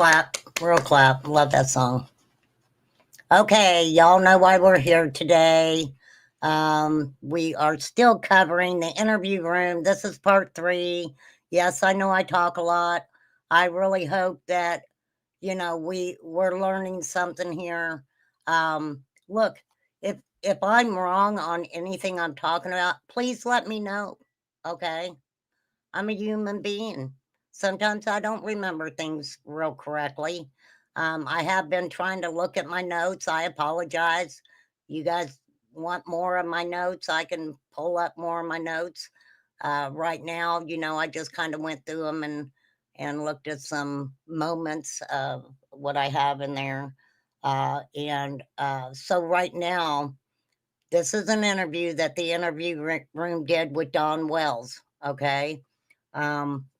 clap, real clap. Love that song. Okay, y'all know why we're here today. We are still covering the interview room. This is part 3. Yes, I know I talk a lot. I really hope that we're learning something here. Look, if I'm wrong on anything I'm talking about, please let me know. Okay, I'm a human being. Sometimes I don't remember things real correctly. I have been trying to look at my notes. I apologize. You guys want more of my notes? I can pull up more of my notes. Right now, I just kind of went through them and looked at some moments of what I have in there. So right now, this is an interview that the interview room did with Dawn Wells. Okay.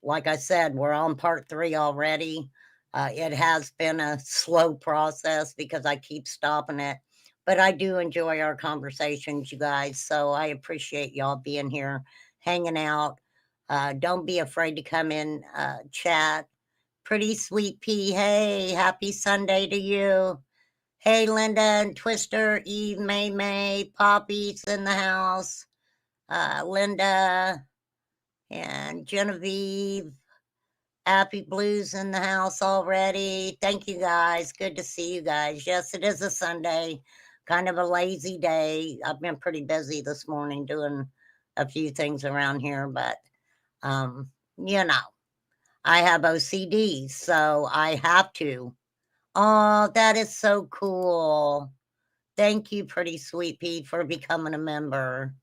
Like I said, we're on part 3 already. It has been a slow process because I keep stopping it, but I do enjoy our conversations, you guys. So I appreciate y'all being here, hanging out. Don't be afraid to come in, chat. Pretty Sweet Pea, hey, happy Sunday to you. Hey, Linda and Twister, Eve, May, Poppy's in the house. Linda and Genevieve, Happy Blues in the house already. Thank you guys. Good to see you guys. Yes, it is a Sunday, kind of a lazy day. I've been pretty busy this morning doing a few things around here, but um, you know, I have OCD, so I have to. Oh, that is so cool. Thank you, Pretty Sweet Pea, for becoming a member.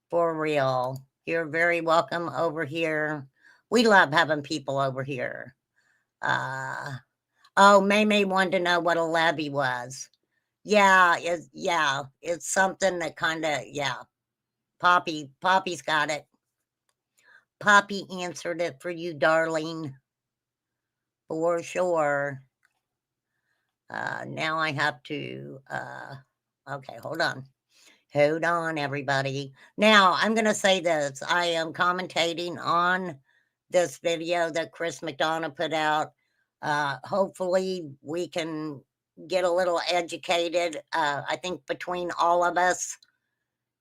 For real. You're very welcome over here. We love having people over here. Oh, May wanted to know what a levy was. Yeah, it's something that kind of, yeah. Poppy's got it. Poppy answered it for you, darling. For sure. Now I have to, okay, hold on. Hold on, everybody. Now, I'm going to say this. I am commentating on this video that Chris McDonough put out. Hopefully, we can get a little educated. I think between all of us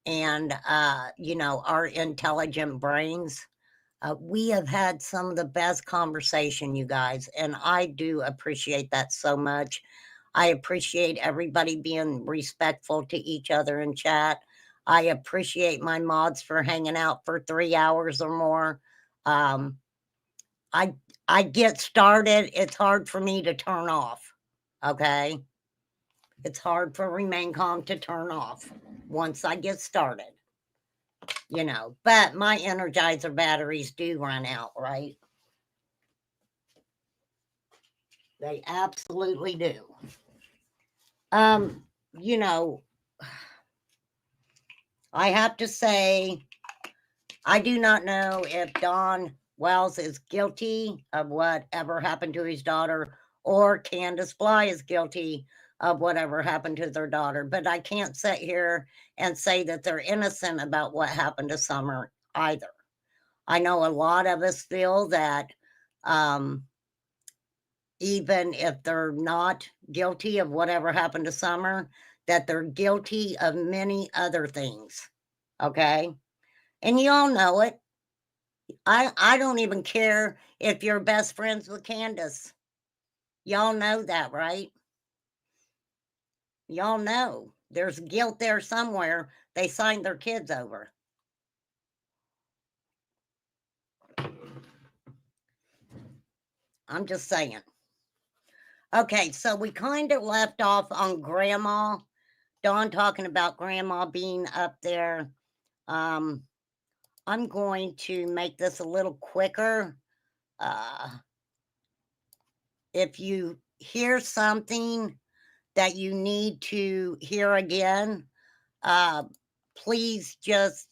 and, our intelligent brains, we have had some of the best conversation, you guys, and I do appreciate that so much. I appreciate everybody being respectful to each other in chat. I appreciate my mods for hanging out for 3 hours or more. Um, I I get started. It's hard for me to turn off. Okay, it's hard for Remain Calm to turn off once I get started. But my Energizer batteries do run out, right? They absolutely do. You know, I have to say, I do not know if Don Wells is guilty of whatever happened to his daughter or Candace Bly is guilty of whatever happened to their daughter. But I can't sit here and say that they're innocent about what happened to Summer either. I know a lot of us feel that even if they're not guilty of whatever happened to Summer, that they're guilty of many other things. Okay? And you all know it. I don't even care if you're best friends with Candace. Y'all know that, right? Y'all know there's guilt there somewhere. They signed their kids over. I'm just saying. Okay, so we kind of left off on Grandma. Dawn talking about Grandma being up there. I'm going to make this a little quicker. If you hear something that you need to hear again, please just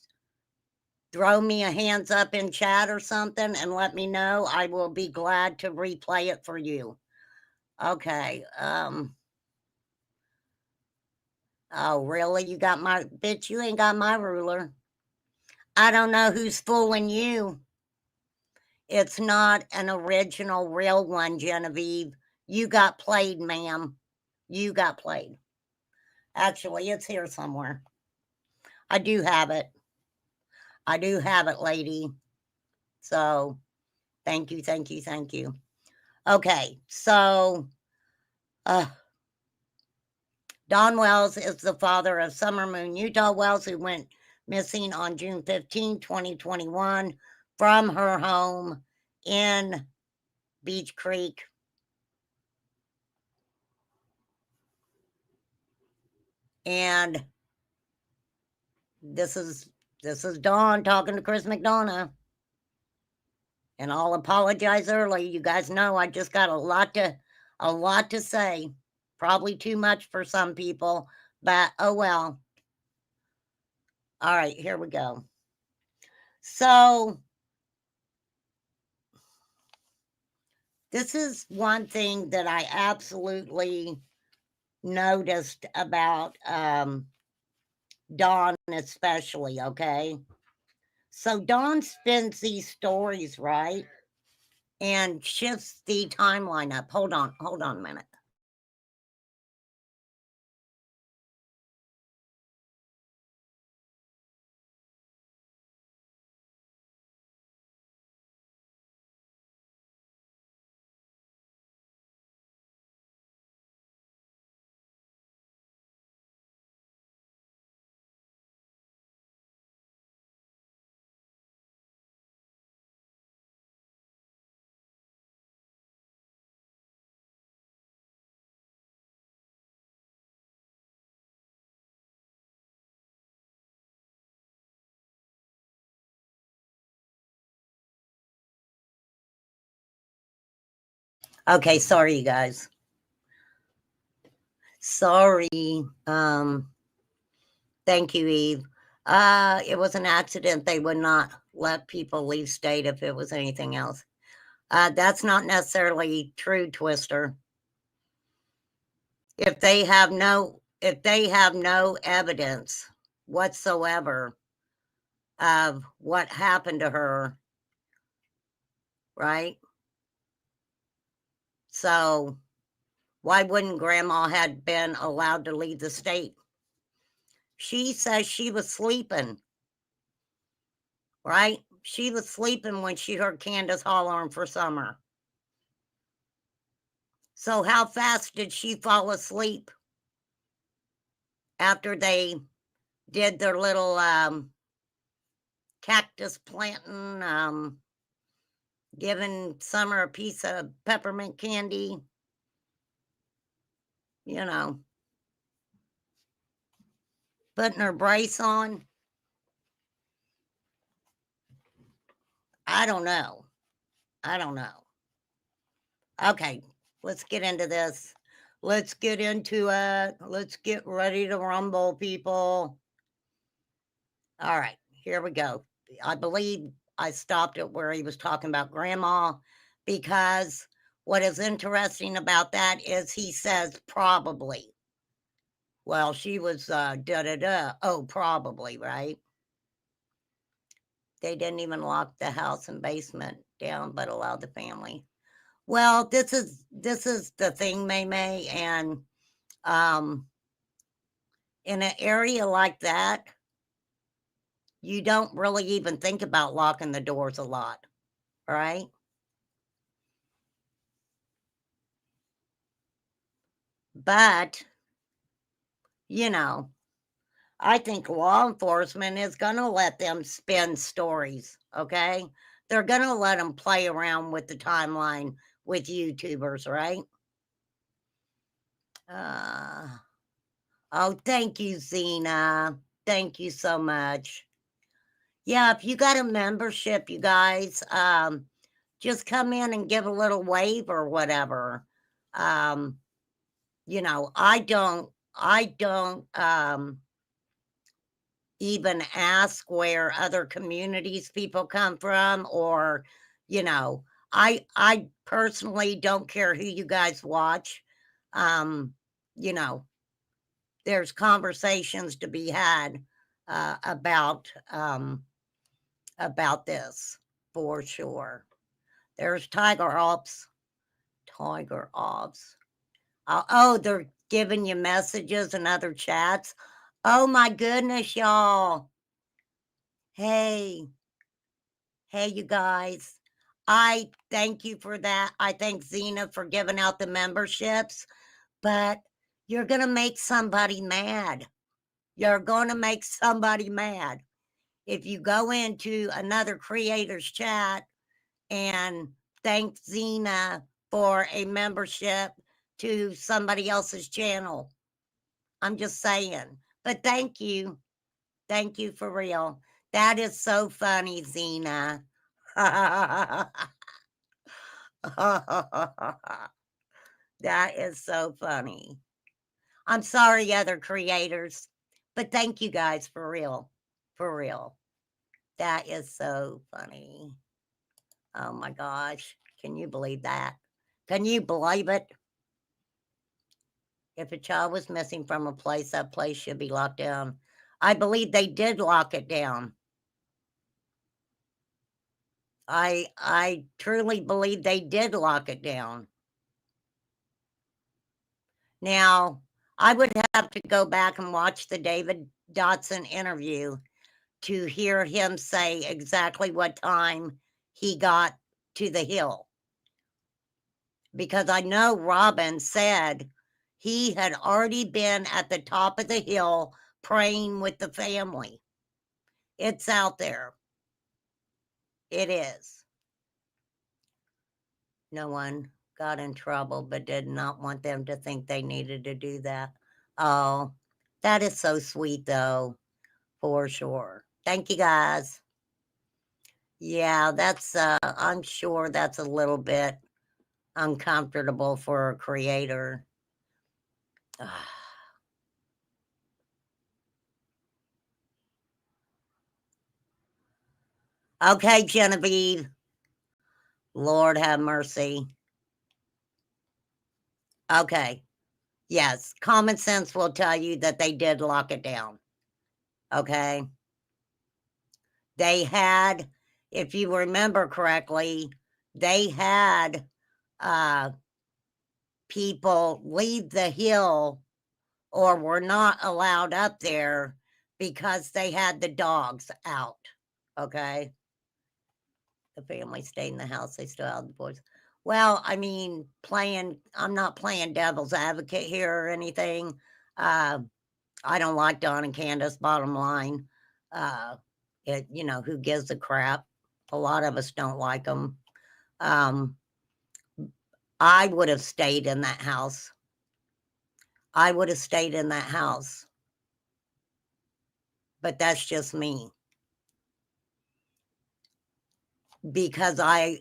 throw me a hands up in chat or something and let me know. I will be glad to replay it for you. Okay. Oh, really? You got my bitch? You ain't got my ruler. I don't know who's fooling you. It's not an original real one, Genevieve. You got played, ma'am. You got played. Actually, it's here somewhere. I do have it. I do have it, lady. So thank you, thank you, thank you. Okay, so Dawn Wells is the father of Summer Moon Utah Wells, who went missing on June 15, 2021, from her home in Beach Creek. And this is Dawn talking to Chris McDonough. And I'll apologize early. You guys know I just got a lot to say. Probably too much for some people, but oh well. All right, here we go. So this is one thing that I absolutely noticed about Dawn, especially, okay? So Dawn spins these stories, right? And shifts the timeline up. Hold on a minute. Okay, sorry, you guys. Sorry. Thank you, Eve. It was an accident. They would not let people leave state if it was anything else. That's not necessarily true, Twister. If they have no evidence whatsoever of what happened to her, right? So why wouldn't grandma had been allowed to leave the state? She says she was sleeping, right? She was sleeping when she heard Candace hollering for Summer. So how fast did she fall asleep after they did their little cactus planting, giving Summer a piece of peppermint candy? You know, putting her brace on. I don't know. Okay, let's get into this. Let's get into it. Let's get ready to rumble, people. All right, here we go. I believe I stopped it where he was talking about grandma, because what is interesting about that is he says probably. Well, she was da-da-da. Oh, probably, right? They didn't even lock the house and basement down, but allowed the family. Well, this is the thing, May, and in an area like that, you don't really even think about locking the doors a lot, right? But, you know, I think law enforcement is going to let them spin stories, okay? They're going to let them play around with the timeline with YouTubers, right? Oh, thank you, Zena. Thank you so much. Yeah, if you got a membership, you guys, just come in and give a little wave or whatever. You know, I don't even ask where other communities people come from, or, you know, I personally don't care who you guys watch. You know, there's conversations to be had about this for sure. There's Tiger Ops. Tiger Ops. Oh, they're giving you messages and other chats. Oh my goodness, y'all. Hey, you guys. I thank you for that. I thank Xena for giving out the memberships, but you're going to make somebody mad. You're going to make somebody mad. If you go into another creator's chat and thank Xena for a membership to somebody else's channel. I'm just saying. But thank you. Thank you for real. That is so funny, Xena. That is so funny. I'm sorry, other creators, but thank you guys for real. For real. That is so funny. Oh my gosh. Can you believe that? Can you believe it? If a child was missing from a place, that place should be locked down. I believe they did lock it down. I truly believe they did lock it down. Now, I would have to go back and watch the David Dotson interview to hear him say exactly what time he got to the hill. Because I know Robin said he had already been at the top of the hill praying with the family. It's out there. It is. No one got in trouble, but did not want them to think they needed to do that. Oh, that is so sweet, though, for sure. Thank you, guys. Yeah, that's, I'm sure that's a little bit uncomfortable for a creator. Okay, Genevieve. Lord have mercy. Okay. Yes, common sense will tell you that they did lock it down. Okay. They had, if you remember correctly, they had people leave the hill or were not allowed up there because they had the dogs out. Okay. The family stayed in the house. They still had the boys. Well, I mean, I'm not playing devil's advocate here or anything. I don't like Don and Candace, bottom line. Who gives a crap? A lot of us don't like them. I would have stayed in that house. I would have stayed in that house. But that's just me. Because I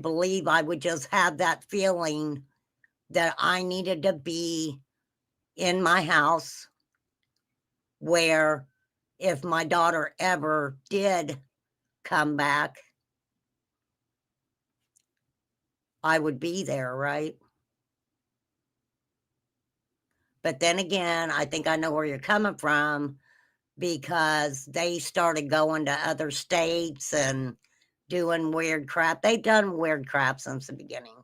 believe I would just have that feeling that I needed to be in my house where if my daughter ever did come back, I would be there, right? But then again, I think I know where you're coming from because they started going to other states and doing weird crap. They've done weird crap since the beginning.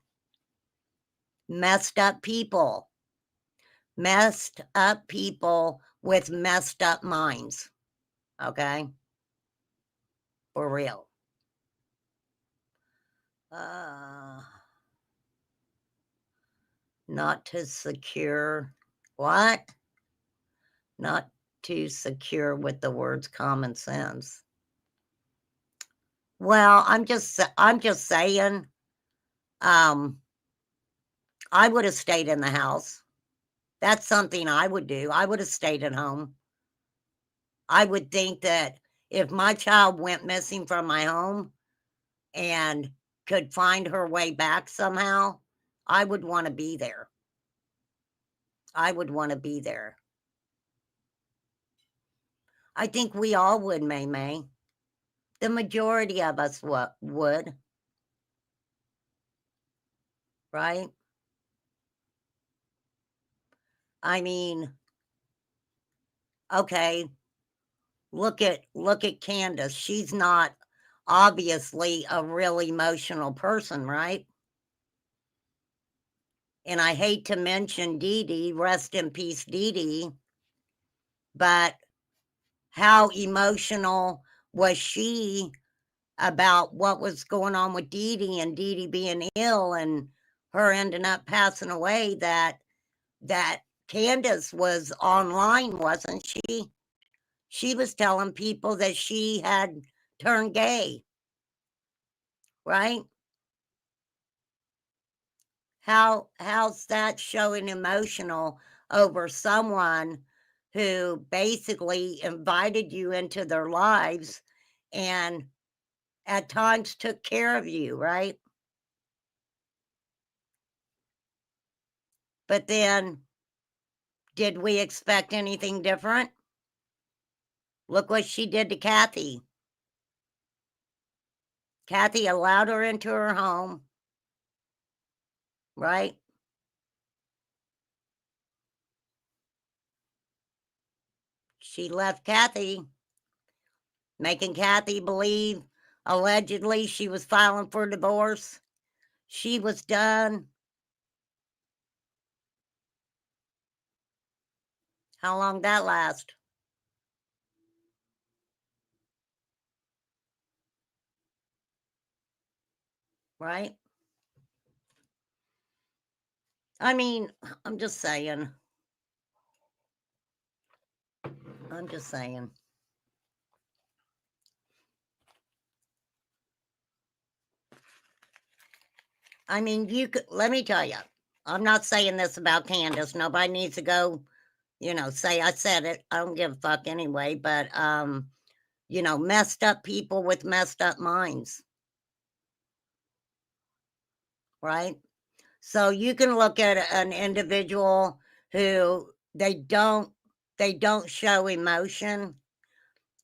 Messed up people. Messed up people with messed up minds. Okay? For real. Not to secure what? Not to secure with the words common sense. Well, I'm just saying, I would have stayed in the house. That's something I would do. I would have stayed at home. I would think that if my child went missing from my home and could find her way back somehow, I would want to be there. I would want to be there. I think we all would, May. The majority of us would. Right? I mean, okay, look at Candace. She's not obviously a real emotional person, right? And I hate to mention Dee Dee, rest in peace, Dee Dee, but how emotional was she about what was going on with Dee Dee and Dee Dee being ill and her ending up passing away, that Candace was online, wasn't she? She was telling people that she had turned gay, right? How's that showing emotional over someone who basically invited you into their lives and at times took care of you, right? But then, did we expect anything different? Look what she did to Kathy. Kathy allowed her into her home, right? She left Kathy, making Kathy believe allegedly she was filing for divorce. She was done. How long that last? Right? I mean, I'm just saying. I'm just saying. I mean, you could, let me tell you, I'm not saying this about Candace. Nobody needs to go, say I said it. I don't give a fuck anyway, but, messed up people with messed up minds, right? So you can look at an individual who they don't show emotion,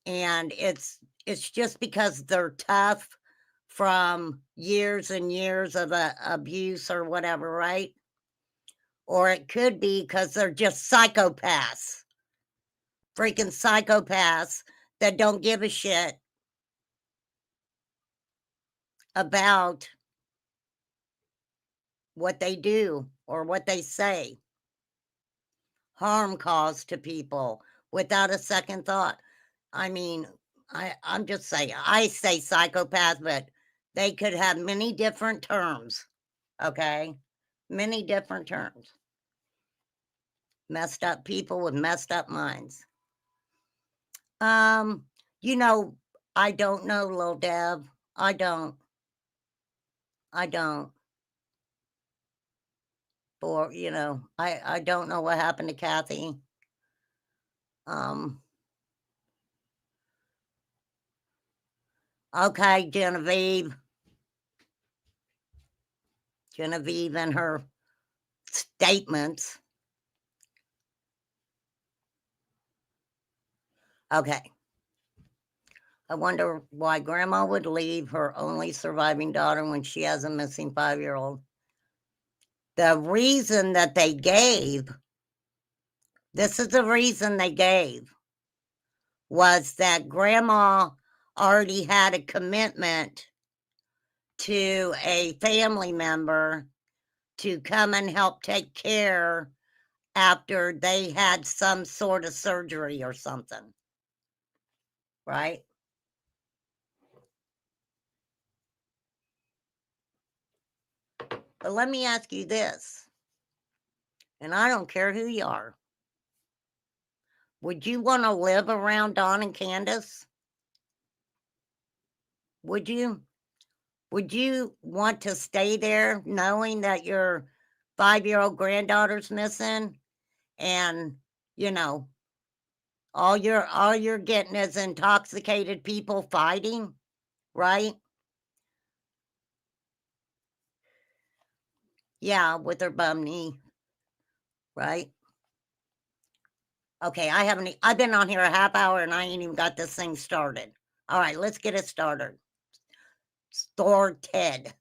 and it's just because they're tough from years and years of abuse or whatever, right? Or it could be because they're just psychopaths, freaking psychopaths that don't give a shit about what they do or what they say, harm caused to people without a second thought. I mean, I'm just saying, I say psychopath, but they could have many different terms, okay? Many different terms. Messed up people with messed up minds. Um, you know, I don't know, Lil Deb. I don't. I don't. For, I don't know what happened to Kathy. Um, okay, Genevieve. Genevieve and her statements. Okay. I wonder why grandma would leave her only surviving daughter when she has a missing 5-year-old. The reason that they gave, this is the reason they gave, was that grandma already had a commitment to a family member to come and help take care after they had some sort of surgery or something, right? But let me ask you this, and I don't care who you are. Would you want to live around Don and Candace? Would you? Would you want to stay there knowing that your 5-year-old granddaughter's missing and, you know, all you're getting is intoxicated people fighting, right? Yeah, with their bum knee, right? Okay, I've been on here a half hour and I ain't even got this thing started. All right, let's get it started. Started.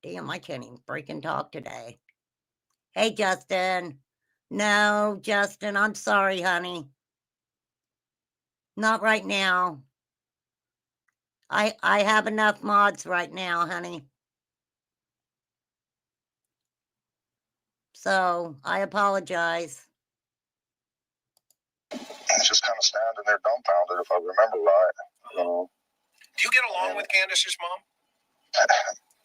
Damn, I can't even freaking talk today. Hey, Justin. No, Justin, I'm sorry, honey. Not right now. I have enough mods right now, honey. So I apologize. It's just kind of standing there dumbfounded, if I remember right. Do you get along with Candace's mom?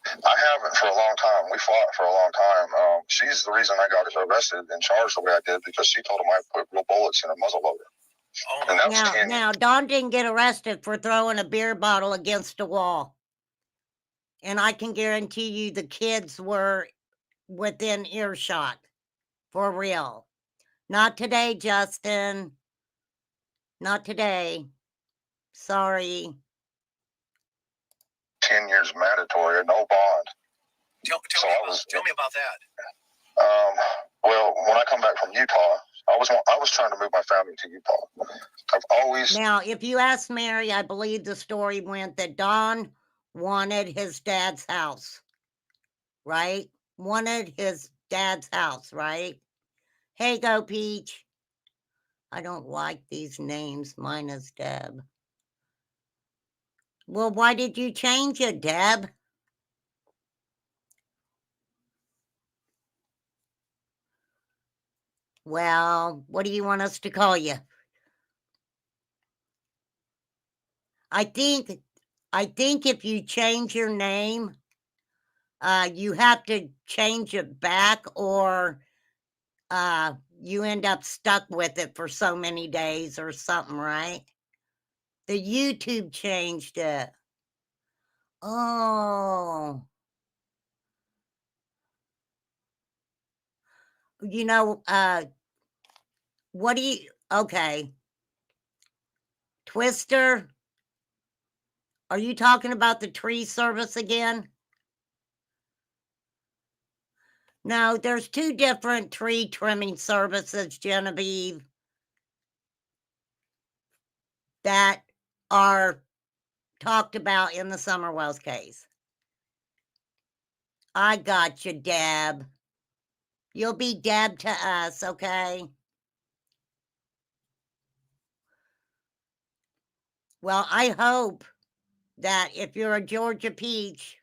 I haven't for a long time. We fought for a long time. She's the reason I got arrested and charged the way I did, because she told him I put real bullets in a muzzle loader. Oh, And that was 10 Now, Dawn didn't get arrested for throwing a beer bottle against a wall. And I can guarantee you the kids were within earshot. For real. Not today, Justin. Not today. Sorry. 10 years mandatory, no bond. Tell me about that. Well, when I come back from Utah, I was trying to move my family to Utah. I've always... Now, if you ask Mary, I believe the story went that Don wanted his dad's house, right? Wanted his dad's house, right? Hey, go Peach. I don't like these names. Mine is Deb. Well, why did you change it, Deb? Well, what do you want us to call you? I think if you change your name, you have to change it back, or you end up stuck with it for so many days or something, right? The YouTube changed it. Oh. You know, what do you, okay. Twister, are you talking about the tree service again? No, there's two different tree trimming services, Genevieve, that are talked about in the Summerwells case. I got you, Deb. You'll be Deb to us, okay? Well, I hope that if you're a Georgia Peach,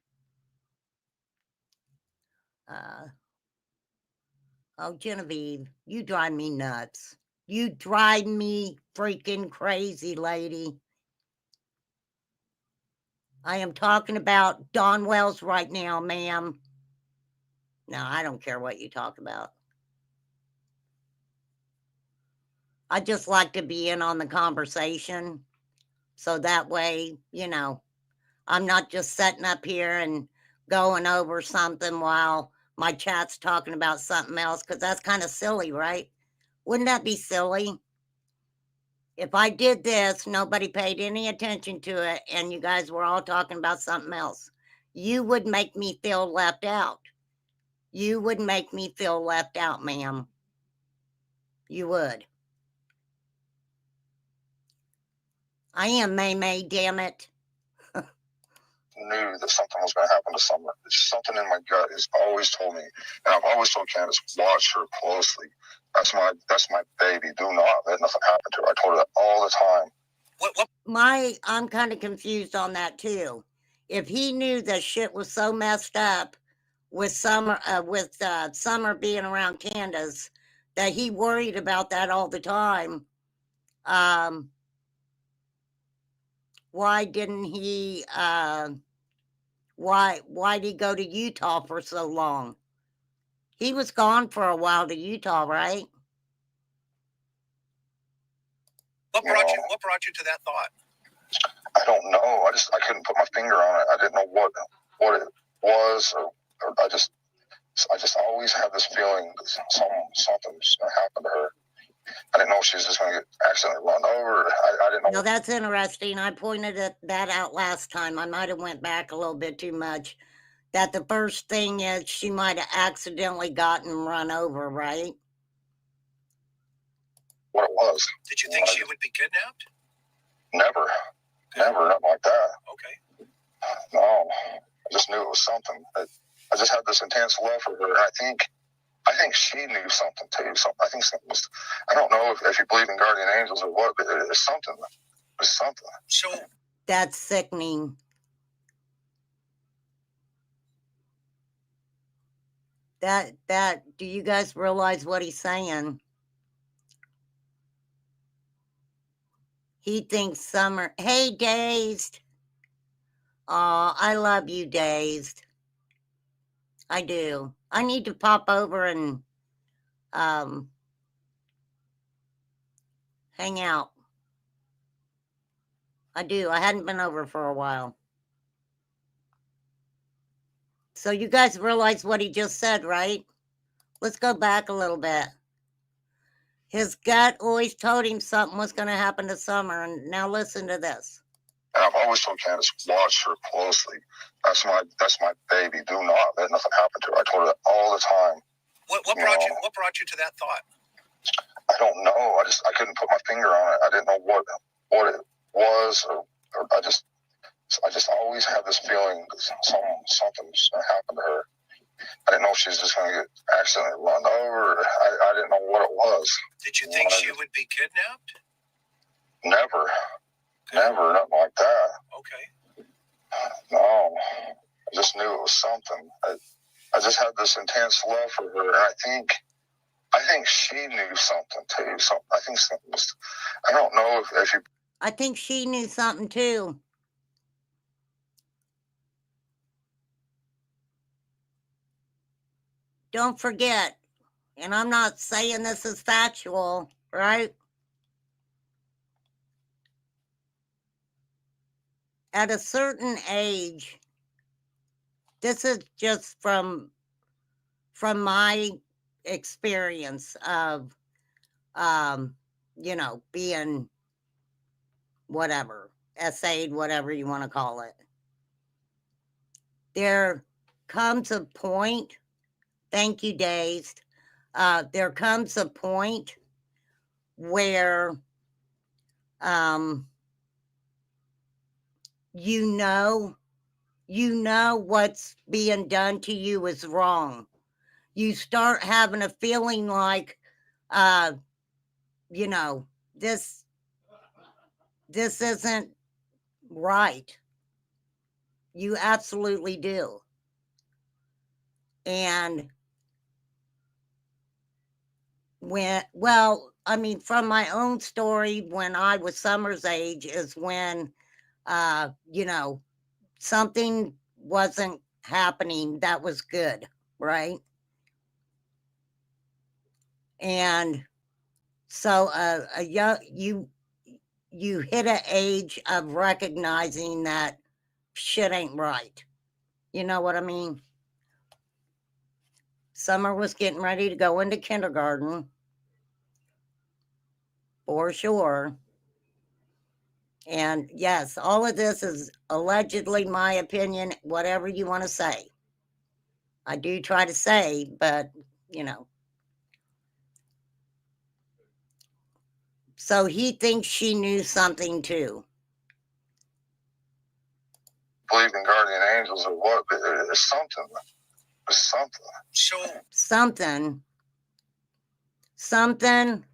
oh, Genevieve, you drive me nuts. You drive me freaking crazy, lady. I am talking about Dawn Wells right now, ma'am. No, I don't care what you talk about. I just like to be in on the conversation. So that way, you know, I'm not just sitting up here and going over something while my chat's talking about something else, because that's kind of silly, right? Wouldn't that be silly? If I did this, nobody paid any attention to it, and you guys were all talking about something else, you would make me feel left out. You would make me feel left out, ma'am. You would. I am May, damn it. Knew that something was going to happen to Summer. Something in my gut has always told me, and I've always told Candace, watch her closely. That's my baby. Do not let nothing happen to her. I told her that all the time. I'm kind of confused on that too. If he knew that shit was so messed up with Summer, Summer being around Candace, that he worried about that all the time, why didn't he? Why'd he go to Utah for so long? He was gone for a while to Utah, right? What brought you to that thought? I don't know. I couldn't put my finger on it. I didn't know what it was, or I just always had this feeling that something's going to happen to her. I didn't know if she was just going to get accidentally run over. I didn't know. No, that's interesting. I pointed that out last time. I might have went back a little bit too much. That the first thing is she might have accidentally gotten run over, right? What it was. Did you think she would be kidnapped? Never, nothing like that. Okay. No, I just knew it was something. I just had this intense love for her, and I think she knew something too. I think something was. I don't know if you believe in guardian angels or what, but it's something. It's something. So, That's sickening. Do you guys realize what he's saying? He thinks Summer, hey, Dazed. Aw, I love you, Dazed. I do. I need to pop over and hang out. I do. I hadn't been over for a while. So you guys realize what he just said, right? Let's go back a little bit. His gut always told him something was going to happen to Summer, and now listen to this. And I've always told Candace, watch her closely. That's my baby. Do not let nothing happen to her. I told her that all the time. What brought you to that thought? I don't know. I couldn't put my finger on it. I didn't know what it was, or I just always had this feeling something's gonna happen to her. I didn't know if she was just gonna get accidentally run over. I didn't know what it was. Did you think she would be kidnapped? Never, nothing like that. Okay. No, I just knew it was something. I just had this intense love for her, and I think she knew something too. I think something was. I don't know if you. I think she knew something too. Don't forget, and I'm not saying this is factual, right? At a certain age, this is just from my experience of, being whatever, essayed, whatever you want to call it. There comes a point, thank you, Dazed. There comes a point where, you know what's being done to you is wrong. You start having a feeling like, this isn't right. You absolutely do. And from my own story, when I was Summer's age is when, something wasn't happening that was good, right? And so you hit an age of recognizing that shit ain't right. You know what I mean? Summer was getting ready to go into kindergarten, for sure. And yes, all of this is allegedly my opinion, whatever you want to say. I do try to say, but, So he thinks she knew something too. Believe in guardian angels or what, but it's something. It's something. Something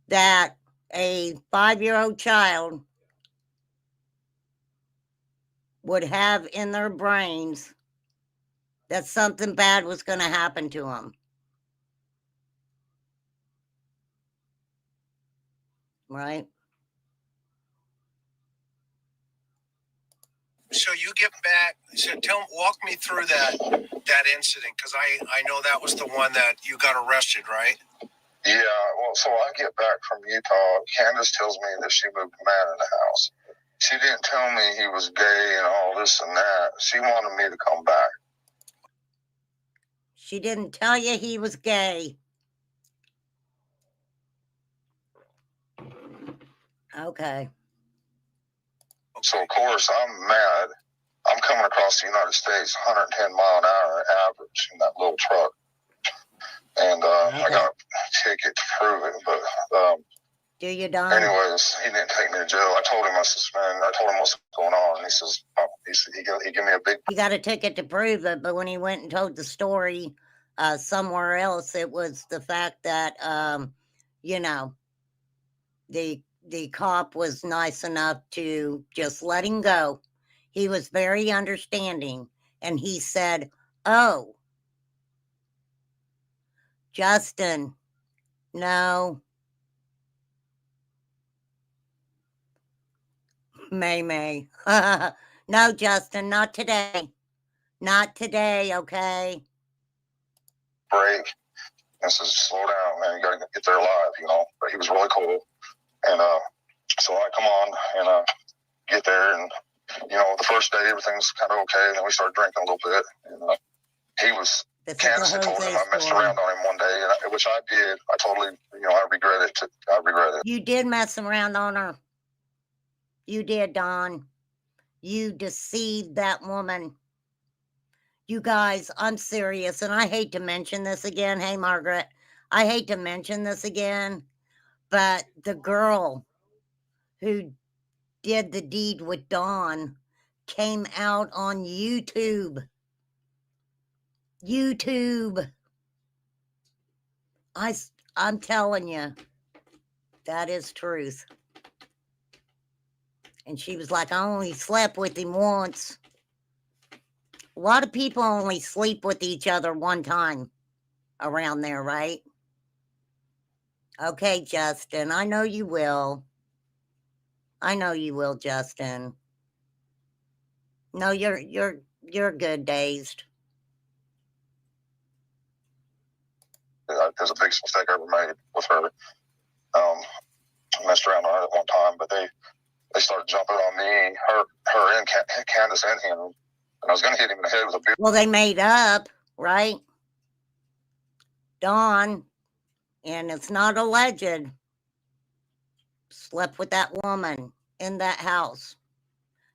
that a 5-year-old child would have in their brains that something bad was going to happen to them. Right? So you get back. So walk me through that incident, because I know that was the one that you got arrested, right? Yeah. Well, so I get back from Utah. Candace tells me that she moved a man in the house. She didn't tell me he was gay and all this and that. She wanted me to come back. She didn't tell you he was gay. Okay. So, of course, I'm mad. I'm coming across the United States 110 mile an hour average in that little truck. And okay. I got a ticket to prove it. But do you, Don? Anyways, he didn't take me to jail. I told him I told him what's going on. And he says, he gave me a big... He got a ticket to prove it, but when he went and told the story somewhere else, it was the fact that, the cop was nice enough to just let him go. He was very understanding, and he said, "Oh, Justin, no, May. No, Justin, not today. Not today, okay?" break and says, slow down, man. You got to get there alive, you know. But he was really cool. And so I come on and get there. And, you know, the first day, everything's kind of okay. And then we started drinking a little bit. And he was, This is Candace the had told him Jose I messed story. around on him one day, which I did. I totally, you know, I regret it. I regret it. You did mess around on her. You did, Don. You deceived that woman. You guys, I'm serious, and I hate to mention this again. Hey, Margaret, I hate to mention this again, but the girl who did the deed with Dawn came out on YouTube. YouTube. I'm telling you, that is truth. And she was like, "I only slept with him once." A lot of people only sleep with each other one time around there, right? Okay, Justin, I know you will. I know you will, Justin. No, you're good, Dazed. There's a big mistake I ever made with her. I messed around on her at one time, but they started jumping on me, her and Candace and him. And I was going to hit him in the head with a beer. Well, they made up, right? Dawn, and it's not alleged, slept with that woman in that house.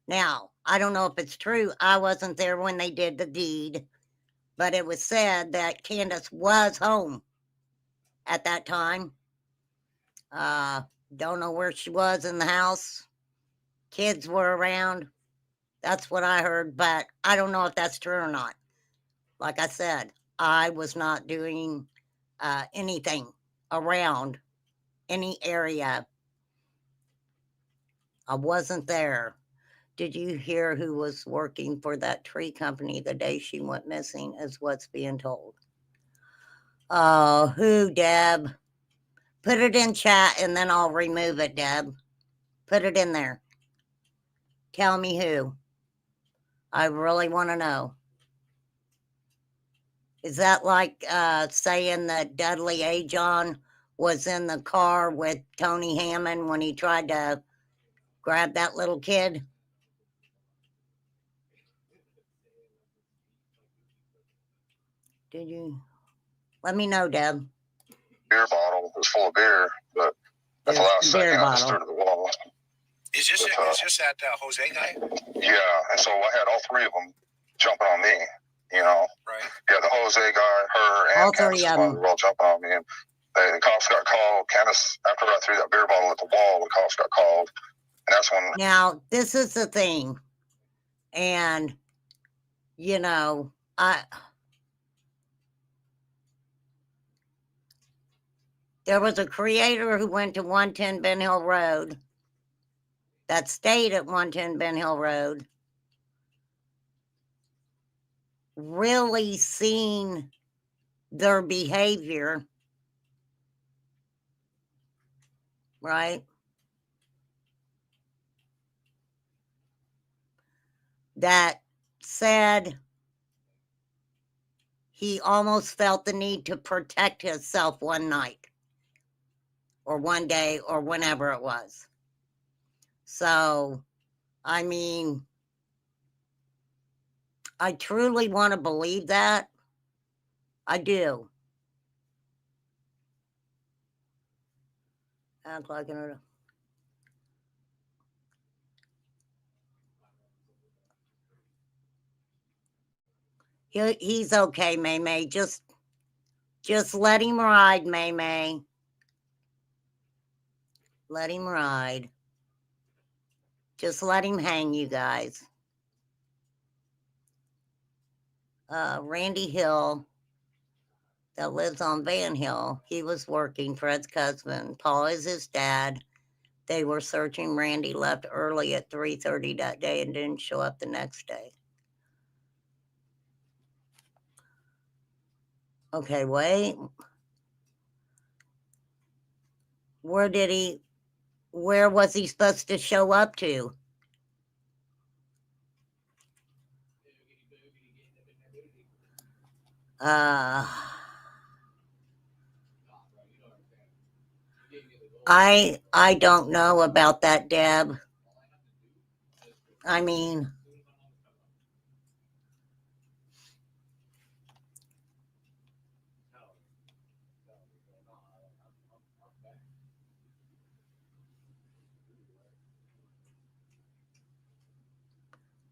Now, I don't know if it's true. I wasn't there when they did the deed, but it was said that Candace was home at that time. Don't know where she was in the house. Kids were around. That's what I heard, but I don't know if that's true or not. Like I said, I was not doing anything around any area. I wasn't there. Did you hear who was working for that tree company the day she went missing, is what's being told? Oh, who, Deb? Put it in chat and then I'll remove it, Deb. Put it in there. Tell me who. I really want to know. Is that like saying that Dudley Ajon was in the car with Tony Hammond when he tried to grab that little kid? Did you? Let me know, Deb. Beer bottle. It was full of beer, but at the last second, I just threw it to the wall. Is this that Jose guy? Yeah, and so I had all three of them jumping on me, you know. Right. Yeah, the Jose guy, her, and All Candace's three of mother them. were all jumping on me. And the cops got called. Candace, after I threw that beer bottle at the wall, the cops got called. And that's when... Now, this is the thing. And, you know, there was a creator who went to 110 Ben Hill Road that stayed at 110 Ben Hill Road, really seen their behavior, right? That said he almost felt the need to protect himself one night or one day or whenever it was. So, I mean, I truly want to believe that. I do. Act like an... He's okay, May. Just let him ride, May. Let him ride. Just let him hang, you guys. Randy Hill, that lives on Van Hill, he was working. Fred's cousin. Paul is his dad. They were searching. Randy left early at 3:30 that day and didn't show up the next day. Okay, wait. Where was he supposed to show up to? I don't know about that, Deb. I mean,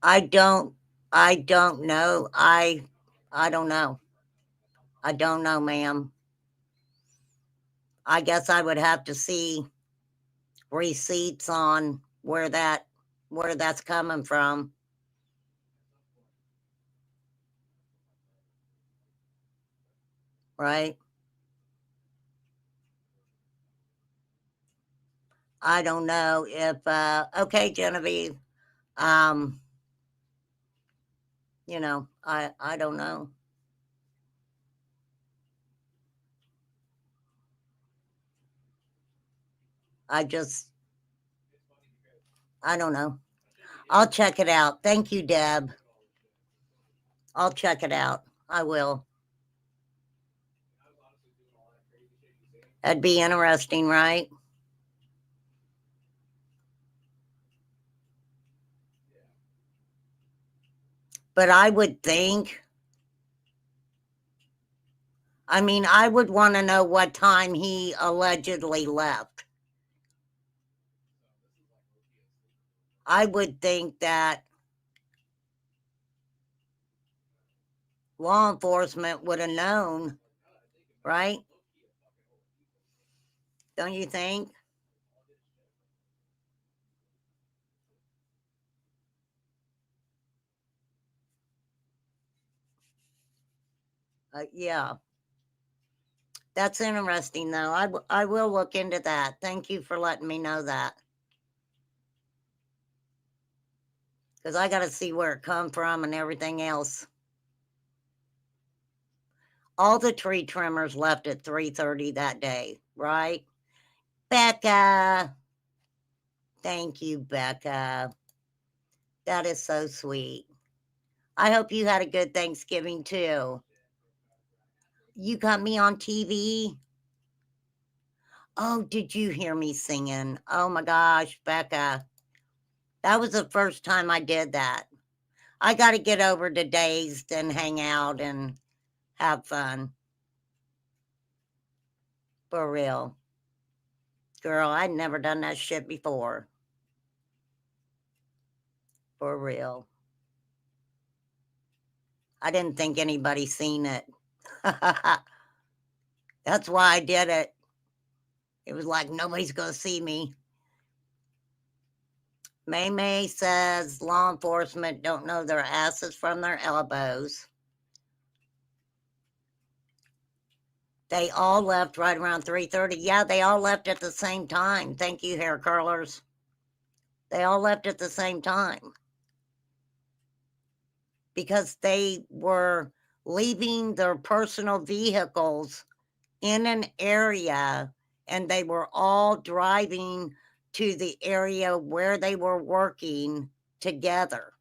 I don't know. I don't know. I don't know, ma'am. I guess I would have to see receipts on where that's coming from. Right? I don't know if okay, Genevieve. You know, I don't know. I don't know. I'll check it out. Thank you, Deb. I'll check it out. I will. That'd be interesting, right? But I would think, I mean, I would want to know what time he allegedly left. I would think that law enforcement would have known, right? Don't you think? Yeah. That's interesting, though. I will look into that. Thank you for letting me know that. Because I got to see where it come from and everything else. All the tree trimmers left at 3:30 that day, right? Becca. Thank you, Becca. That is so sweet. I hope you had a good Thanksgiving too. You got me on TV. Oh, did you hear me singing? Oh my gosh, Becca. That was the first time I did that. I got to get over to Dazed and hang out and have fun. For real. Girl, I'd never done that shit before. For real. I didn't think anybody seen it. That's why I did it. It was like nobody's gonna see me. May May says law enforcement don't know their asses from their elbows. They all left right around 3:30. Yeah, they all left at the same time. Thank you, hair curlers. They all left at the same time because they were leaving their personal vehicles in an area and they were all driving to the area where they were working together.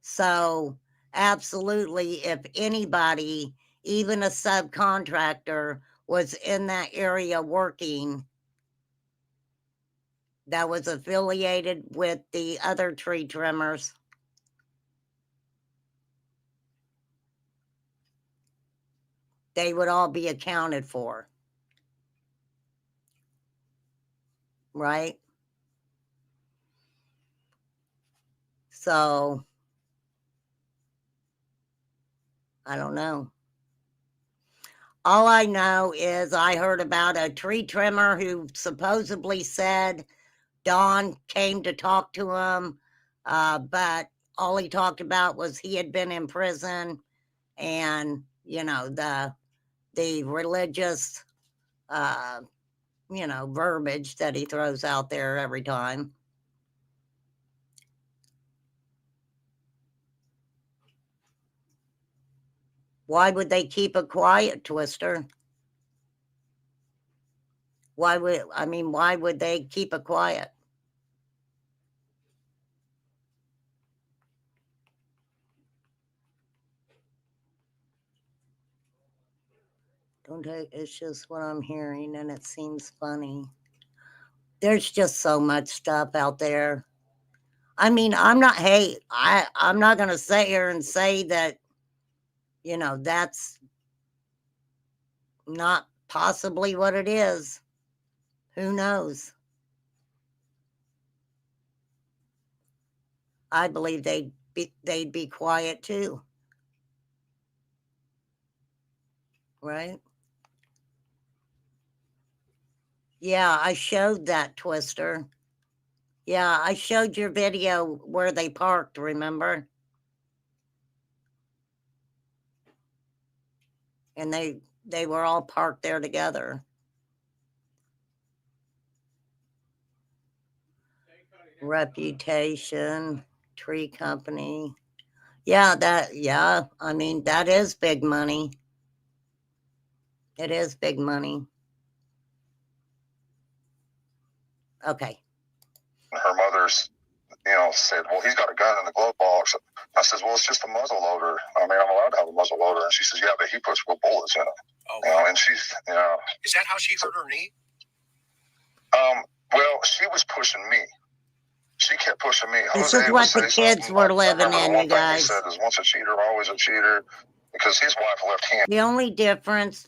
So, absolutely, if anybody, even a subcontractor, was in that area working that was affiliated with the other tree trimmers, they would all be accounted for. Right? So, I don't know. All I know is I heard about a tree trimmer who supposedly said Don came to talk to him, but all he talked about was he had been in prison and, you know, the religious you know, verbiage that he throws out there every time. Why would they keep it quiet, Twister? Why would they keep it quiet? It's just what I'm hearing, and it seems funny. There's just so much stuff out there. I mean, I'm not gonna sit here and say that, you know, that's not possibly what it is. Who knows? I believe they'd be quiet too. Right? Yeah, I showed that, Twister. Yeah, I showed your video where they parked, remember? And they were all parked there together. Reputation, tree company. Yeah, I mean, that is big money. It is big money. Okay. Her mother's, said, well, he's got a gun in the glove box. I says, well, it's just a muzzle loader. I mean, I'm allowed to have a muzzle loader. And she says, yeah, but he puts real bullets in it. Oh, And she's, Is that how she hurt her knee? Well, she was pushing me. She kept pushing me. This Jose is what would the say kids something were like, living I remember in, the one you thing guys. he said is, once a cheater, always a cheater, because his wife left him. The only difference,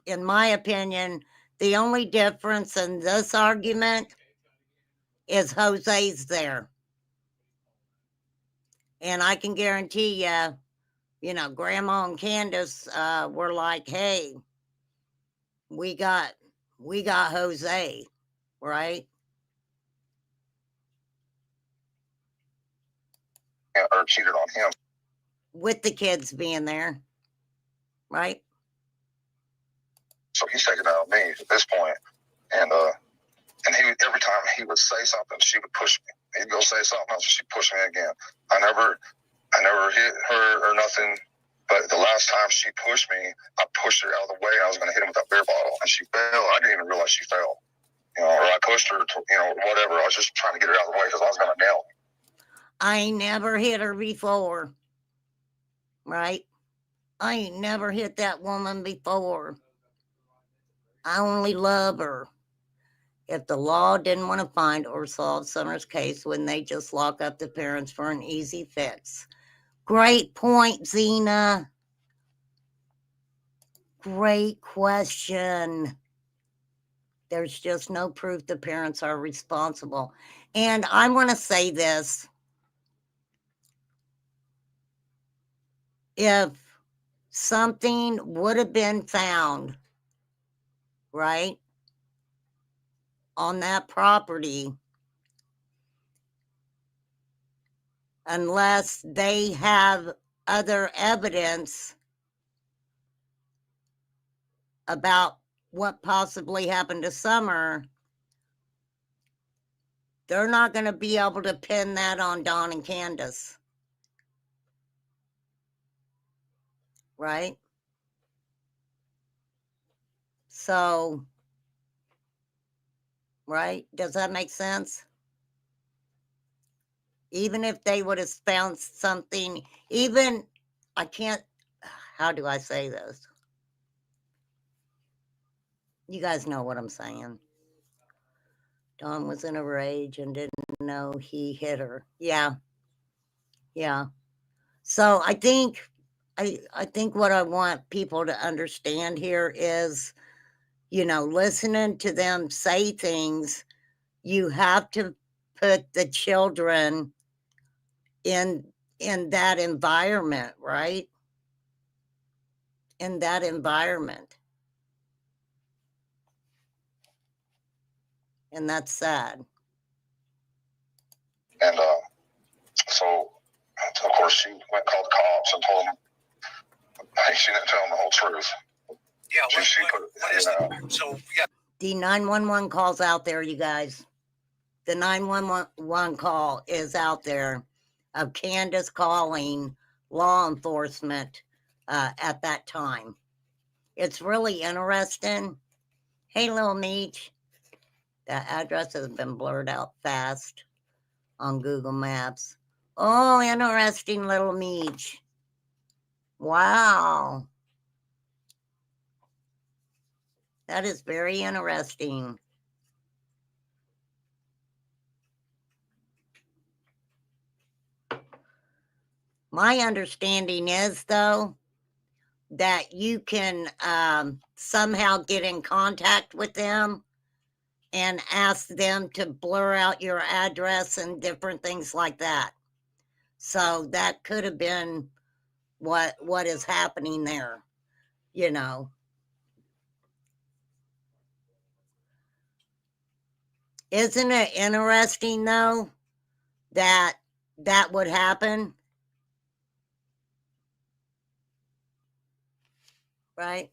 in my opinion, the only difference in this argument is Jose's there. And I can guarantee you, you know, Grandma and Candace were like, hey, we got Jose, right? Or cheated on him. With the kids being there, right? So he's taking out on me at this point. And he, every time he would say something, she would push me. He'd go say something else, she'd push me again. I never hit her or nothing. But the last time she pushed me, I pushed her out of the way. I was going to hit him with that beer bottle, and she fell. I didn't even realize she fell. Or I pushed her, whatever. I was just trying to get her out of the way because I was going to nail her. I ain't never hit her before, right? I ain't never hit that woman before. I only love her. If the law didn't want to find or solve Summer's case, wouldn't they just lock up the parents for an easy fix? Great point, Zena. Great question. There's just no proof the parents are responsible. And I want to say this. If something would have been found, right, on that property, unless they have other evidence about what possibly happened to Summer, they're not going to be able to pin that on Don and Candace. Right? So, right? Does that make sense? Even if they would have found something, how do I say this? You guys know what I'm saying. Dawn was in a rage and didn't know he hit her. Yeah. So I think what I want people to understand here is, listening to them say things, you have to put the children in that environment, right? In that environment. And that's sad. And so, of course, she went and called the cops and told them, hey, she didn't tell them the whole truth. Yeah. She put What is it? So yeah. The 911 call's out there, you guys. The 911 call is out there of Candace calling law enforcement at that time. It's really interesting. Hey, little Meech. The address has been blurred out fast on Google Maps. Oh, interesting, little Meech. Wow. That is very interesting. My understanding is, though, that you can somehow get in contact with them and ask them to blur out your address and different things like that. So that could have been what is happening there, you know. Isn't it interesting, though, that that would happen? Right?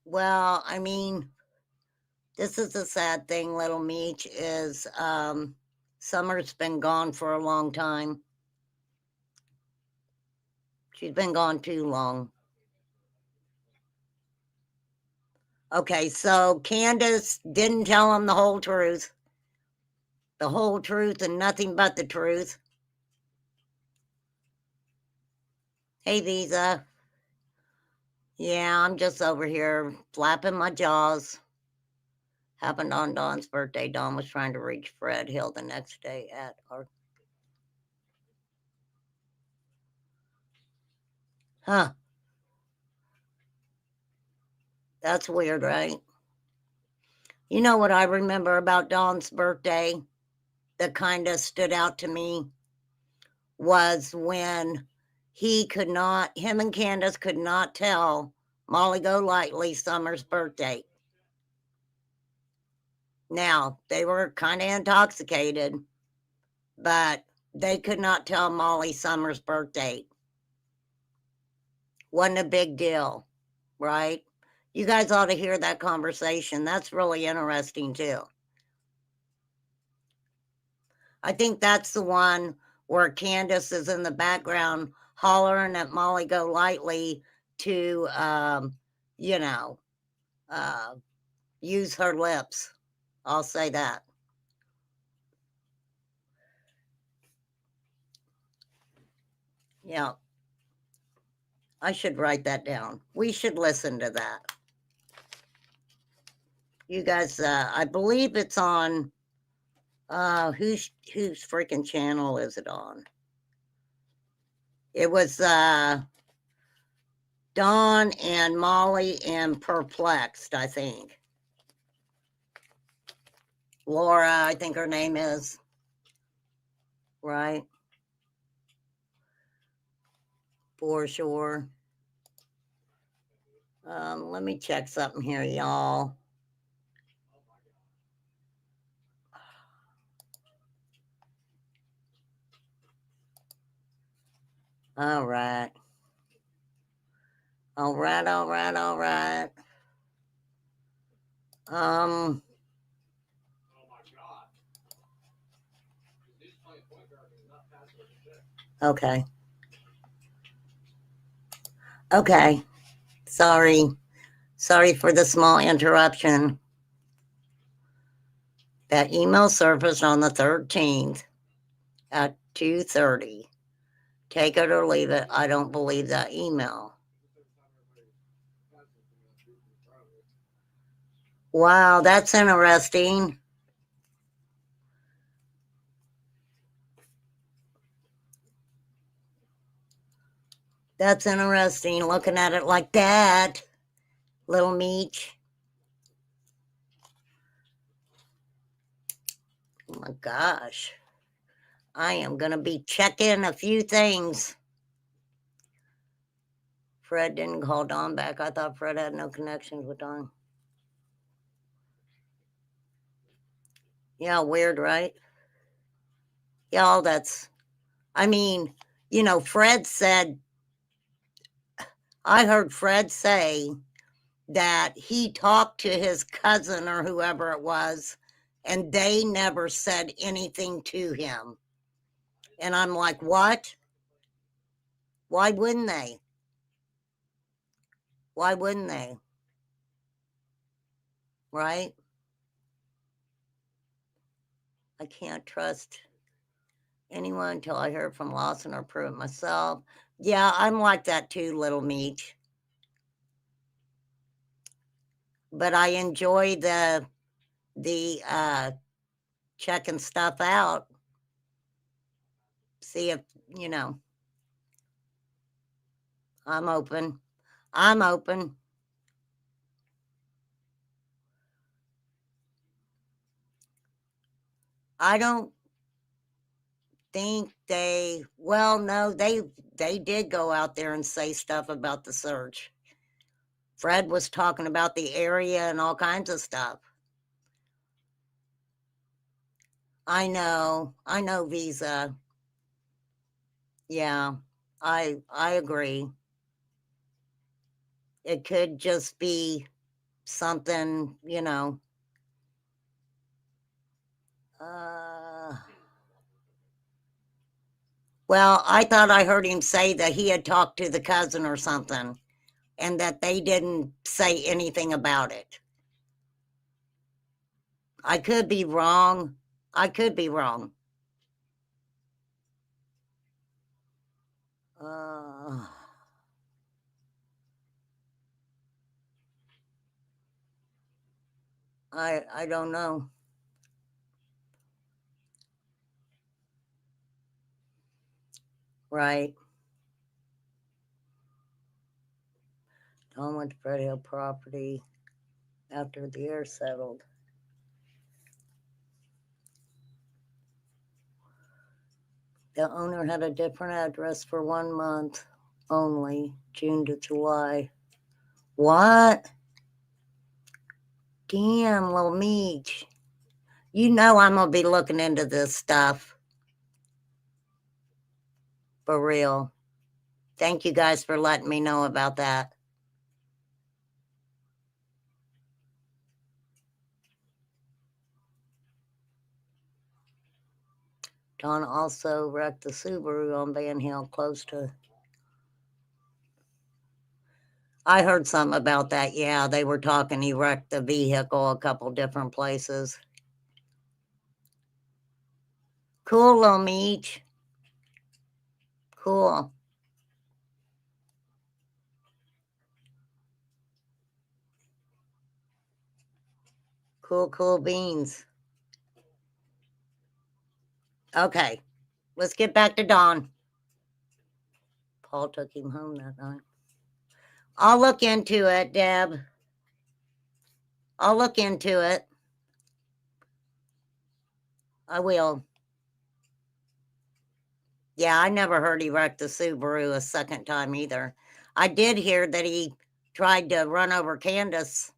Well, I mean, this is the sad thing, little Meech, is Summer's been gone for a long time. She's been gone too long. Okay, so Candace didn't tell him the whole truth. The whole truth and nothing but the truth. Hey, Visa. Yeah, I'm just over here flapping my jaws. Happened on Dawn's birthday. Dawn was trying to reach Fred Hill the next day at our... Huh. That's weird, right? You know what I remember about Dawn's birthday that kind of stood out to me was when him and Candace could not tell Molly Golightly Summer's birthday. Now, they were kind of intoxicated, but they could not tell Molly Summer's birthday. Wasn't a big deal, right? You guys ought to hear that conversation. That's really interesting, too. I think that's the one where Candace is in the background hollering at Molly Golightly to, you know, use her lips. I'll say that. Yeah. I should write that down. We should listen to that. You guys, I believe it's on, whose freaking channel is it on? It was, Dawn and Molly and Perplexed, I think. Laura, I think her name is. Right? For sure. Let me check something here, y'all. All right. All right, all right, all right. Okay. Okay. Sorry. Sorry for the small interruption. That email surfaced on the 13th at 2:30. Take it or leave it. I don't believe that email. Wow, that's interesting. That's interesting looking at it like that, little Meech. Oh my gosh. I am going to be checking a few things. Fred didn't call Dawn back. I thought Fred had no connections with Dawn. Yeah, weird, right? Y'all, I mean, you know, Fred said, I heard Fred say that he talked to his cousin or whoever it was, and they never said anything to him. And I'm like, what? Why wouldn't they? Why wouldn't they? Right? I can't trust anyone until I heard from Lawson or prove it myself. Yeah, I'm like that too, Little Meat. But I enjoy the checking stuff out. See if, you know, I'm open. I'm open. I don't think well, no, they did go out there and say stuff about the search. Fred was talking about the area and all kinds of stuff. I know Visa. Yeah, I agree. It could just be something, you know. Well, I thought I heard him say that he had talked to the cousin or something, and that they didn't say anything about it. I could be wrong. I could be wrong. I don't know. Right. Tom went to Fred Hill property after the air settled. The owner had a different address for 1 month only, June to July. What? Damn, Little Meech. You know I'm going to be looking into this stuff. For real. Thank you guys for letting me know about that. Don also wrecked the Subaru on Van Hill close to... I heard something about that. Yeah, they were talking. He wrecked the vehicle a couple different places. Cool, Little Meech. Cool. Cool beans. Okay, let's get back to Don. Paul took him home that night. I'll look into it, Deb. I'll look into it. I will. Yeah, I never heard he wrecked the Subaru a second time either. I did hear that he tried to run over Candace.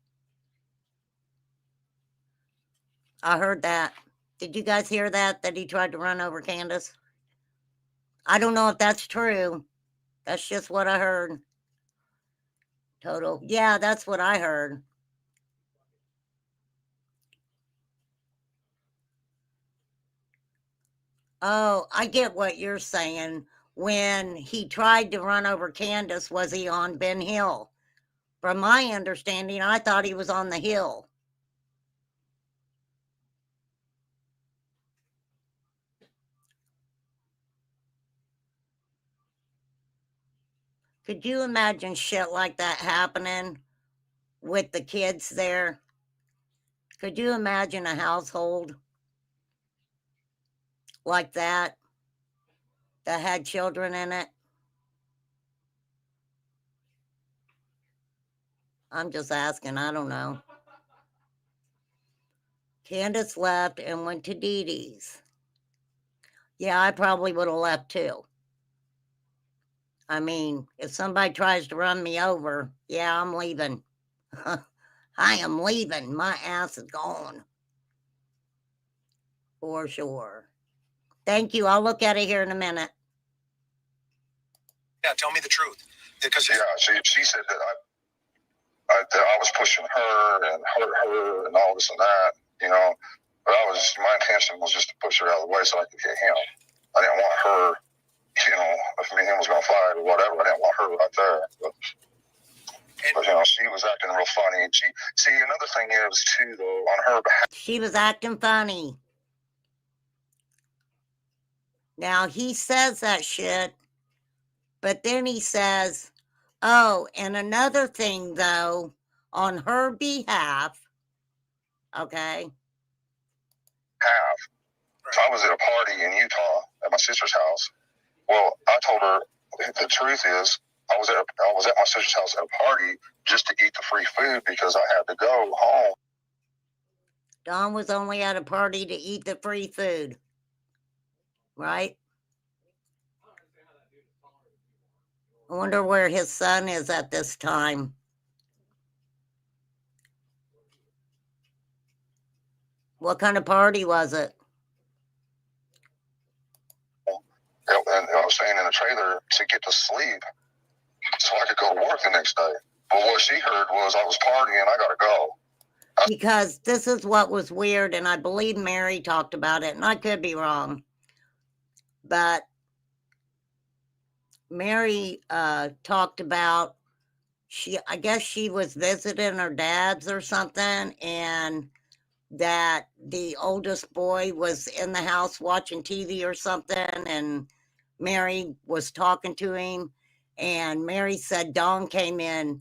I heard that. Did you guys hear that he tried to run over Candace? I don't know if that's true. That's just what I heard. Total. Yeah, that's what I heard. Oh, I get what you're saying. When he tried to run over Candace, was he on Ben Hill? From my understanding, I thought he was on the hill. Could you imagine shit like that happening with the kids there? Could you imagine a household like that had children in it? I'm just asking. I don't know. Candace left and went to Dee Dee's. Yeah, I probably would have left too. I mean, if somebody tries to run me over, yeah, I'm leaving. I am leaving. My ass is gone. For sure. Thank you. I'll look at it here in a minute. Yeah, tell me the truth. Because Yeah, she said that I was pushing her and hurt her and all this and that, you know. But my intention was just to push her out of the way so I could hit him. I didn't want her, you know, if me and him was going to fight or whatever. I didn't want her right there. But, you know, she was acting real funny. And see, another thing is too, though, on her behalf. She was acting funny. Now he says that shit, but then he says, oh, and another thing though, on her behalf, okay, So I was at a party in Utah at my sister's house. Well, I told her the truth is I was at my sister's house at a party just to eat the free food because I had to go home. Don was only at a party to eat the free food, right? I wonder where his son is at this time. What kind of party was it? And I was staying in a trailer to get to sleep so I could go to work the next day. But what she heard was I was partying, I got to go. Because this is what was weird, and I believe Mary talked about it, and I could be wrong. But Mary talked about I guess she was visiting her dad's or something, and that the oldest boy was in the house watching TV or something, and Mary was talking to him, and Mary said Don came in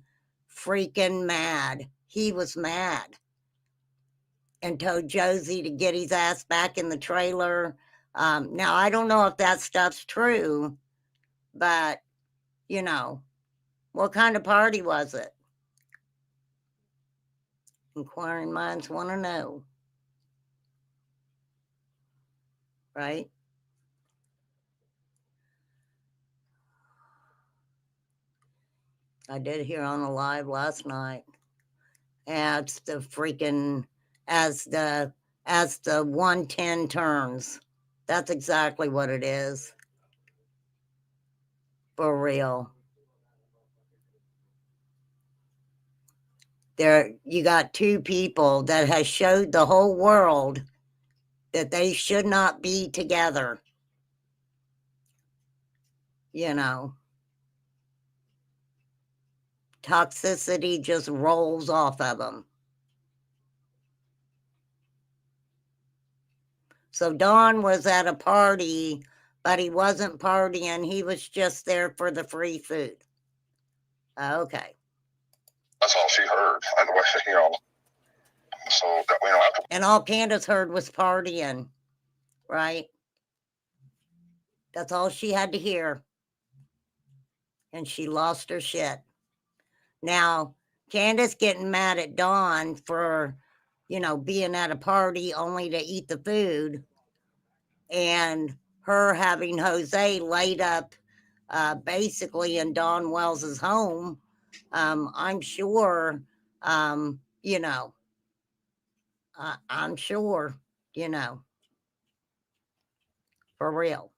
freaking mad. He was mad and told Josie to get his ass back in the trailer. Now, I don't know if that stuff's true, but, you know, what kind of party was it? Inquiring minds want to know. Right? I did hear on the live last night. As the 110 turns. That's exactly what it is. For real. There you got two people that has showed the whole world that they should not be together. You know. Toxicity just rolls off of them. So Don was at a party, but he wasn't partying. He was just there for the free food. Okay. That's all she heard. And, you know, so, you know, after. And all Candace heard was partying, right? That's all she had to hear. And she lost her shit. Now, Candace getting mad at Dawn for, you know, being at a party only to eat the food, and her having Jose laid up basically in Dawn Wells's home. I'm sure, you know, I'm sure, you know, for real.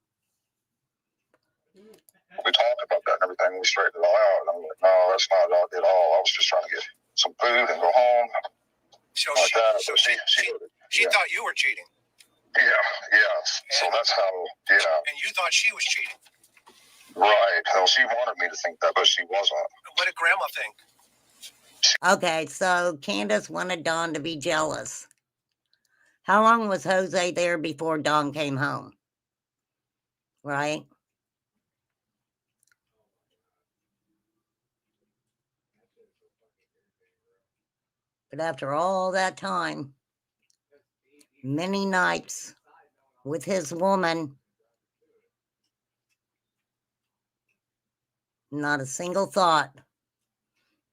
We talked about that and everything. We straightened it all out. And I'm like, no, that's not it at all. I was just trying to get some food and go home. So like she thought you were cheating. Yeah. So that's how, yeah. And you thought she was cheating. Right. Well, she wanted me to think that, but she wasn't. What did Grandma think? Okay, so Candace wanted Dawn to be jealous. How long was Jose there before Dawn came home? Right? But after all that time, many nights with his woman, not a single thought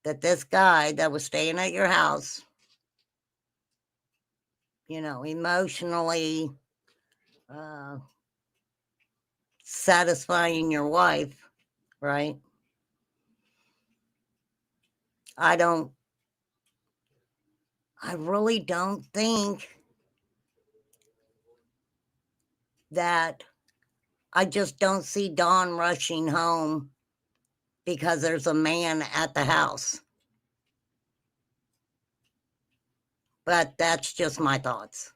that this guy that was staying at your house, you know, emotionally satisfying your wife, right? I really don't think that, I just don't see Dawn rushing home because there's a man at the house. But that's just my thoughts.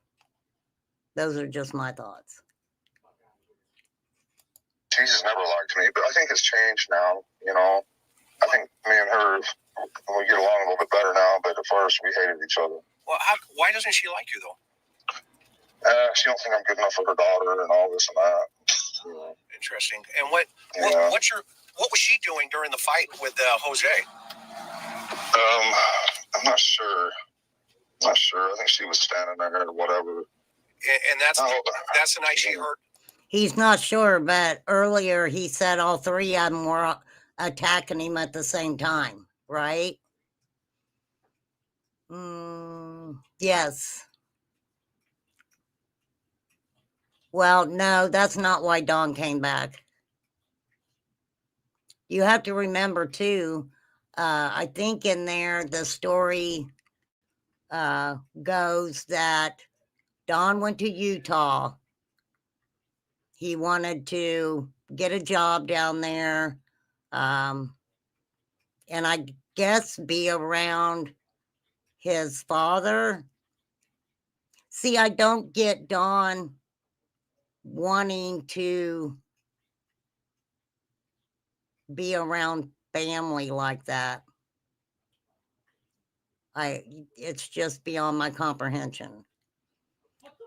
Those are just my thoughts. Jesus never liked me, but I think it's changed now. You know, I think me and her, we get along a little bit better now. But at first, we hated each other. Well, why doesn't she like you though? She don't think I'm good enough for her daughter and all this and that. You know. Interesting. And what Yeah. what was she doing during the fight with Jose? I'm not sure. Not sure. I think she was standing there or whatever. And that's the night she hurt. He's not sure, but earlier he said all three of them were attacking him at the same time, right? Yes. Well, no, that's not why Dawn came back. You have to remember too, I think in there the story goes that Dawn went to Utah. He wanted to get a job down there, and I guess be around his father. See, I don't get Dawn wanting to be around family like that. It's just beyond my comprehension.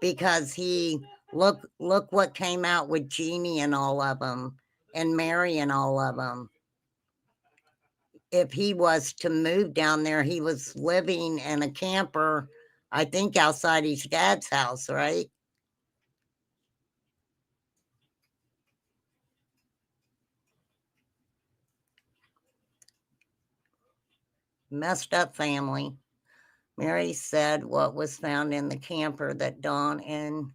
Because he look what came out with Jeannie and all of them, and Mary and all of them. If he was to move down there, he was living in a camper, I think outside his dad's house, right? Messed up family. Mary said what was found in the camper that Dawn and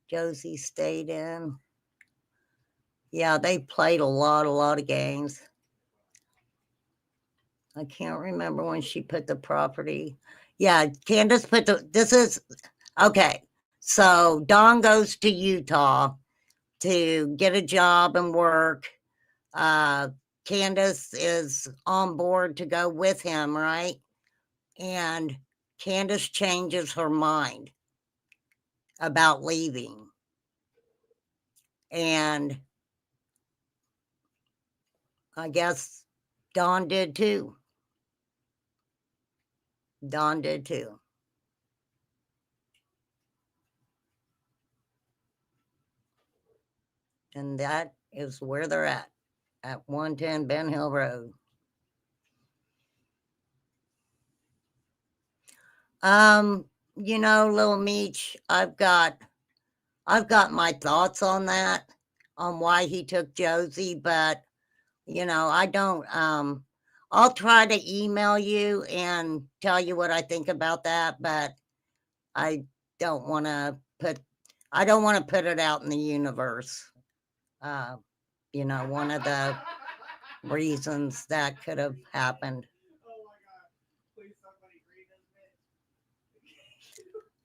Josie stayed in. Yeah, they played a lot of games. I can't remember when she put the property. Yeah, Candace put okay. So Dawn goes to Utah to get a job and work. Candace is on board to go with him, right? And Candace changes her mind about leaving. And I guess Dawn did too. Dawn did too. And that is where they're at 110 Ben Hill Road. You know, Little Meech, I've got my thoughts on that, on why he took Josie, but you know, I don't I'll try to email you and tell you what I think about that, but I don't want to put it out in the universe. You know, one of the reasons that could have happened.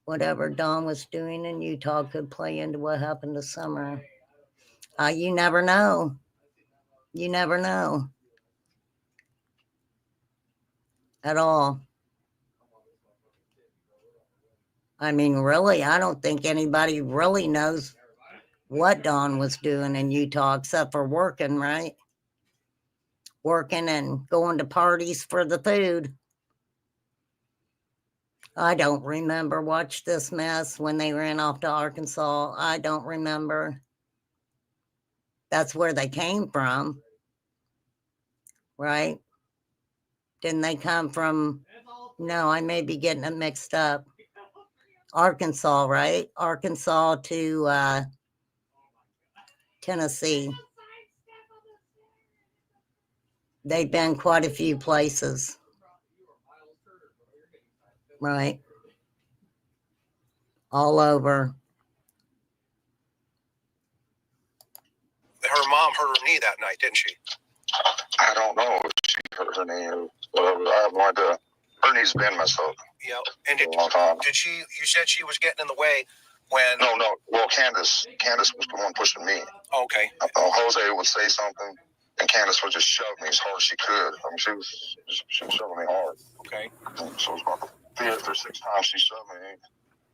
Whatever Dawn was doing in Utah could play into what happened to Summer. You never know. You never know. At all. I mean, really, I don't think anybody really knows what Dawn was doing in Utah except for working, right? Working and going to parties for the food. I don't remember. Watch This Mess when they ran off to Arkansas. I don't remember. That's where they came from, right? Didn't they come from? No, I may be getting it mixed up. Arkansas, right? Arkansas to Tennessee. They've been quite a few places. Right. All over. Her mom hurt her knee that night, didn't she? I don't know if she hurt her knee or whatever. I have no idea. Her knee's been messed up. Yeah. And for a long time. did she? You said she was getting in the way when? No. Well, Candace was the one pushing me. Okay. Jose would say something, and Candace would just shove me as hard as she could. I mean, she was shoving me hard. Okay. And so it was about the 5th or 6th time she shoved me.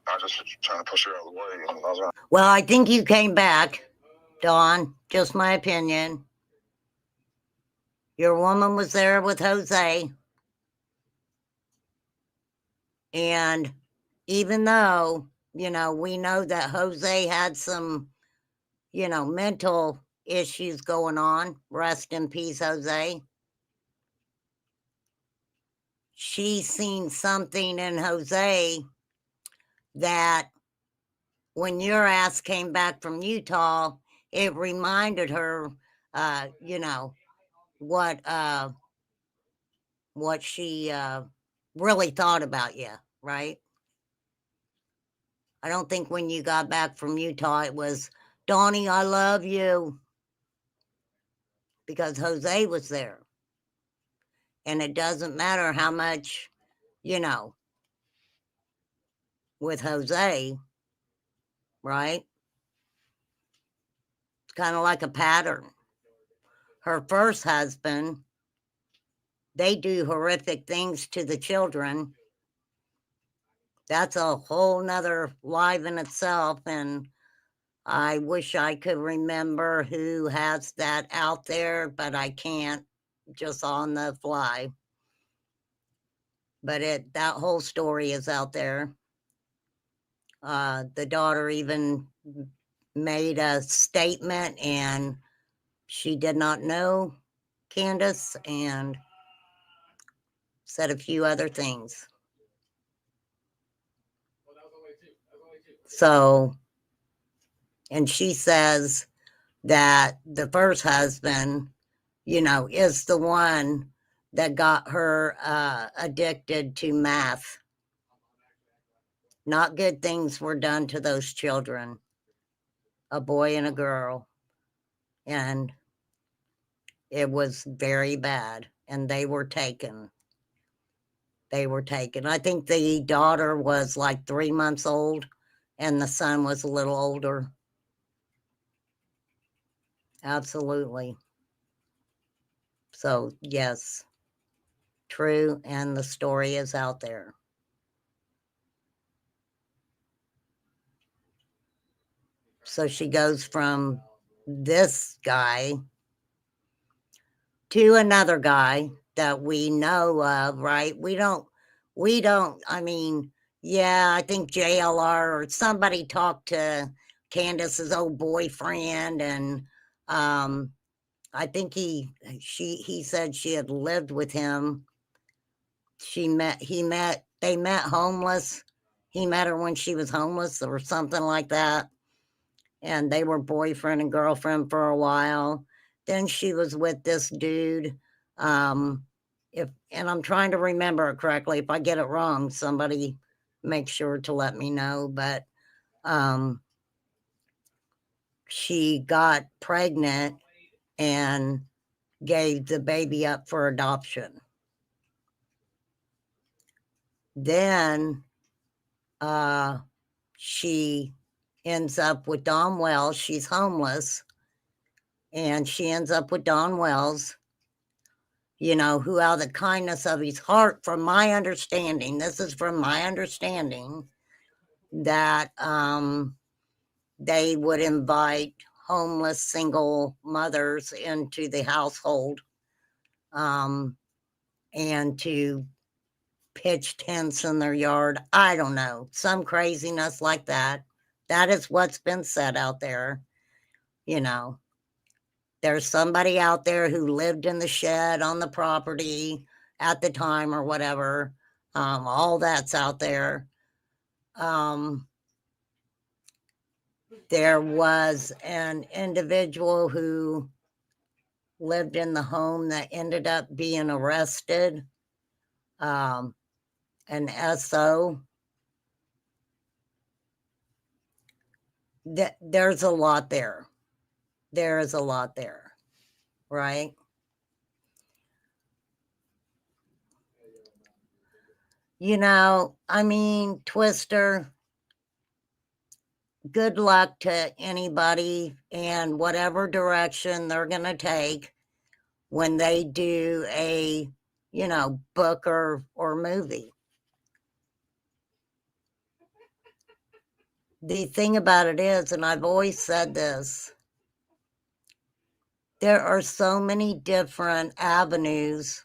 I just was trying to push her out of the way. And I was like, Well, I think you came back, Dawn. Just my opinion. Your woman was there with Jose. And even though, we know that Jose had some, mental issues going on, rest in peace, Jose. She seen something in Jose that when your ass came back from Utah, it reminded her, what she really thought about you, right? I don't think when you got back from Utah, it was, Donnie, I love you. Because Jose was there. And it doesn't matter how much, with Jose, right? It's kind of like a pattern. Her first husband, they do horrific things to the children. That's a whole nother life in itself. And I wish I could remember who has that out there, but I can't just on the fly. But that whole story is out there. The daughter even made a statement, and she did not know Candace, and said a few other things. So, and she says that the first husband, is the one that got her addicted to meth. Not good things were done to those children, a boy and a girl. And it was very bad. And they were taken. I think the daughter was like 3 months old and the son was a little older. Absolutely. So, yes, true. And the story is out there. So she goes from this guy to another guy that we know of, right? We don't, I mean, yeah, I think JLR or somebody talked to Candace's old boyfriend, and I think he said she had lived with him. They met homeless. He met her when she was homeless or something like that. And they were boyfriend and girlfriend for a while. Then she was with this dude. And I'm trying to remember it correctly. If I get it wrong, somebody make sure to let me know. But she got pregnant and gave the baby up for adoption. Then she ends up with Don Wells. She's homeless. And she ends up with Don Wells, who out of the kindness of his heart, from my understanding, this is from my understanding, that they would invite homeless single mothers into the household and to pitch tents in their yard. I don't know, some craziness like that. That is what's been said out there, There's somebody out there who lived in the shed on the property at the time or whatever. All that's out there. There was an individual who lived in the home that ended up being arrested. An SO. There's a lot there. There is a lot there, right? I mean, Twister, good luck to anybody and whatever direction they're going to take. when they do a, book or movie. The thing about it is, and I've always said this, there are so many different avenues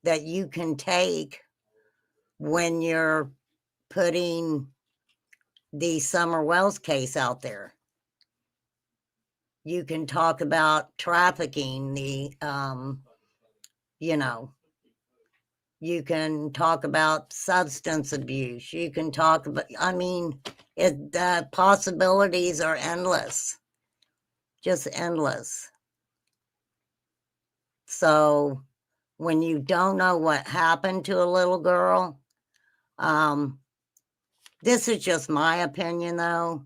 that you can take when you're putting the Summer Wells case out there. You can talk about trafficking, you can talk about substance abuse. You can talk about, the possibilities are endless, just endless. So when you don't know what happened to a little girl, this is just my opinion though.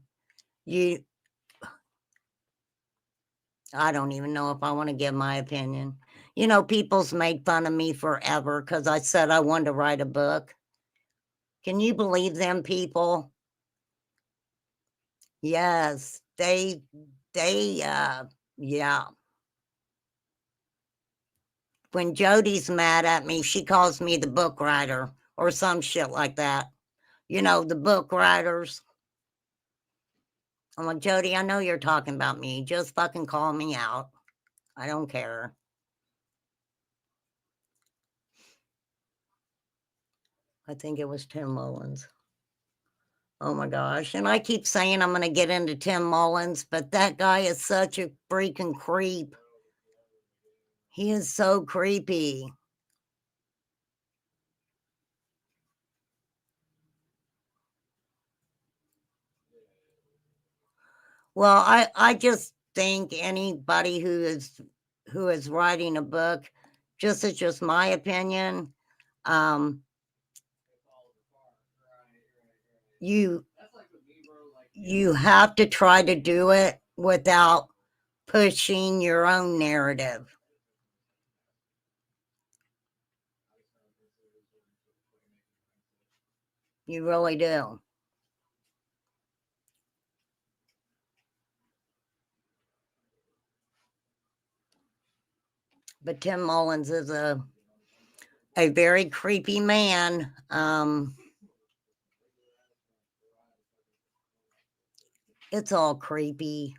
I don't even know if I want to give my opinion. People's made fun of me forever because I said I wanted to write a book. Can you believe them people? Yes, yeah. When Jody's mad at me, she calls me the book writer or some shit like that. The book writers. I'm like, Jody, I know you're talking about me. Just fucking call me out. I don't care. I think it was Tim Mullins. Oh my gosh. And I keep saying I'm going to get into Tim Mullins, but that guy is such a freaking creep. He is so creepy. Well, I just think anybody who is writing a book, it's just my opinion. You have to try to do it without pushing your own narrative. You really do. But Tim Mullins is a very creepy man. It's all creepy.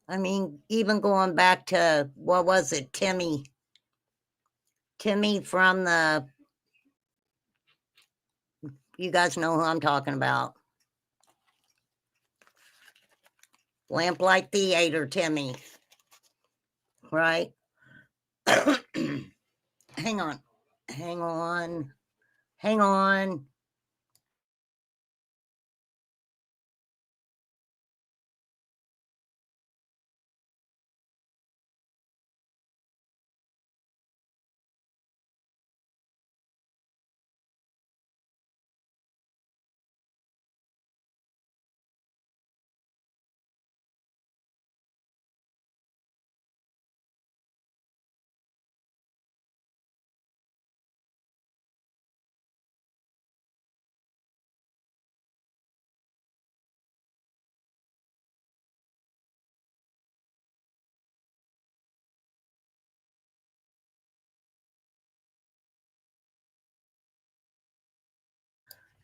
I mean, even going back to, what was it, Timmy from you guys know who I'm talking about. Lamplight Theater, Timmy. Right? Hang on.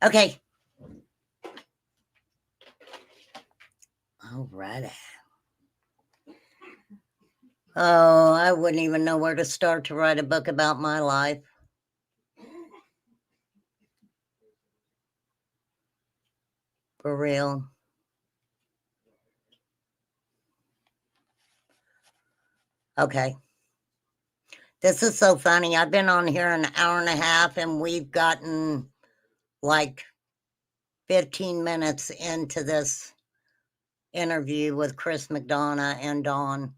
Okay. All right. Oh, I wouldn't even know where to start to write a book about my life. For real. Okay. This is so funny. I've been on here an hour and a half and we've gotten like 15 minutes into this interview with Chris McDonough and Dawn.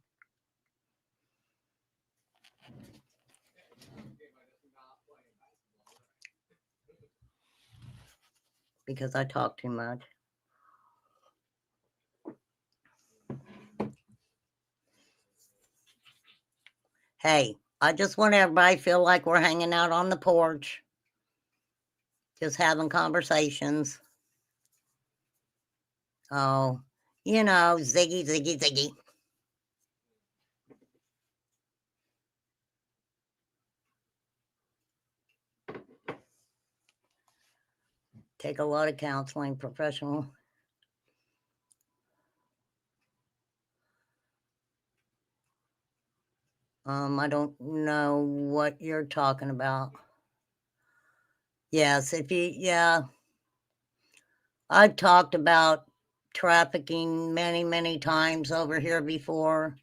Because I talk too much. Hey, I just want everybody to feel like we're hanging out on the porch. Just having conversations. Oh, Ziggy. Take a lot of counseling, professional. I don't know what you're talking about. Yes, yeah. I've talked about trafficking many, many times over here before.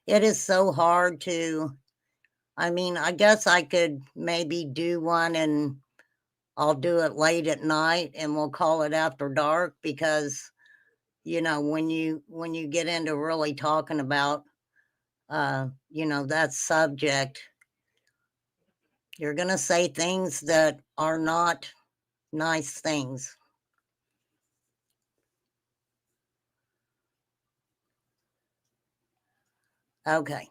It is so hard to, I mean, I guess I could maybe do one and I'll do it late at night and we'll call it after dark because, you know, when you get into really talking about, you know, that subject, you're going to say things that are not nice things. Okay.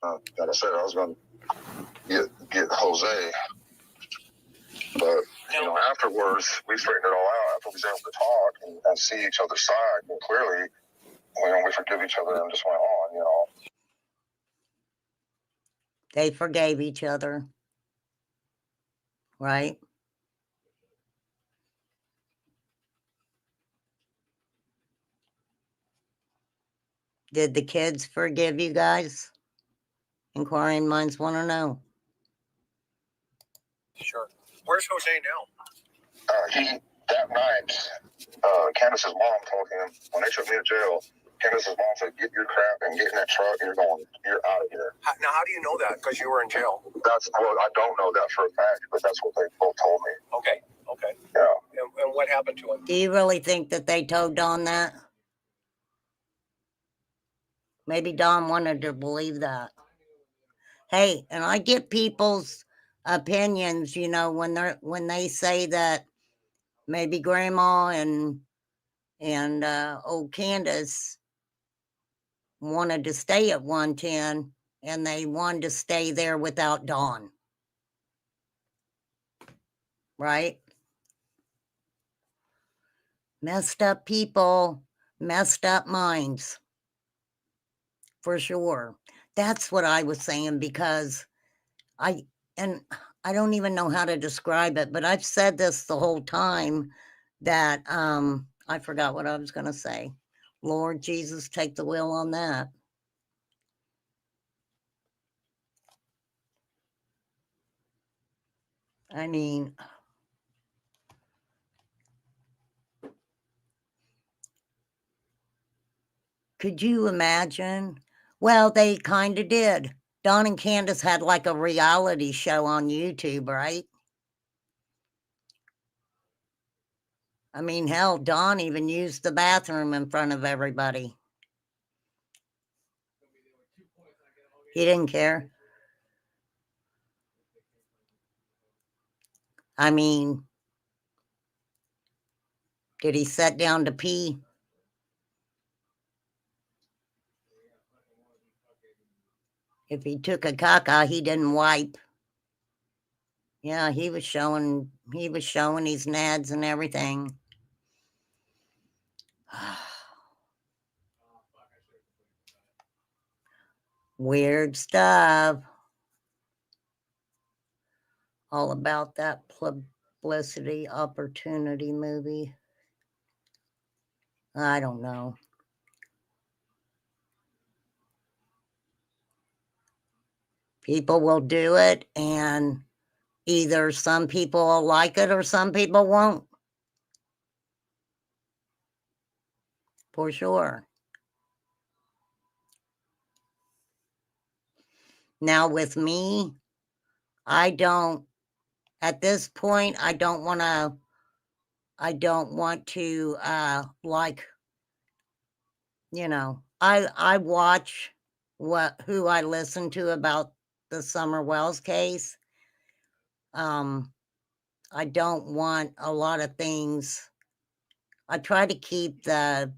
Like I said, I was going to get Jose, but you know, afterwards we straightened it all out. After we was able to talk and see each other's side, and clearly, we forgive each other and just went on. You know, They forgave each other, right? Did the kids forgive you guys? Inquiring minds want to know. Sure. Where's Jose now? he that night, Candace's mom told him when they took me to jail. Candace's mom said, "Get your crap and get in that truck. And you're out of here." Now, how do you know that? Because you were in jail. I don't know that for a fact, but that's what they both told me. Okay. Yeah. And what happened to him? Do you really think that they told Don that? Maybe Don wanted to believe that. Hey, and I get people's opinions, you know, when they say that maybe Grandma and old Candace wanted to stay at 110 and they wanted to stay there without Don. Right? Messed up people, messed up minds. For sure. That's what I was saying because I don't even know how to describe it, but I've said this the whole time that I forgot what I was going to say. Lord Jesus, take the wheel on that. I mean, could you imagine? Well, they kind of did. Don and Candace had like a reality show on YouTube, right? I mean, hell, Don even used the bathroom in front of everybody. He didn't care. I mean, did he sit down to pee? If he took a caca, he didn't wipe. Yeah, he was showing his nads and everything. Weird stuff. All about that publicity opportunity movie. I don't know. People will do it, and either some people will like it or some people won't. For sure. Now, with me, at this point, I don't want to, like, you know, I watch who I listen to about the Summer Wells case. I don't want a lot of things. I try to keep a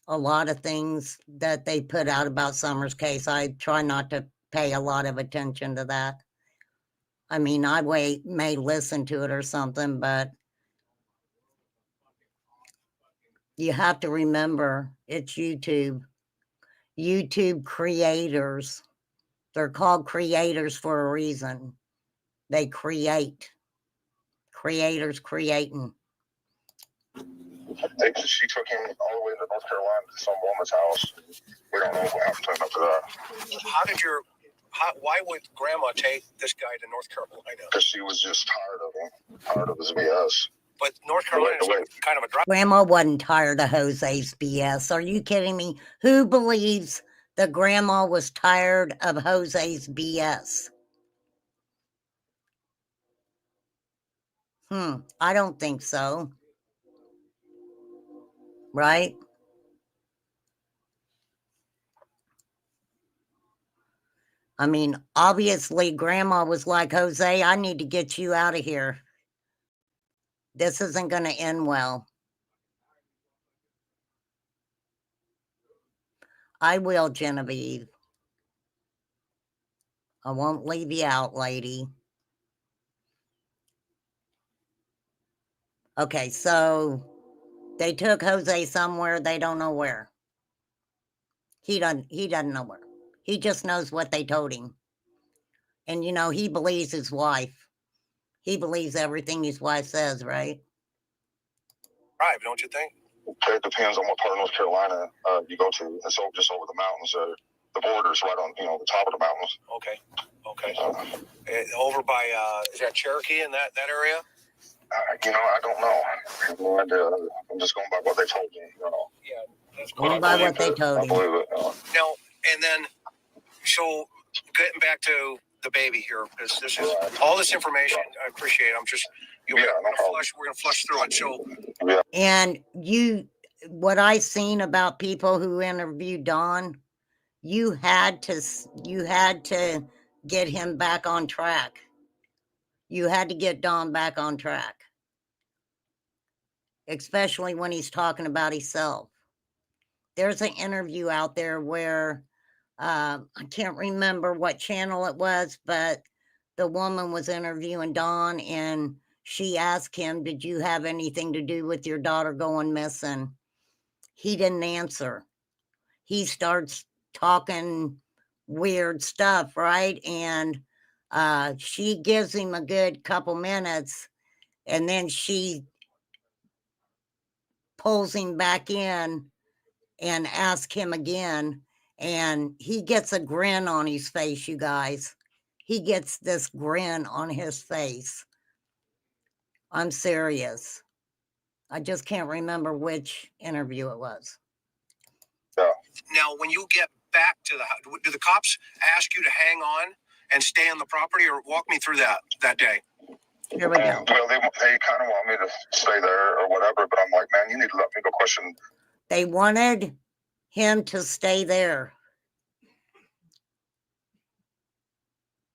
lot of things that they put out about Summer's case. I try not to pay a lot of attention to that. I mean, I may listen to it or something, but you have to remember it's YouTube. YouTube creators. They're called creators for a reason. They create. Creators creating. She took him all the way to North Carolina to some woman's house. We don't know what happened to him after that. Why would Grandma take this guy to North Carolina? Because she was just tired of him, tired of his BS. But North Carolina is kind of a drive. Grandma wasn't tired of Jose's BS. Are you kidding me? Who believes that Grandma was tired of Jose's BS? I don't think so. Right? I mean, obviously, Grandma was like, Jose, I need to get you out of here. This isn't going to end well. I will, Genevieve. I won't leave you out, lady. Okay, so they took Jose somewhere. They don't know where. He doesn't know where. He just knows what they told him. And, you know, he believes his wife. He believes everything his wife says, right? Right, don't you think? It depends on what part of North Carolina you go to. It's just over the mountains. The border's right on, the top of the mountains. Okay. Over by, is that Cherokee in that area? I don't know. I have no idea. I'm just going by what they told me. Yeah, that's Going by what they told I him. believe it. Now, and then, so getting back to the baby here, because this is all this information. I appreciate it. I'm just, we're gonna flush through it. So, And what I seen about people who interviewed Don, you had to get him back on track. You had to get Don back on track, especially when he's talking about himself. There's an interview out there where I can't remember what channel it was, but the woman was interviewing Don and she asked him, did you have anything to do with your daughter going missing? He didn't answer. He starts talking weird stuff, right? And she gives him a good couple minutes and then she pulls him back in and asks him again. And he gets a grin on his face, you guys. He gets this grin on his face. I'm serious. I just can't remember which interview it was. now, when you get back to the house, do the cops ask you to hang on and stay on the property, or walk me through that day? Here we go. Well, they kind of want me to stay there or whatever, but I'm like, man, you need to let me go question. They wanted him to stay there.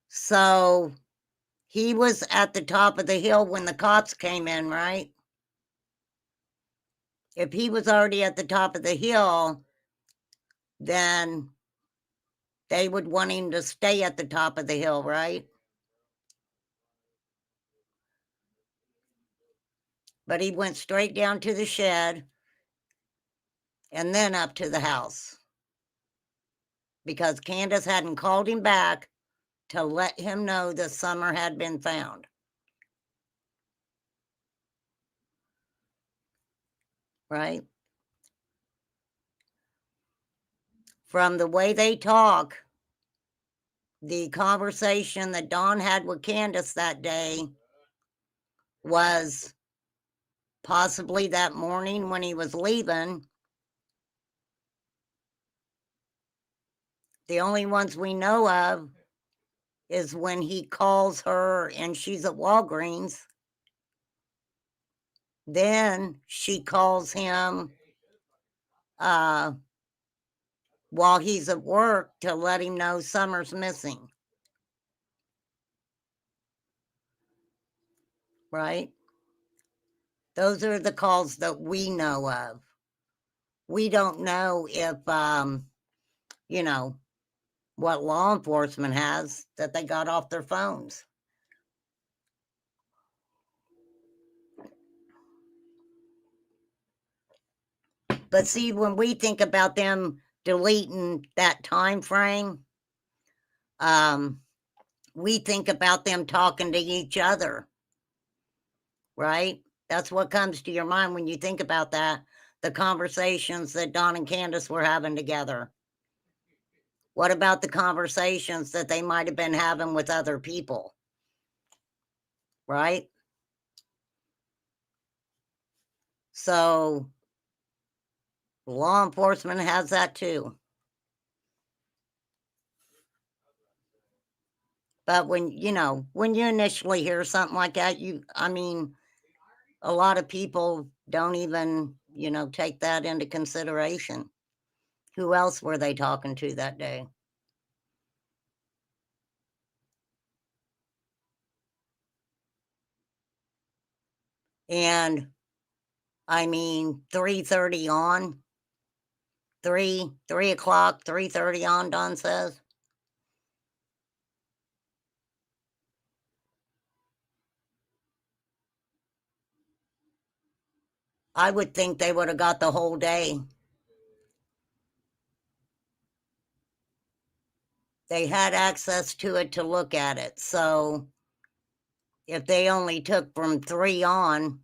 So he was at the top of the hill when the cops came in, right? If he was already at the top of the hill, then they would want him to stay at the top of the hill, right? But he went straight down to the shed and then up to the house because Candace hadn't called him back to let him know that Summer had been found. Right? From the way they talk, the conversation that Don had with Candace that day was possibly that morning when he was leaving. The only ones we know of is when he calls her and she's at Walgreens. Then she calls him while he's at work to let him know Summer's missing. Right? Those are the calls that we know of. We don't know if, what law enforcement has that they got off their phones. But see, when we think about them deleting that time frame, we think about them talking to each other, right? That's what comes to your mind when you think about that, the conversations that Don and Candace were having together. What about the conversations that they might have been having with other people? Right? So law enforcement has that too. But when you initially hear something like that, a lot of people don't even, take that into consideration. Who else were they talking to that day? And 3:30 on, 3 o'clock, 3:30 on, Don says. I would think they would have got the whole day. They had access to it to look at it. So if they only took from 3 on,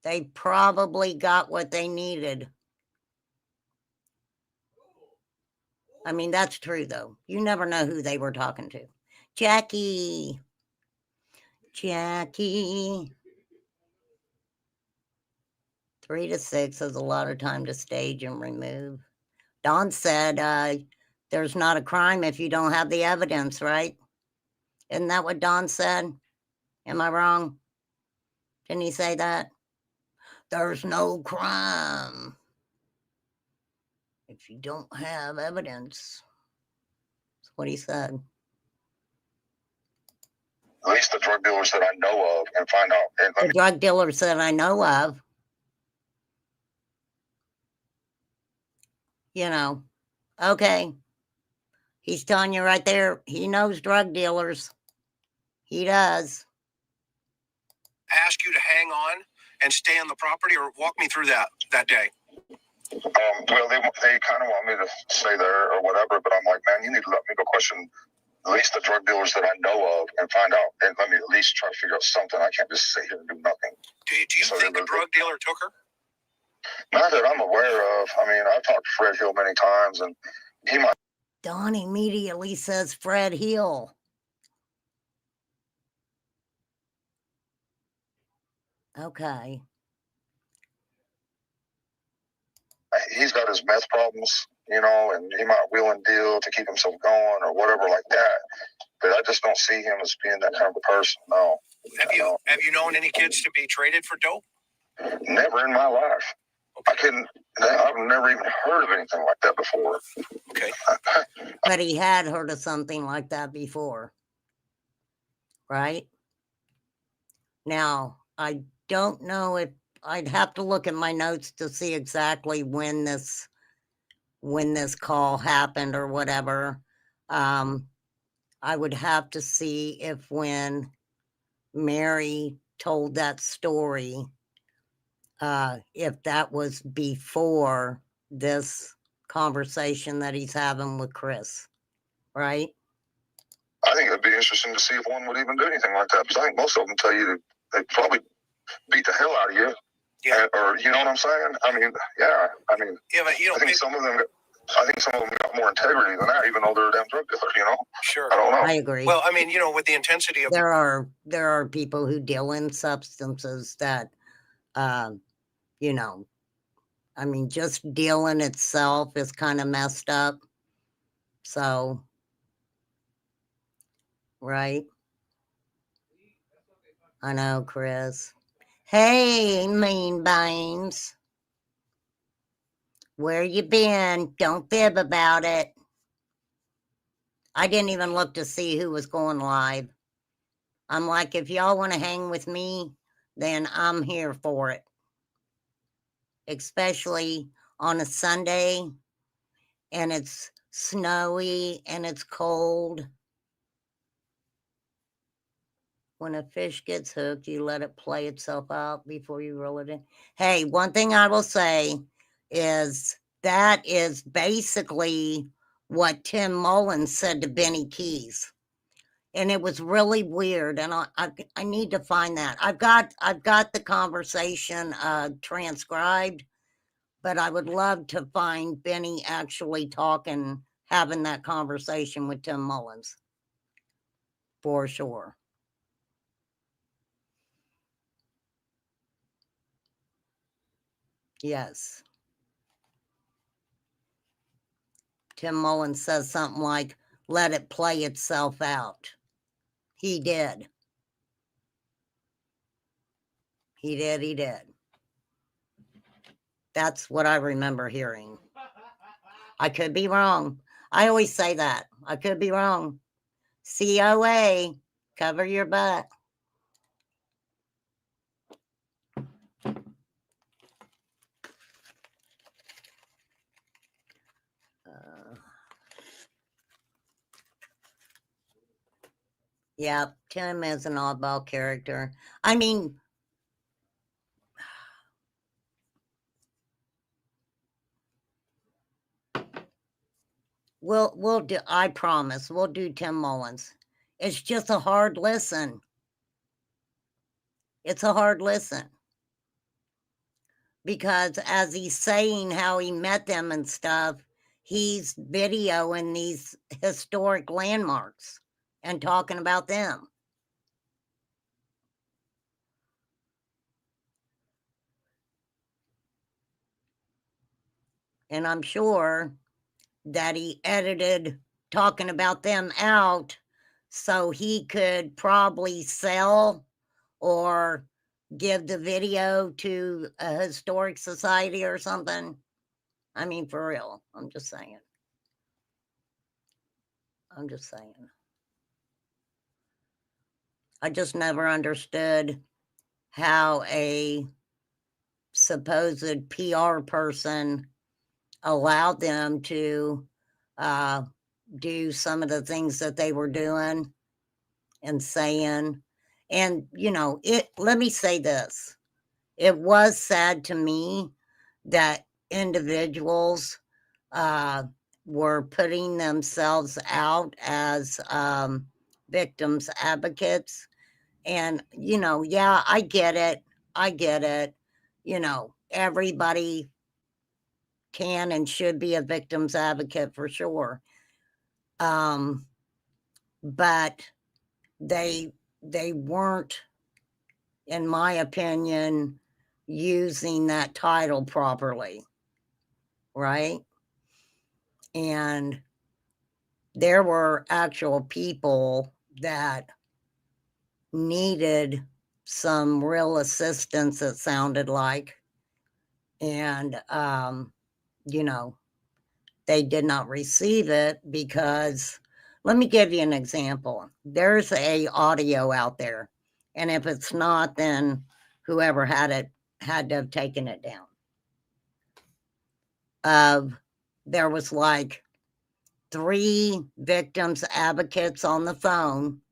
they probably got what they needed. That's true, though. You never know who they were talking to. Jackie. 3 to 6 is a lot of time to stage and remove. Don said there's not a crime if you don't have the evidence, right? Isn't that what Don said? Am I wrong? Didn't he say that? There's no crime if you don't have evidence. That's what he said. At least the drug dealers that I know of, and find out. The drug dealers that I know of. Okay. He's telling you right there, he knows drug dealers. He does. Ask you to hang on and stay on the property, or walk me through that day. Well, they kind of want me to stay there or whatever, but I'm like, man, you need to let me go question at least the drug dealers that I know of and find out, and let me at least try to figure out something. I can't just sit here and do nothing. Do you think the drug dealer took her? Not that I'm aware of. I've talked to Fred Hill many times, and he might. Don immediately says Fred Hill. Okay. He's got his meth problems, and he might wheel and deal to keep himself going or whatever like that. But I just don't see him as being that kind of a person. No. Have you known any kids to be traded for dope? Never in my life. Okay. I've never even heard of anything like that before. Okay. But he had heard of something like that before. Right? Now, I don't know if I'd have to look at my notes to see exactly when this call happened or whatever. I would have to see if when Mary told that story, if that was before this conversation that he's having with Chris, right? I think it'd be interesting to see if one would even do anything like that, because I think most of them tell you they'd probably beat the hell out of you. Yeah. Or you know what I'm saying? Yeah. But I think some of them got more integrity than that, even though they're a damn drug dealer. Sure. I don't know. I agree. Well, with the intensity of there are people who deal in substances that, just dealing itself is kind of messed up. So, right? I know, Chris. Hey, Mean Beans. Where you been? Don't fib about it. I didn't even look to see who was going live. I'm like, if y'all want to hang with me, then I'm here for it. Especially on a Sunday, and it's snowy and it's cold. When a fish gets hooked, you let it play itself out before you reel it in. Hey, one thing I will say is that is basically what Tim Mullins said to Benny Keys. And it was really weird. And I need to find that. I've got the conversation transcribed, but I would love to find Benny actually having that conversation with Tim Mullins. For sure. Yes. Tim Mullins says something like, let it play itself out. He did. He did. That's what I remember hearing. I could be wrong. I always say that. I could be wrong. COA, cover your butt. Yeah, Tim is an oddball character. I mean, we'll do, I promise, we'll do Tim Mullins. It's just a hard listen. It's a hard listen. Because as he's saying how he met them and stuff, he's videoing these historic landmarks and talking about them. And I'm sure that he edited talking about them out so he could probably sell or give the video to a historic society or something. I mean, for real, I'm just saying. I just never understood how a supposed PR person allowed them to do some of the things that they were doing and saying. And, let me say this. It was sad to me that individuals were putting themselves out as victims advocates. And, yeah, I get it. Everybody can and should be a victim's advocate for sure. But they weren't, in my opinion, using that title properly, right? And there were actual people that needed some real assistance, it sounded like. And, they did not receive it because, let me give you an example. There's a audio out there. And if it's not, then whoever had it had to have taken it down. There was like 3 victims advocates on the phone.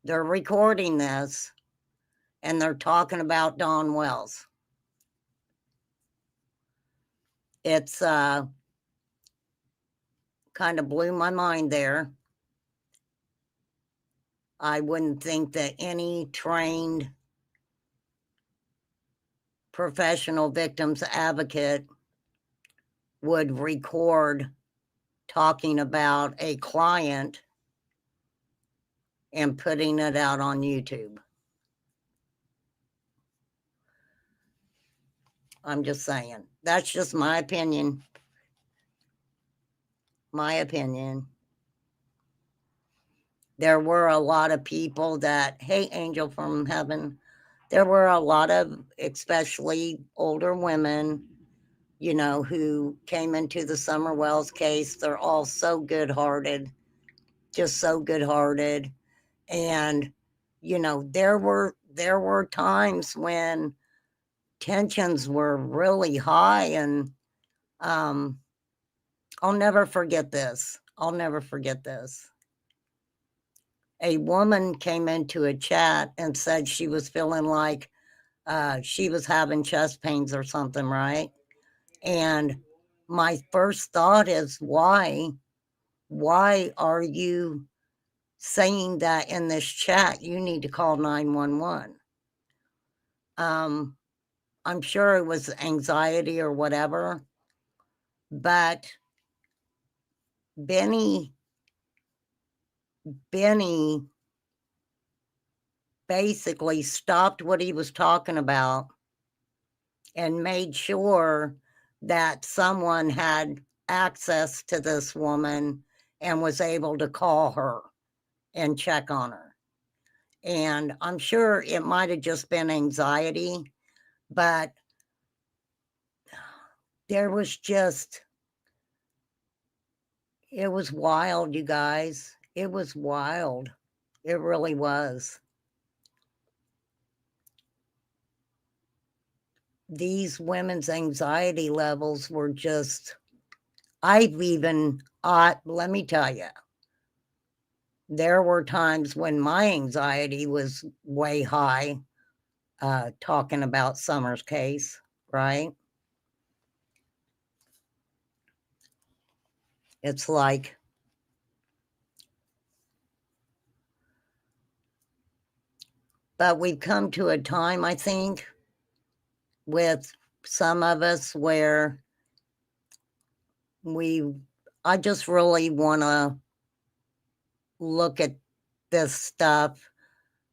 They're recording this and they're talking about Dawn Wells. It's kind of blew my mind there. I wouldn't think that any trained professional victims advocate would record talking about a client and putting it out on YouTube. I'm just saying. That's just my opinion. There were a lot of people that, hey, Angel from Heaven, there were a lot of, especially older women, who came into the Summer Wells case. They're all so good-hearted, just so good-hearted. And, there were times when tensions were really high, and I'll never forget this. a woman came into a chat and said she was feeling like she was having chest pains or something, right? And my first thought is, why are you saying that in this chat? You need to call 911. I'm sure it was anxiety or whatever, but Benny basically stopped what he was talking about and made sure that someone had access to this woman and was able to call her and check on her. And I'm sure it might have just been anxiety, but there was just, it was wild, you guys. It was wild. It really was. These women's anxiety levels were just, let me tell you, there were times when my anxiety was way high, talking about Summer's case, right? It's like, but we've come to a time, I think, with some of us where I just really want to look at this stuff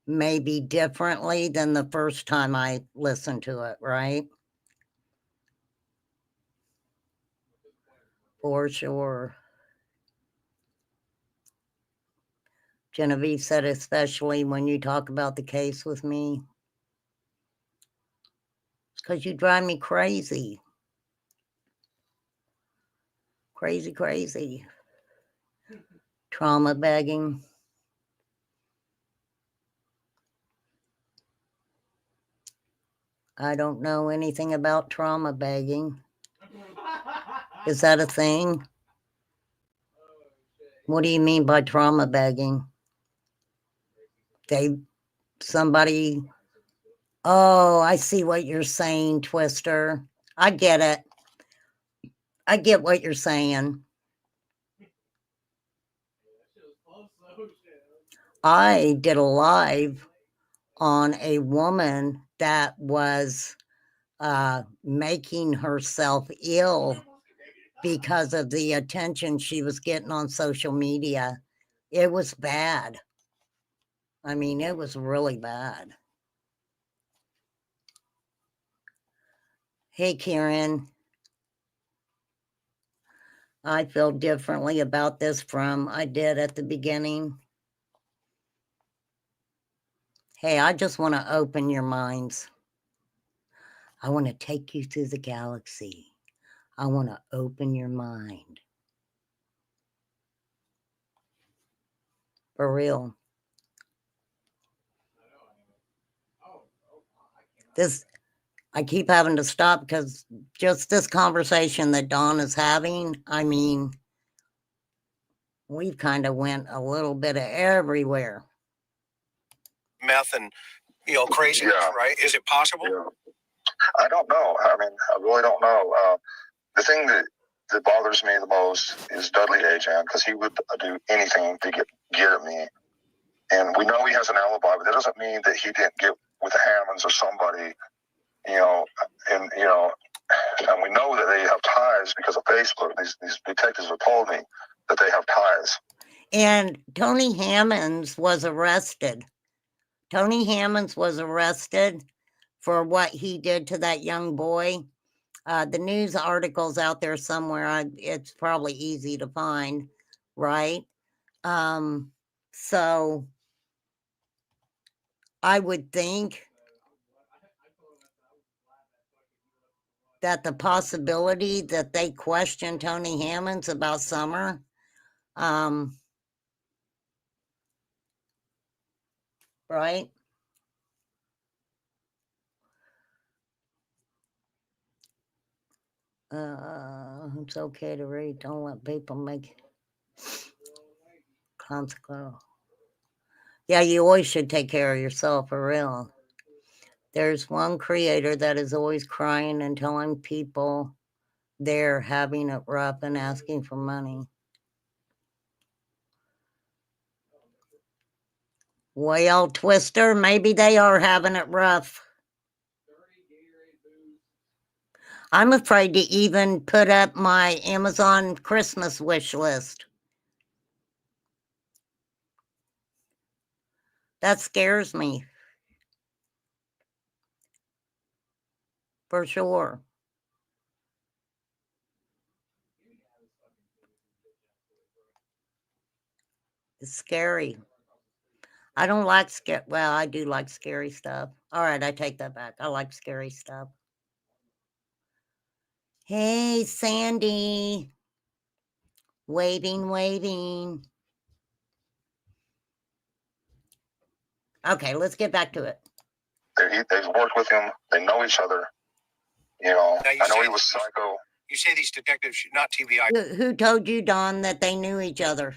maybe differently than the first time I listened to it, right? For sure. Genevieve said, especially when you talk about the case with me. It's because you drive me crazy. Crazy. Trauma begging. I don't know anything about trauma begging. Is that a thing? What do you mean by trauma begging? Somebody, oh, I see what you're saying, Twister. I get it. I get what you're saying. I did a live on a woman that was making herself ill because of the attention she was getting on social media. It was bad. I mean, it was really bad. Hey, Karen. I feel differently about this from I did at the beginning. Hey, I just want to open your minds. I want to take you through the galaxy. I want to open your mind. For real. I keep having to stop because just this conversation that Dawn is having, I mean, we've kind of went a little bit of everywhere. Meth and, craziness, Yeah. right? Is it possible? Yeah. I don't know. I mean, I really don't know. The thing that bothers me the most is Dudley Ajan, because he would do anything to get at me. And we know he has an alibi, but that doesn't mean that he didn't get with the Hammonds or somebody, and we know that they have ties because of Facebook. These detectives have told me that they have ties. And Tony Hammonds was arrested. Tony Hammonds was arrested for what he did to that young boy. The news article's out there somewhere. It's probably easy to find, right? So I would think that the possibility that they question Tony Hammonds about Summer, right? It's okay to read. Don't let people make consequences. Yeah, you always should take care of yourself for real. There's one creator that is always crying and telling people they're having it rough and asking for money. Well, Twister, maybe they are having it rough. I'm afraid to even put up my Amazon Christmas wish list. That scares me. For sure. It's scary. I don't like well, I do like scary stuff. All right, I take that back. I like scary stuff. Hey, Sandy. Waving, waving. Okay, let's get back to it. They've worked with him. They know each other. You know, I know he was psycho. You say these detectives, not TBI. Who told you, Don, that they knew each other?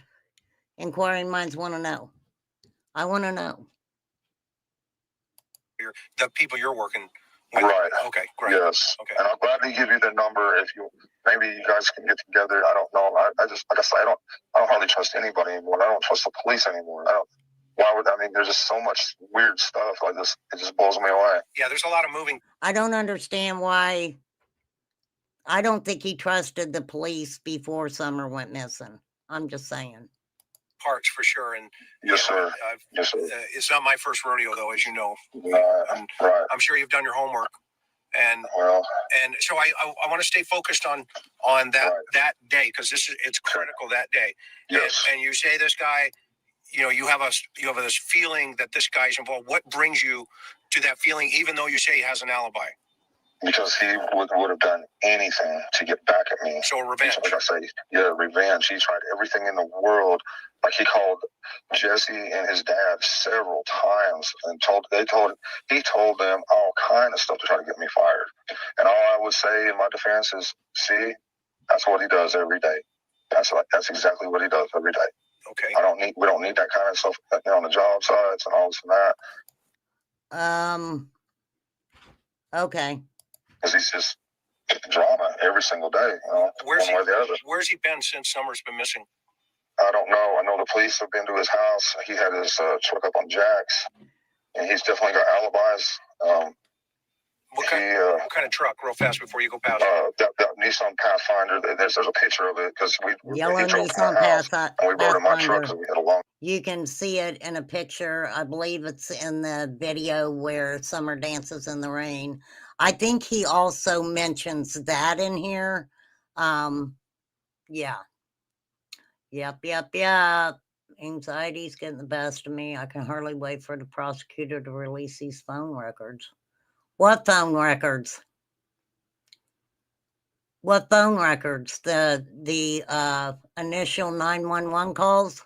Inquiring minds want to know. I want to know. The people you're working with. Right. Okay, great. Yes. Okay. And I'll gladly give you the number if maybe you guys can get together. I don't know. I just, like I said, I don't hardly trust anybody anymore. I don't trust the police anymore. There's just so much weird stuff like this. It just blows me away. Yeah, there's a lot of moving. I don't understand why. I don't think he trusted the police before Summer went missing. I'm just saying. Parts for sure. And yes, sir. Yes, sir. It's not my first rodeo, though, as you know. Right. I'm sure you've done your homework. And so I want to stay focused on that day, because it's critical that day. Yes. And you say this guy, you have this feeling that this guy's involved. What brings you to that feeling, even though you say he has an alibi? Because he would have done anything to get back at me. So revenge. Like I say, yeah, revenge. He tried everything in the world. Like he called Jesse and his dad several times and he told them all kind of stuff to try to get me fired. And all I would say in my defense is, see, that's what he does every day. That's exactly what he does every day. Okay. We don't need that kind of stuff on the job sites and all this and that. Okay. Because he's just drama every single day, Where's he been since Summer's been missing? I don't know. I know the police have been to his house. He had his truck up on jacks, and he's definitely got alibis. What kind of truck, real fast before you go past? That Nissan Pathfinder. There's a picture of it because yellow Nissan Pathfinder. And we rode in my truck because we had a long. You can see it in a picture. I believe it's in the video where Summer dances in the rain. I think he also mentions that in here. Yeah. Yep. Anxiety's getting the best of me. I can hardly wait for the prosecutor to release these phone records. What phone records? What phone records? The initial 911 calls?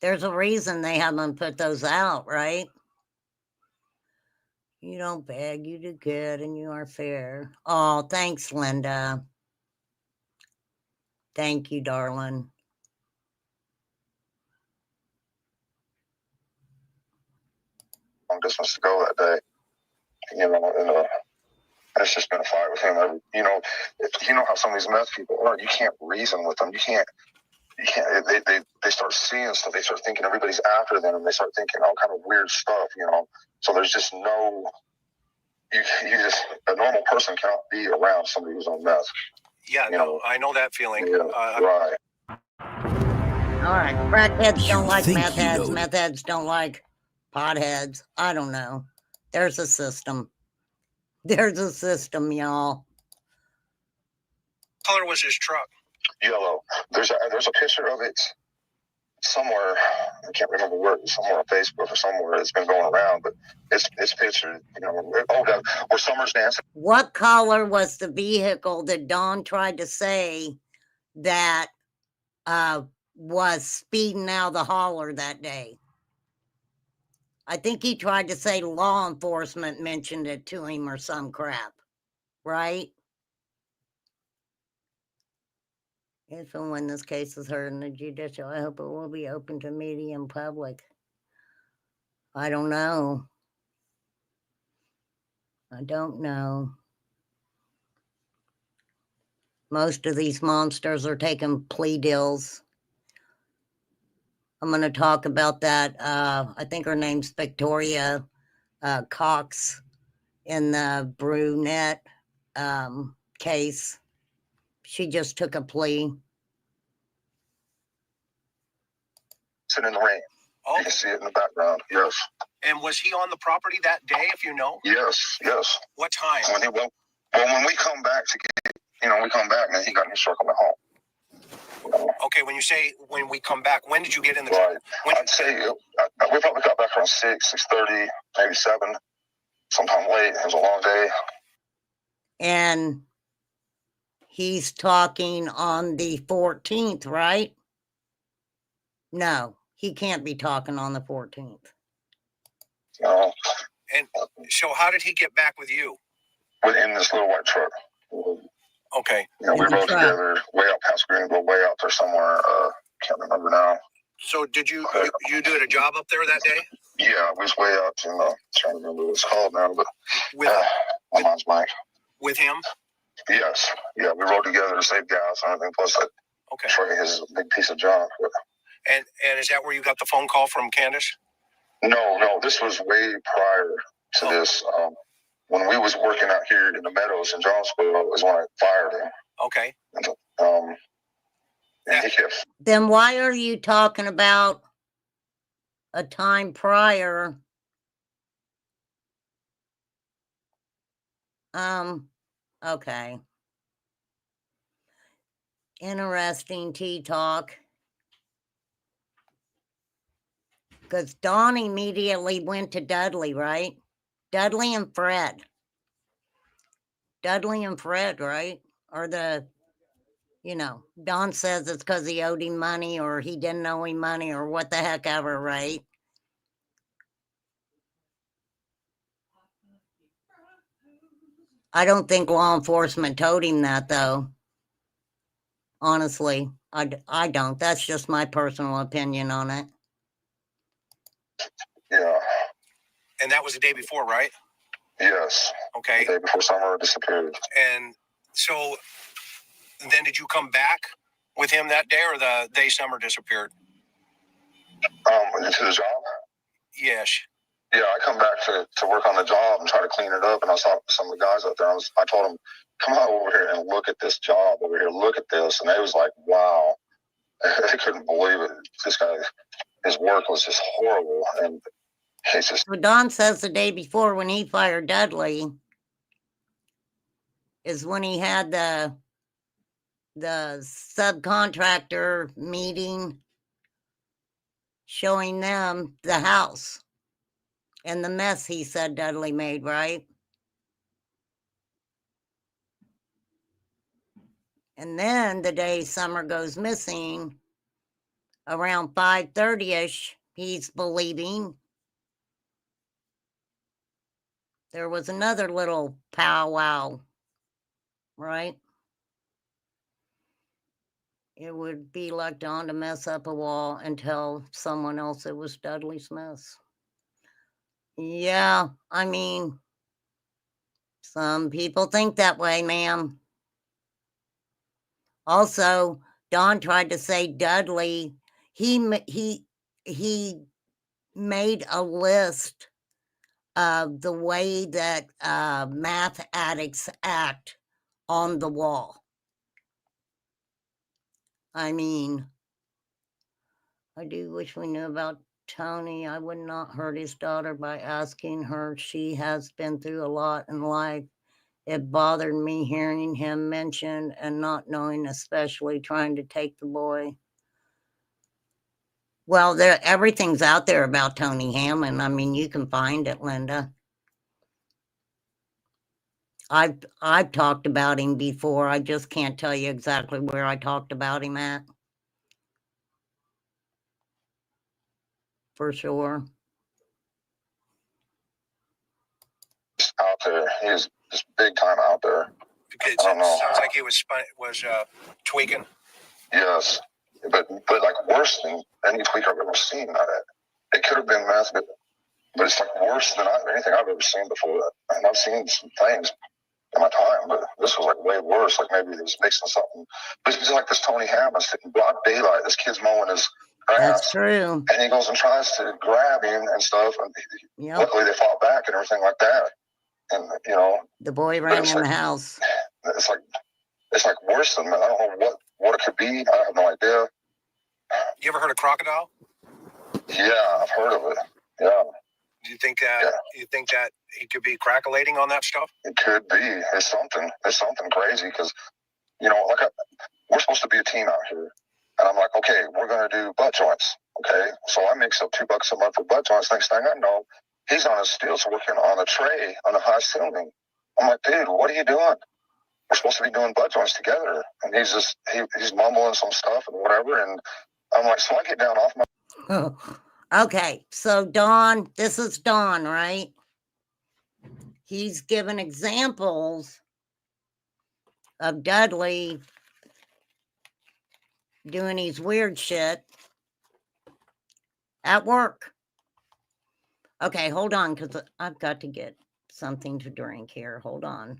There's a reason they haven't put those out, right? You don't beg, you do good, and you are fair. Oh, thanks, Linda. Thank you, darling. Long distance to go that day, and it's just been a fight with him. You know how some of these meth people are. You can't reason with them. You can't. They start seeing stuff. They start thinking everybody's after them, and they start thinking all kind of weird stuff. So there's just no. You just a normal person cannot be around somebody who's on meth. Yeah, I know that feeling. Yeah, right. All right, crackheads don't like meth heads. Meth heads don't like potheads. I don't know. There's a system. There's a system, y'all. What color was his truck? Yellow. There's a picture of it somewhere. I can't remember where. Somewhere on Facebook or somewhere. It's been going around, but it's pictured. Where Summer's dancing. What color was the vehicle that Don tried to say that was speeding out of the holler that day? I think he tried to say law enforcement mentioned it to him or some crap, right? If and when this case is heard in the judicial, I hope it will be open to media and public. I don't know. I don't know. Most of these monsters are taking plea deals. I'm going to talk about that. I think her name's Victoria Cox in the brunette case. She just took a plea. Sitting in the rain. Oh, You can see it in the background. Yes. and was he on the property that day, if you know? Yes. Yes. What time? When he went, well, when we come back to get, we come back, man, he got in his truck coming home. Okay, when you say when we come back, when did you get in the Right. truck? When I'd say we probably got back around 6:30, maybe 7, sometime late. It was a long day. And he's talking on the 14th, right? No, he can't be talking on the 14th. And so how did he get back with you? Within this little white truck. Okay. We rode together way out past Greenville, way out there somewhere. Can't remember now. So did you do a job up there that day? Yeah, we was way out to, trying to remember what it's called now, but With my mom's blank. with him? Yes. Yeah, we rode together to save gas and everything, plus that Okay. truck is a big piece of junk. But And is that where you got the phone call from Candace? no, this was way prior to this. When we was working out here in the meadows in Jonesboro is when I fired him. Okay. And he kept. Then why are you talking about a time prior? Okay. Interesting tea talk. Because Dawn immediately went to Dudley, right? Dudley and Fred. Dudley and Fred, right? Or Dawn says it's because he owed him money or he didn't owe him money or what the heck ever, right? I don't think law enforcement told him that, though. Honestly, I don't. That's just my personal opinion on it. Yeah. And that was the day before, right? Yes. Okay. The day before Summer disappeared. And so then did you come back with him that day or the day Summer disappeared? Into the job? Yes. Yeah, I come back to work on the job and try to clean it up. And I saw some of the guys out there. I told them, come on over here and look at this job over here. Look at this. And they was like, wow. They couldn't believe it. This guy, his work was just horrible. And it's just. Well, Don says the day before when he fired Dudley is when he had the subcontractor meeting showing them the house and the mess he said Dudley made, right? And then the day Summer goes missing, around 5:30ish, he's believing there was another little powwow, right? It would be like Dawn to mess up a wall and tell someone else it was Dudley Smith's. Yeah, I mean, some people think that way, ma'am. Also, Dawn tried to say Dudley, he made a list of the way that math addicts act on the wall. I mean, I do wish we knew about Tony. I would not hurt his daughter by asking her. She has been through a lot in life. It bothered me hearing him mentioned and not knowing, especially trying to take the boy. Well, everything's out there about Tony Hammond. I mean, you can find it, Linda. I've talked about him before. I just can't tell you exactly where I talked about him at. For sure. Out there. He was just big time out there. It sounds like he was tweaking. Yes. But like worse than any tweak I've ever seen. It could have been meth, but but it's like worse than anything I've ever seen before. And I've seen some things in my time, but this was like way worse. Like maybe he was mixing something. But it's just like this Tony Hammond sitting broad daylight. This kid's mowing his grass. That's true. And he goes and tries to grab him and stuff. And luckily they fought back and everything like that. And the boy ran in the house. It's like worse than that. I don't know what it could be. I have no idea. You ever heard of crocodile? Yeah, I've heard of it. Yeah. Do you think that you think that he could be crackulating on that stuff? It could be. It's something crazy because we're supposed to be a team out here, and I'm like, okay, we're gonna do butt joints. Okay, so I mix up $2 a month for butt joints. Next thing I know, he's on his stilts working on a tray on the high ceiling. I'm like, dude, what are you doing? We're supposed to be doing butt joints together, and he's mumbling some stuff and whatever, and I'm like, so I get down off my. Okay, so Don, this is Don, right? He's given examples of Dudley doing his weird shit at work. Okay, hold on, because I've got to get something to drink here. Hold on.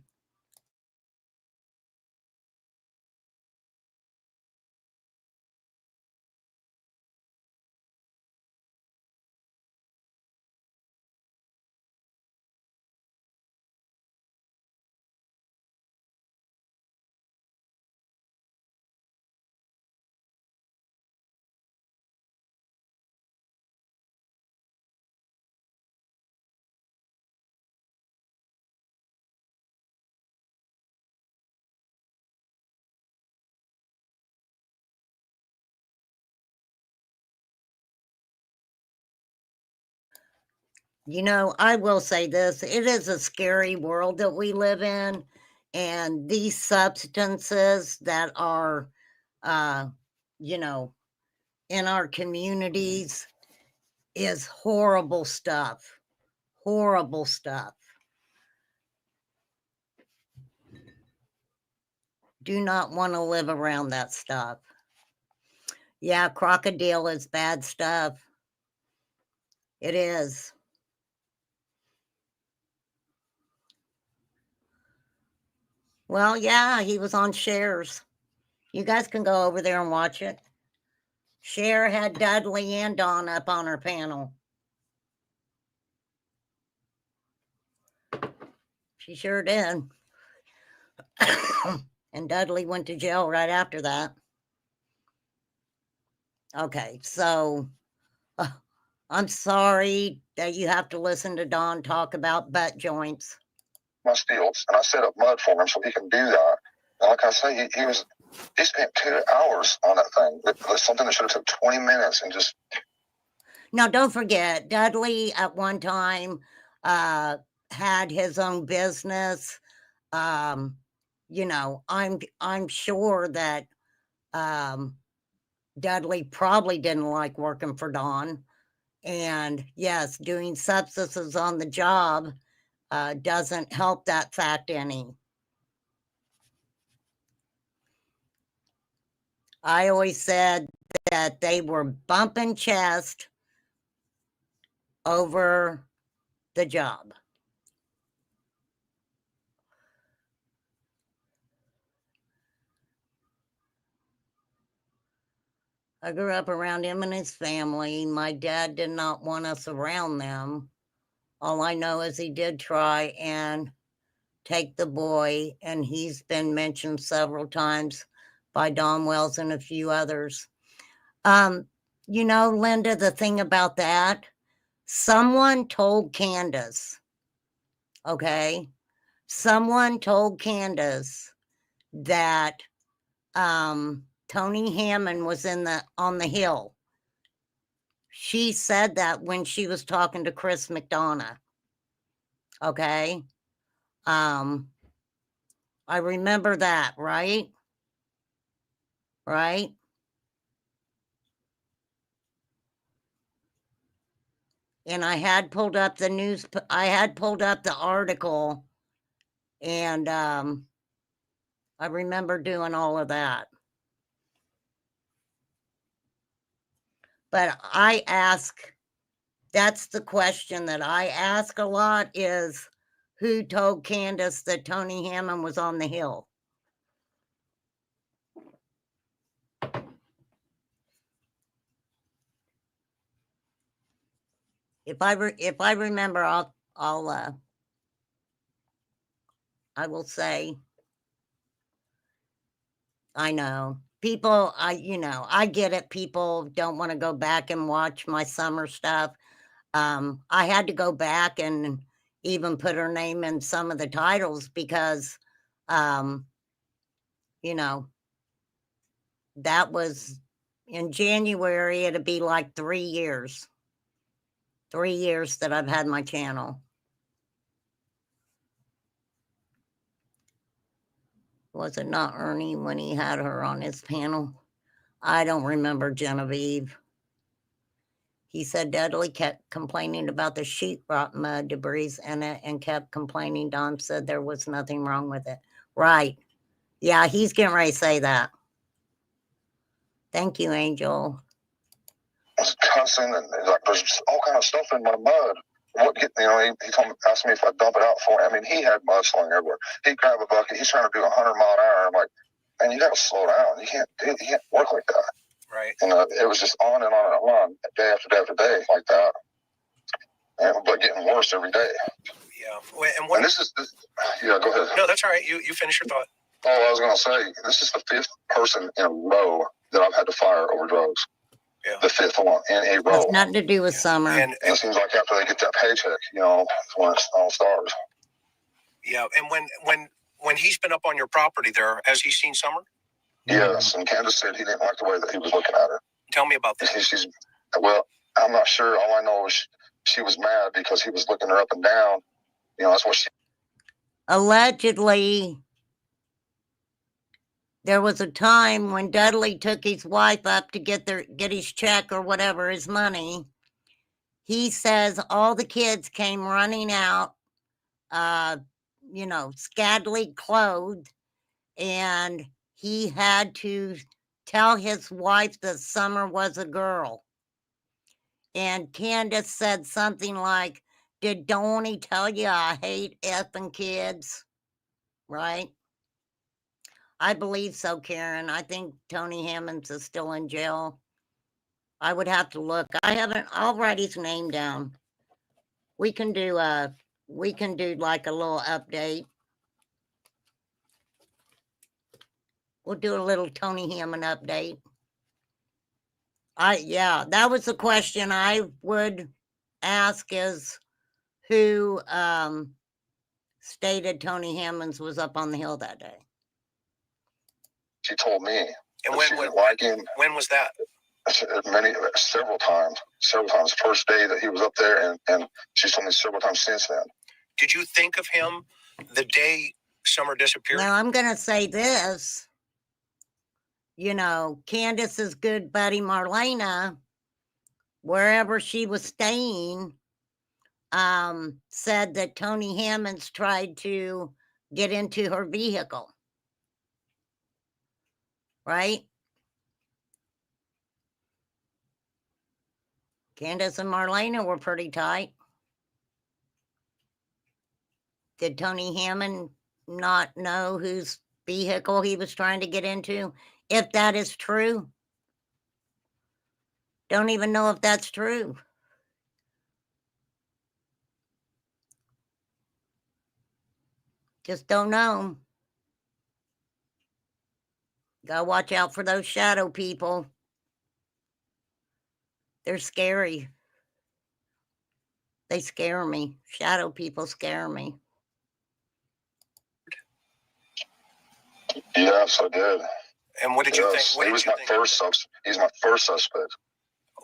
I will say this, it is a scary world that we live in, and these substances that are, in our communities is horrible stuff. Horrible stuff. Do not want to live around that stuff. Yeah, crocodile is bad stuff. It is. Well, yeah, he was on Shares. You guys can go over there and watch it. Cher had Dudley and Dawn up on her panel. She sure did. And Dudley went to jail right after that. Okay, so I'm sorry that you have to listen to Don talk about butt joints. My stilts, and I set up mud for him so he can do that. And like I say, he spent 2 hours on that thing. It was something that should have took 20 minutes and just. Now, don't forget, Dudley at one time had his own business. I'm sure that Dudley probably didn't like working for Don. And yes, doing substances on the job doesn't help that fact any. I always said that they were bumping chest over the job. I grew up around him and his family. My dad did not want us around them. All I know is he did try and take the boy, and he's been mentioned several times by Don Wells and a few others. Linda, the thing about that, someone told Candace, okay? Someone told Candace that Tony Hammond was on the Hill. She said that when she was talking to Chris McDonough. Okay. I remember that, right? Right? And I had pulled up the article, and I remember doing all of that. But I ask that's the question that I ask a lot is who told Candace that Tony Hammond was on the hill? If I remember, I will say, I know people, I get it. People don't want to go back and watch my summer stuff. I had to go back and even put her name in some of the titles because, that was in January. It'd be like 3 years. 3 years that I've had my channel. Was it not Ernie when he had her on his panel? I don't remember, Genevieve. He said Dudley kept complaining about the sheetrock mud debris in it and kept complaining. Don said there was nothing wrong with it. Right. Yeah, he's getting ready to say that. Thank you, Angel. was cussing and like there's just all kind of stuff in my mud. What he told me, asked me if I'd dump it out for him. I mean, he had mud slung everywhere. He'd grab a bucket. He's trying to do 100-mile-an-hour. I'm like, man, you got to slow down. You can't work like that. Right. And it was just on and on and on, day after day after day, like that. But getting worse every day. Yeah. And this is yeah. Go ahead. No, that's all right. You finish your thought. Oh, I was gonna say this is the 5th person in a row that I've had to fire over drugs. Yeah. The 5th one in a row. Has nothing to do with summer. And it seems like after they get that paycheck, when it all starts. Yeah, and when he's been up on your property there, has he seen Summer? Yes, and Candace said he didn't like the way that he was looking at her. Tell me about that. Well, I'm not sure. All I know is she was mad because he was looking her up and down. That's what she... Allegedly, there was a time when Dudley took his wife up to get his check or whatever, his money. He says all the kids came running out, scantily clothed, and he had to tell his wife that Summer was a girl. And Candace said something like, did Donnie tell you I hate effing kids? Right? I believe so, Karen. I think Tony Hammonds is still in jail. I would have to look. I'll write his name down. We can do like a little update. We'll do a little Tony Hammond update. That was the question I would ask is who stated Tony Hammonds was up on the hill that day. She told me. And when was that? Several times. First day that he was up there, and she's told me several times since then. Did you think of him the day Summer disappeared? Now, I'm going to say this. Candace's good buddy Marlena, wherever she was staying, said that Tony Hammonds tried to get into her vehicle. Right? Candace and Marlena were pretty tight. Did Tony Hammond not know whose vehicle he was trying to get into? If that is true. Don't even know if that's true. Just don't know. Gotta watch out for those shadow people. They're scary. They scare me. Shadow people scare me. Yes, I did. And what did you think? He's my first suspect.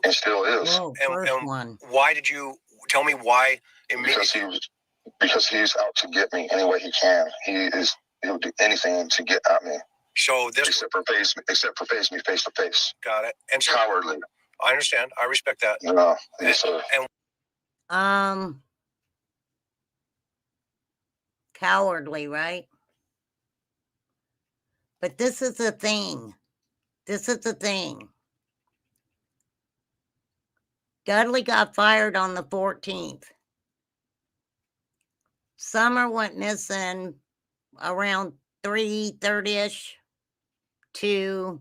And still is. Oh, first one. Why did you tell me why? Because he's out to get me any way he can. He'll do anything to get at me. So this except for face me face to face. Got it. And so, cowardly. I understand. I respect that. No. Yes, sir. Cowardly, right? But this is the thing. Dudley got fired on the 14th. Summer went missing around 3:30ish to,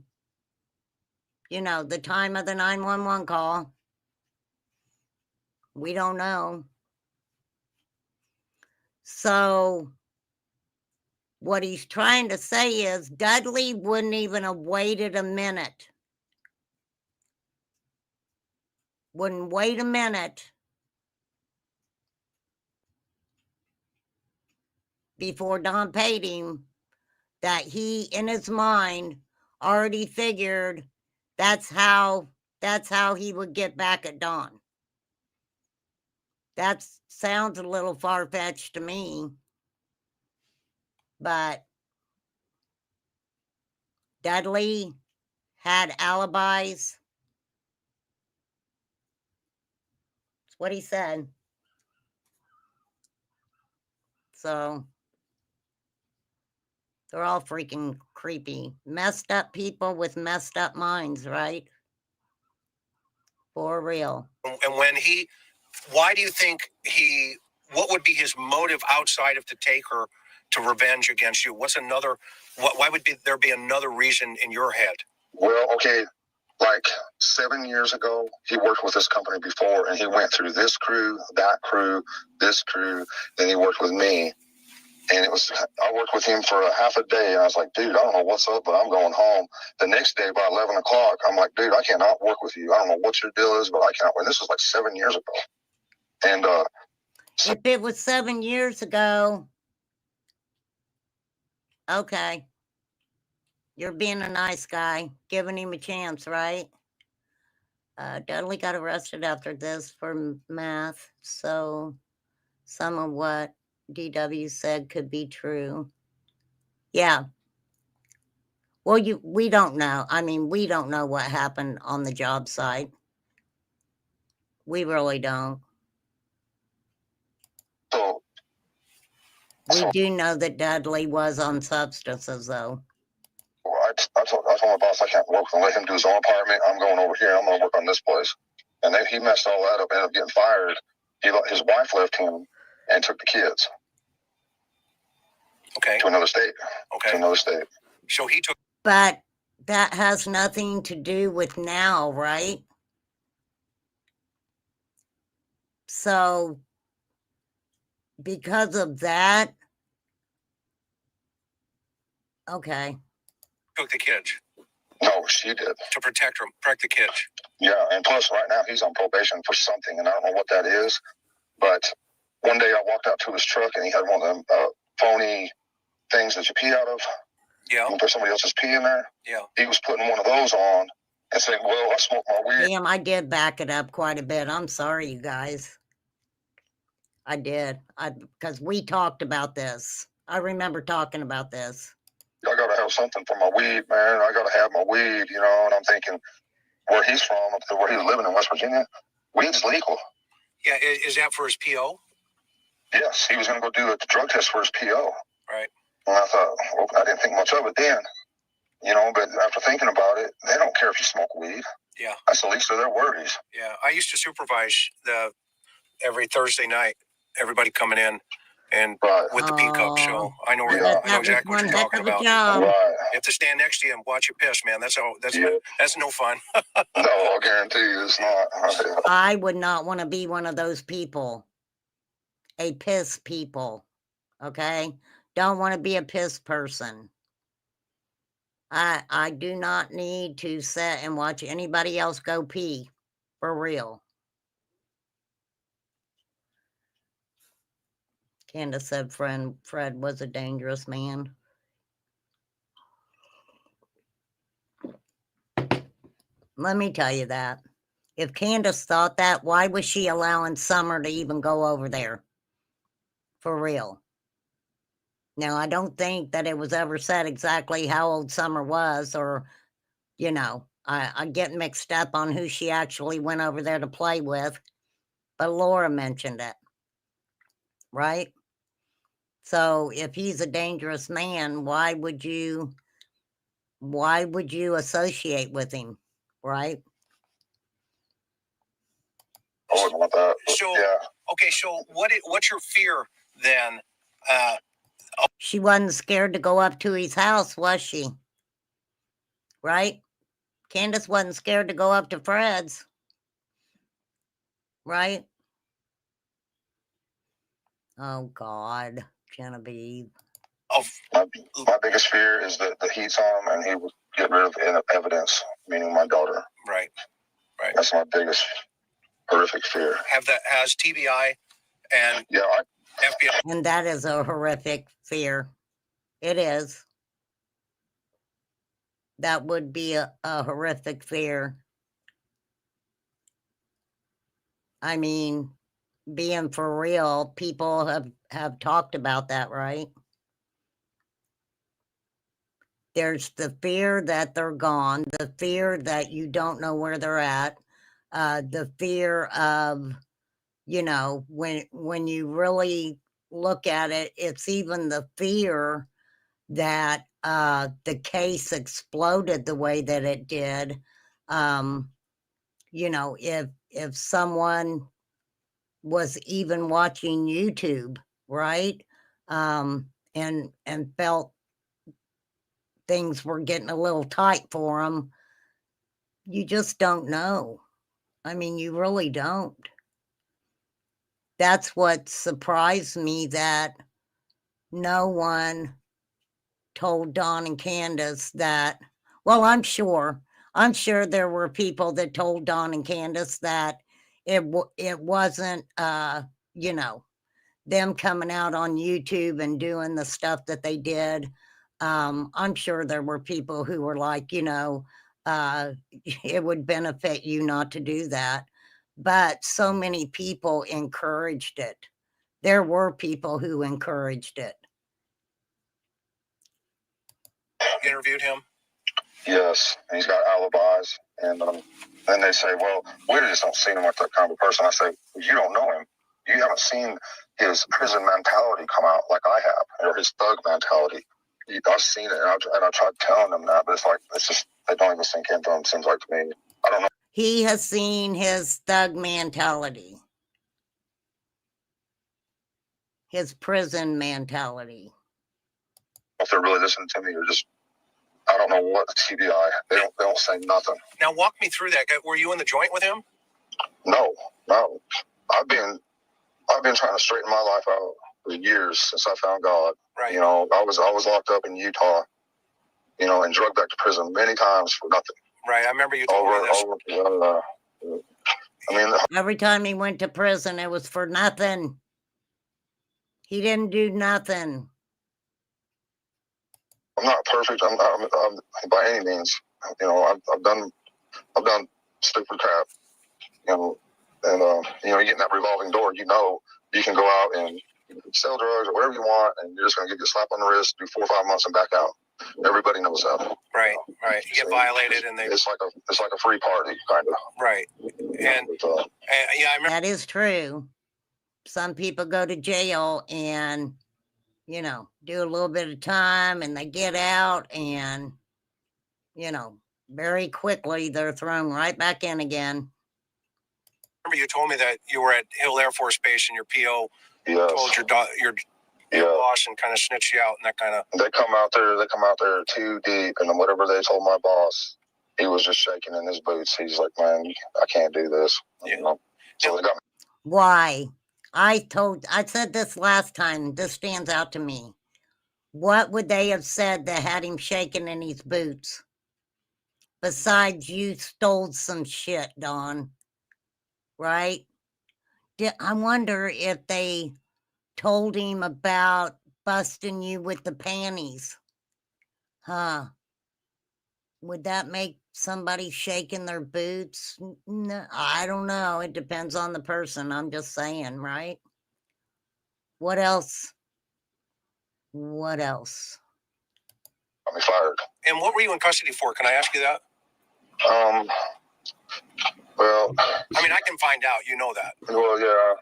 the time of the 911 call. We don't know. So what he's trying to say is Dudley wouldn't even have waited a minute. Wouldn't wait a minute before Don paid him, that he, in his mind, already figured that's how he would get back at Don. That sounds a little far-fetched to me, but Dudley had alibis. That's what he said. So they're all freaking creepy. Messed up people with messed up minds, right? For real. And why do you think what would be his motive outside of to take her to revenge against you? Why would there be another reason in your head? Well, okay, like 7 years ago, he worked with this company before, and he went through this crew, that crew, this crew, then he worked with me. And I worked with him for a half a day, and I was like, dude, I don't know what's up, but I'm going home. The next day, by 11 o'clock, I'm like, dude, I cannot work with you. I don't know what your deal is, but I cannot. And this was like 7 years ago. And if it was 7 years ago, okay. You're being a nice guy, giving him a chance, right? Dudley got arrested after this for meth, so some of what DW said could be true. Yeah. Well, we don't know. I mean, we don't know what happened on the job site. We really don't. We do know that Dudley was on substances, though. I told my boss I can't work and let him do his own apartment. I'm going over here. I'm going to work on this place. And then he messed all that up, ended up getting fired. His wife left him and took the kids. Okay. To another state. Okay. To another state. So he took. But that has nothing to do with now, right? So because of that, okay. Took the kids. No, she did. To protect the kids. Yeah, and plus right now he's on probation for something, and I don't know what that is. But one day I walked out to his truck, and he had one of them phony things that you pee out of. Yeah. You put somebody else's pee in there. Yeah. He was putting one of those on and saying, well, I smoked my weed. Damn, I did back it up quite a bit. I'm sorry, you guys. I did. Because we talked about this. I remember talking about this. I got to have something for my weed, man. I got to have my weed, and I'm thinking where he's from, up there where he was living in West Virginia, weed's legal. Yeah, is that for his PO? Yes, he was going to go do a drug test for his PO. Right. And I thought, well, I didn't think much of it then, but after thinking about it, they don't care if you smoke weed. Yeah. That's the least of their worries. Yeah, I used to supervise every Thursday night, everybody coming in and with the pee cup, so I know exactly what you're talking about. Right. You have to stand next to you and watch you piss, man. That's no fun. No, I guarantee you it's not. I would not want to be one of those people. A piss people. Okay? Don't want to be a piss person. I do not need to sit and watch anybody else go pee. For real. Candace said Fred was a dangerous man. Let me tell you that. If Candace thought that, why was she allowing Summer to even go over there? For real. Now, I don't think that it was ever said exactly how old Summer was, or, I get mixed up on who she actually went over there to play with, but Laura mentioned it. Right? So if he's a dangerous man, why would you associate with him? Right? I wouldn't want that. But So- yeah, Okay, so what's your fear then? She wasn't scared to go up to his house, was she? Right? Candace wasn't scared to go up to Fred's. Right? Oh, God, Genevieve. Of my biggest fear is that the heat's on him and he would get rid of evidence, meaning my daughter. right. That's my biggest horrific fear. Has TBI and Yeah, FBI? And that is a horrific fear. It is. That would be a horrific fear. I mean, being for real, people have talked about that, right? There's the fear that they're gone, the fear that you don't know where they're at, the fear of, you know, when you really look at it, it's even the fear that the case exploded the way that it did. You know, if someone was even watching YouTube, right? And felt things were getting a little tight for them, you just don't know. I mean, you really don't. That's what surprised me, that no one told Don and Candace that. Well, I'm sure there were people that told Don and Candace that it wasn't, you know, them coming out on YouTube and doing the stuff that they did. I'm sure there were people who were like, you know, it would benefit you not to do that. But so many people encouraged it. There were people who encouraged it. Interviewed him. yes, and he's got alibis. And then they say, well, we just don't see him like that kind of person. I say, you don't know him. You haven't seen his prison mentality come out like I have, or his thug mentality. I've seen it, and I tried telling them that, but it's just, they don't even sink into him, seems like to me. I don't know. He has seen his thug mentality, his prison mentality. If they're really listening to me, or just, I don't know what the TBI. They don't say nothing. Now walk me through that. Were you in the joint with him? No. I've been trying to straighten my life out for years since I found God. Right. You know, I was locked up in Utah, you know, and drugged back to prison many times for nothing. Right. I remember you told me this. I mean, Every time he went to prison, it was for nothing. He didn't do nothing. I'm not perfect. I'm by any means. You know, I've done stupid crap. You know, and you know, you get in that revolving door. You know, you can go out and sell drugs or whatever you want, and you're just going to get a slap on the wrist, do 4 or 5 months, and back out. Everybody knows that. Right. Right. You get violated, and it's like a free party, kind of. Right. And But, yeah, I remember. That is true. Some people go to jail and, you know, do a little bit of time and they get out and, you know, very quickly they're thrown right back in again. You told me that you were at Hill Air Force Base and your PO yes. told your boss and kind of snitched you out and that kind of. They come out there too deep, and whatever they told my boss, he was just shaking in his boots. He's like, man, I can't do this. Yeah. You know? So they got me. Why? I said this last time. This stands out to me. What would they have said that had him shaking in his boots? Besides, you stole some shit, Don. Right? I wonder if they told him about busting you with the panties. Huh? Would that make somebody shake in their boots? No, I don't know. It depends on the person. I'm just saying, right? What else? What else? Got me fired. And what were you in custody for? Can I ask you that? Well, I mean, I can find out. You know that. well, yeah.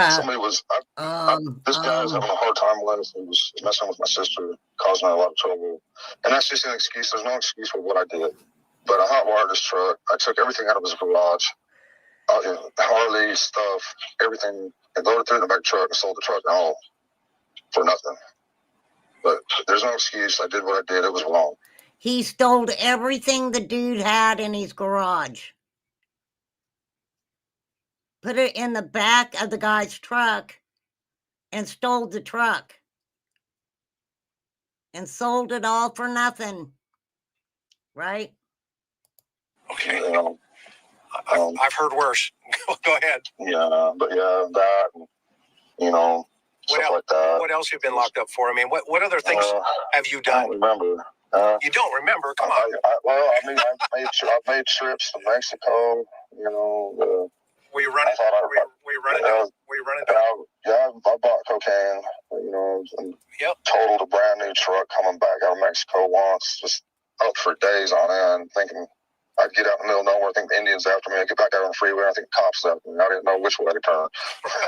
Somebody was. This guy was having a hard time with. He was messing with my sister, causing her a lot of trouble, and that's just an excuse. There's no excuse for what I did. But I hot wired his truck. I took everything out of his garage. Harley stuff, everything, and loaded through the back truck and sold the truck and all for nothing. But there's no excuse. I did what I did. It was wrong. He stole everything the dude had in his garage. Put it in the back of the guy's truck and stole the truck. And sold it all for nothing. Right? Okay. You know, I've heard worse. Go ahead. yeah, but yeah, that, you know, What stuff else? like that. What else have you been locked up for? I mean, what other things have you I done? don't remember. You don't remember? Come on. I've made trips to Mexico. You know, Were you running? Were you running? Were you running? I bought cocaine. You know, and Yep. totaled a brand new truck coming back out of Mexico once, just up for days on end, thinking I'd get out in the middle of nowhere, think the Indians after me, I'd get back out on the freeway, I think the cops after me. I didn't know which way to turn.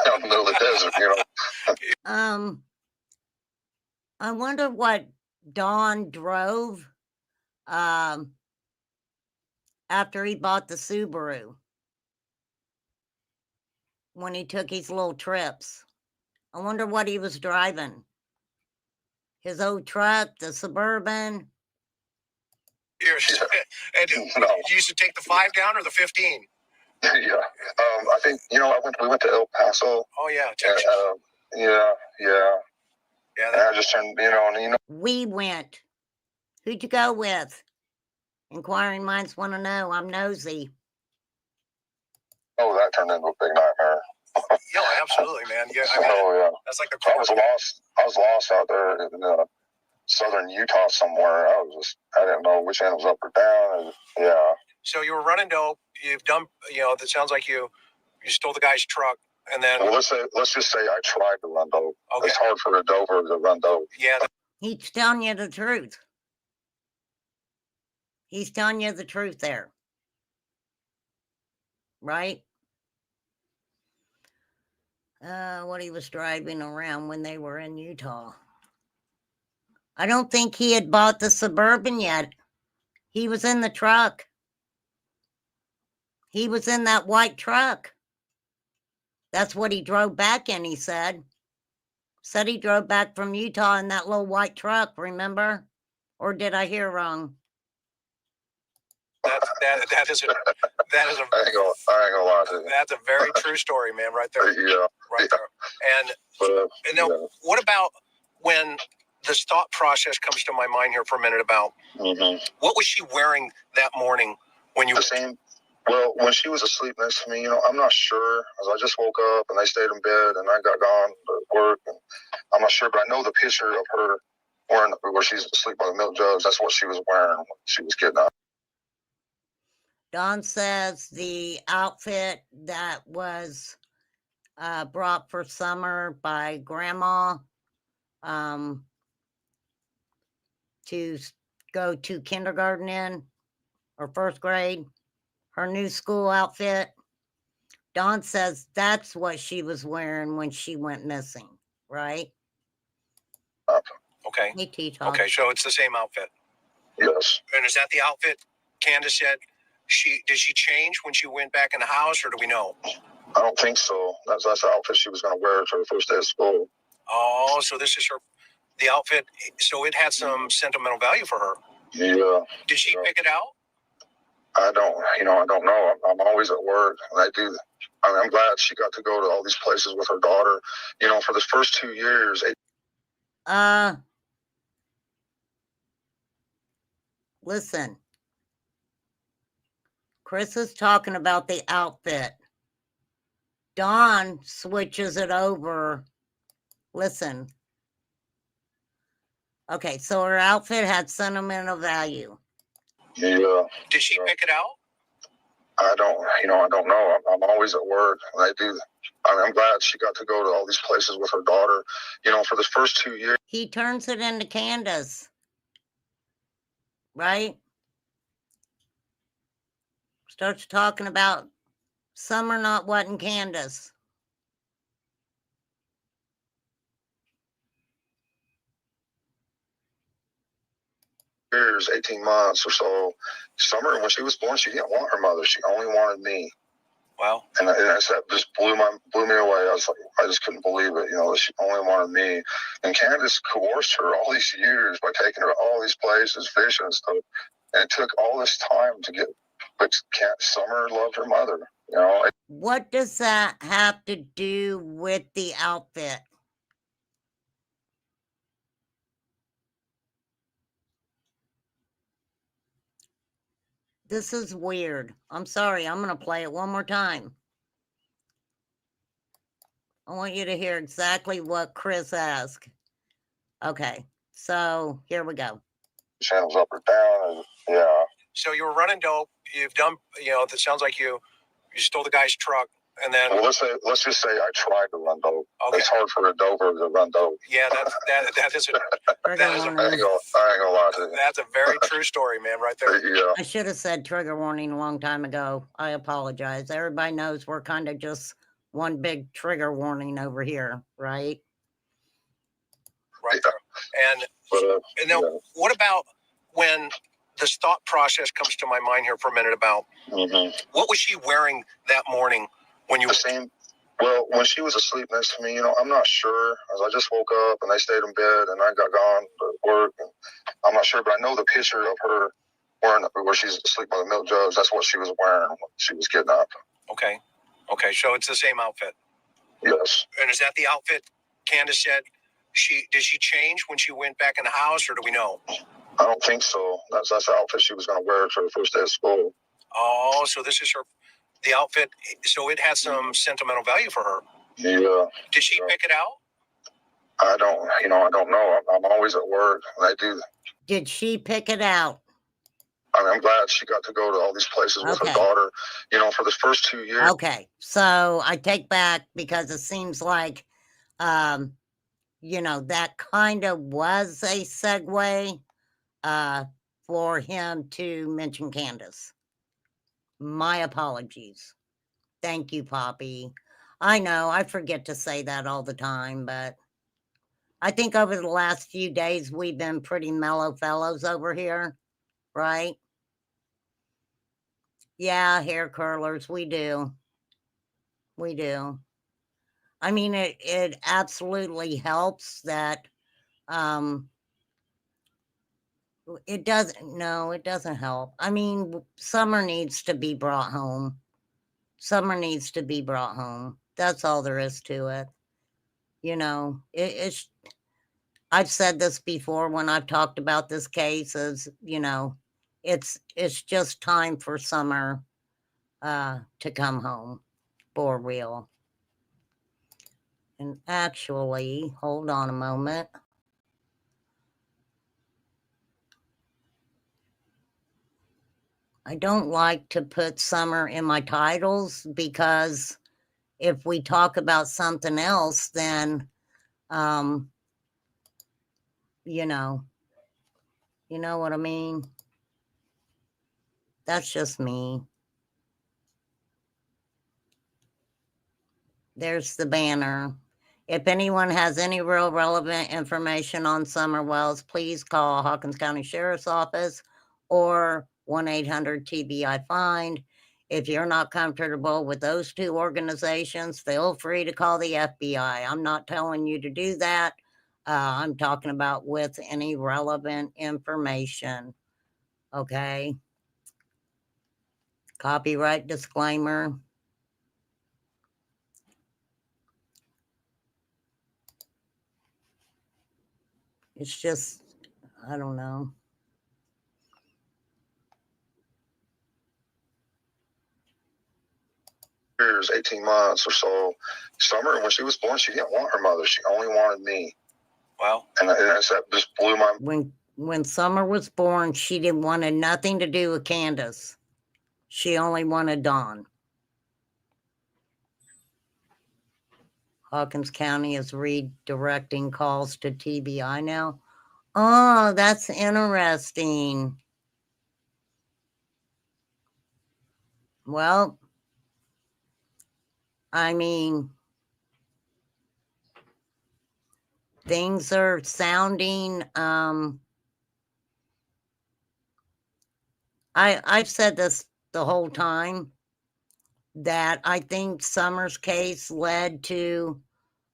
Out in the middle of the desert, you know. I wonder what Don drove after he bought the Subaru when he took his little trips. I wonder what he was driving. His old truck, the Suburban. And No. you used to take the 5 down or the 15? Yeah. I think, you know, we went to El Paso. Oh yeah, Texas. Yeah. Yeah. And I just turned, you know. We went. Who'd you go with? Inquiring minds want to know. I'm nosy. Oh, that turned into a big nightmare. Yeah, absolutely, man. Yeah, I mean, yeah. that's like the I was lost out there in southern Utah somewhere. I didn't know which end was up or down. And, yeah. So you were running dope. You've done, that sounds like you stole the guy's truck, and then. Well, let's just say I tried to run dope. Okay. It's hard for a doper to run dope. Yeah. He's telling you the truth. He's telling you the truth there. Right? What he was driving around when they were in Utah. I don't think he had bought the Suburban yet. He was in the truck. He was in that white truck. That's what he drove back in, he said. Said he drove back from Utah in that little white truck, remember? Or did I hear wrong? That is a I ain't gonna lie to you. That's a very true story, man, right there. Yeah. Right there. And now, what about when this thought process comes to my mind here for a minute about what was she wearing that morning when you... The same. Well, when she was asleep next to me, I'm not sure. As I just woke up and they stayed in bed and I got gone to work. And I'm not sure, but I know the picture of her wearing where she's asleep by the milk jugs. That's what she was wearing when she was kidnapped. Don says the outfit that was brought for summer by Grandma to go to kindergarten in or first grade, her new school outfit. Don says that's what she was wearing when she went missing, right? Okay. Hey, T-Talk. Okay, so it's the same outfit. Yes. And is that the outfit Candace said did she change when she went back in the house, or do we know? I don't think so. That's the outfit she was going to wear for the first day of school. Oh, so this is the outfit. So it had some sentimental value for her. Yeah. Did she pick it out? I don't know. I'm always at work, and I'm glad she got to go to all these places with her daughter. For the first 2 years. Listen. Chris is talking about the outfit. Don switches it over. Listen. Okay, so her outfit had sentimental value. Yeah. Did she pick it out? I don't know. I'm always at work, and I'm glad she got to go to all these places with her daughter. For the first 2 years. He turns it into Candace. Right? Starts talking about Summer not wanting Candace. Years, 18 months or so. Summer, when she was born, she didn't want her mother. She only wanted me. Wow. And that just blew me away. I was like, I just couldn't believe it. She only wanted me. And Candace coerced her all these years by taking her to all these places, fishing and stuff. And it took all this time to get. But Summer loved her mother. What does that have to do with the outfit? This is weird. I'm sorry. I'm going to play it one more time. I want you to hear exactly what Chris asked. Okay, so here we go. Channels up or down, and yeah. So you were running dope. You've done, it sounds like you stole the guy's truck, and then. Well, let's just say I tried to run dope. Okay. It's hard for a doper to run dope. Yeah, that is I ain't gonna lie to you. That's a very true story, man, right there. Yeah. I should have said trigger warning a long time ago. I apologize. Everybody knows we're kind of just one big trigger warning over here, right? Right there. And now, what about when this thought process comes to my mind here for a minute about what was she wearing that morning when you the same? Well, when she was asleep next to me, I'm not sure. As I just woke up and they stayed in bed and I got gone to work. And I'm not sure, but I know the picture of her wearing where she's asleep by the milk jugs. That's what she was wearing when she was kidnapped. Okay. So it's the same outfit. Yes. And is that the outfit Candace said? Did she change when she went back in the house, or do we know? I don't think so. That's the outfit she was going to wear for the first day of school. Oh, so this is the outfit. So it has some sentimental value for her. Yeah. Did she pick it out? I don't know. I'm always at work, and I do. Did she pick it out? I'm glad she got to go to all these places with her daughter, for the first 2 years. Okay, so I take back, because it seems like, that kind of was a segue for him to mention Candace. My apologies. Thank you, Poppy. I know I forget to say that all the time, but I think over the last few days we've been pretty mellow fellows over here, right? Yeah, hair curlers, we do. We do. I mean, it absolutely helps that it doesn't help. I mean, Summer needs to be brought home. Summer needs to be brought home. That's all there is to it. It's I've said this before when I've talked about this case, is, it's just time for Summer to come home for real. And actually, hold on a moment. I don't like to put Summer in my titles, because if we talk about something else, then, you know what I mean? That's just me. There's the banner. If anyone has any real relevant information on Summer Wells, please call Hawkins County Sheriff's Office or 1-800-TBI-FIND. If you're not comfortable with those two organizations, feel free to call the FBI. I'm not telling you to do that. I'm talking about with any relevant information. Okay. Copyright disclaimer. It's just, I don't know. Years, 18 months or so. Summer, when she was born, she didn't want her mother. She only wanted me. Wow. And that just blew my... When Summer was born, she didn't want nothing to do with Candace. She only wanted Dawn. Hawkins County is redirecting calls to TBI now. Oh, that's interesting. Well, I mean, things are sounding, I've said this the whole time. that I think Summer's case led to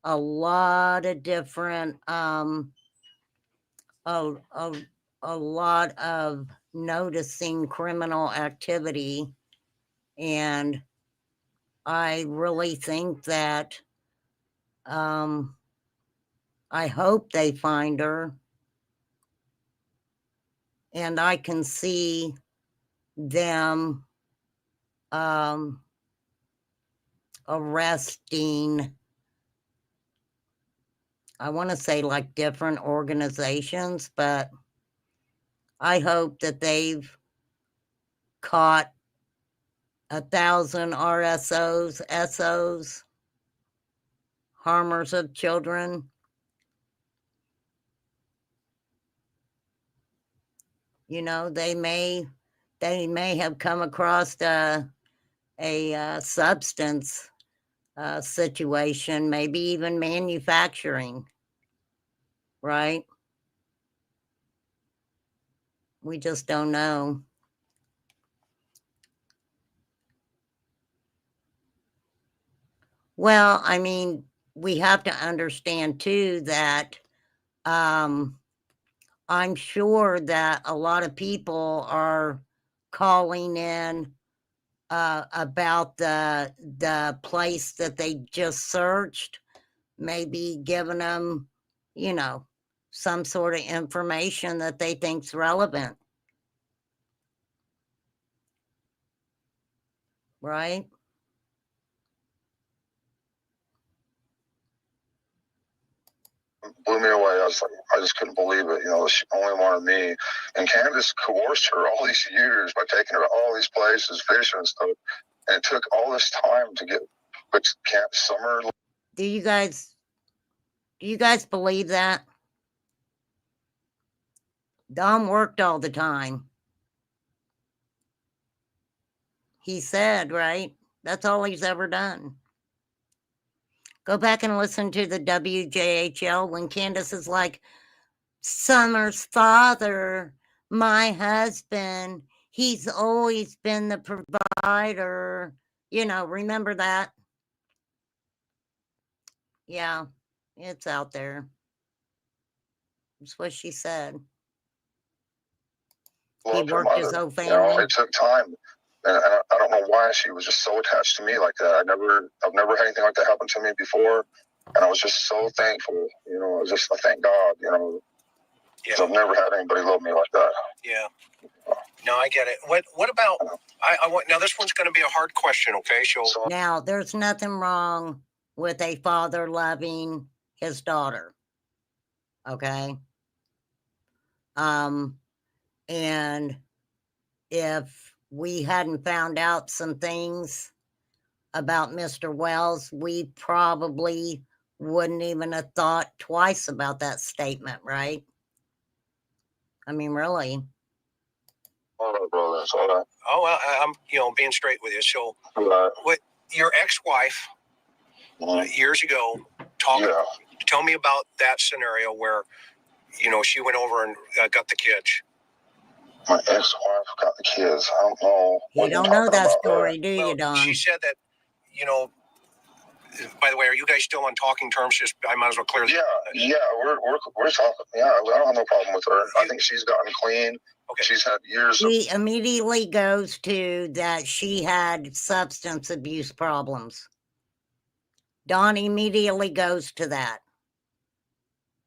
a lot of different, a lot of noticing criminal activity. And I really think that, I hope they find her. And I can see them, arresting, I want to say like different organizations, but I hope that they've caught 1,000 RSOs, SOs, harmers of children. You know, they may have come across a substance situation, maybe even manufacturing, right? We just don't know. Well, I mean, we have to understand too that, I'm sure that a lot of people are calling in about the place that they just searched, maybe giving them, you know, some sort of information that they think's relevant, right? Blew me away. I was like, I just couldn't believe it. You know, she only wanted me, and Candace coerced her all these years by taking her to all these places, fishing and stuff. And it took all this time to get, but Summer. Do you guys believe that? Dom worked all the time. He said, right? That's all he's ever done. Go back and listen to the WJHL when Candace is like, Summer's father, my husband, he's always been the provider. You know, remember that? Yeah, it's out there. That's what she said. He worked his whole family. You know, it took time. And I don't know why she was just so attached to me like that. I've never had anything like that happen to me before. And I was just so thankful. You know, I thank God, you know. Yeah. I've never had anybody love me like that. Yeah. No, I get it. What about, I want, now this one's going to be a hard question, okay? Now, there's nothing wrong with a father loving his daughter. Okay? And if we hadn't found out some things about Mr. Wells, we probably wouldn't even have thought twice about that statement, right? I mean, really. All right, brother. It's all right. Oh, well, I'm, being straight with you. So, what your ex-wife years ago tell me about that scenario where, she went over and got the kids. My ex-wife got the kids. I don't know. You don't know that story, do you, Don? She said that, by the way, are you guys still on talking terms? Just, I might as well clear. Yeah, we're talking. Yeah, I don't have no problem with her. I think she's gotten clean. Okay. She's had years. He immediately goes to that she had substance abuse problems. Don immediately goes to that.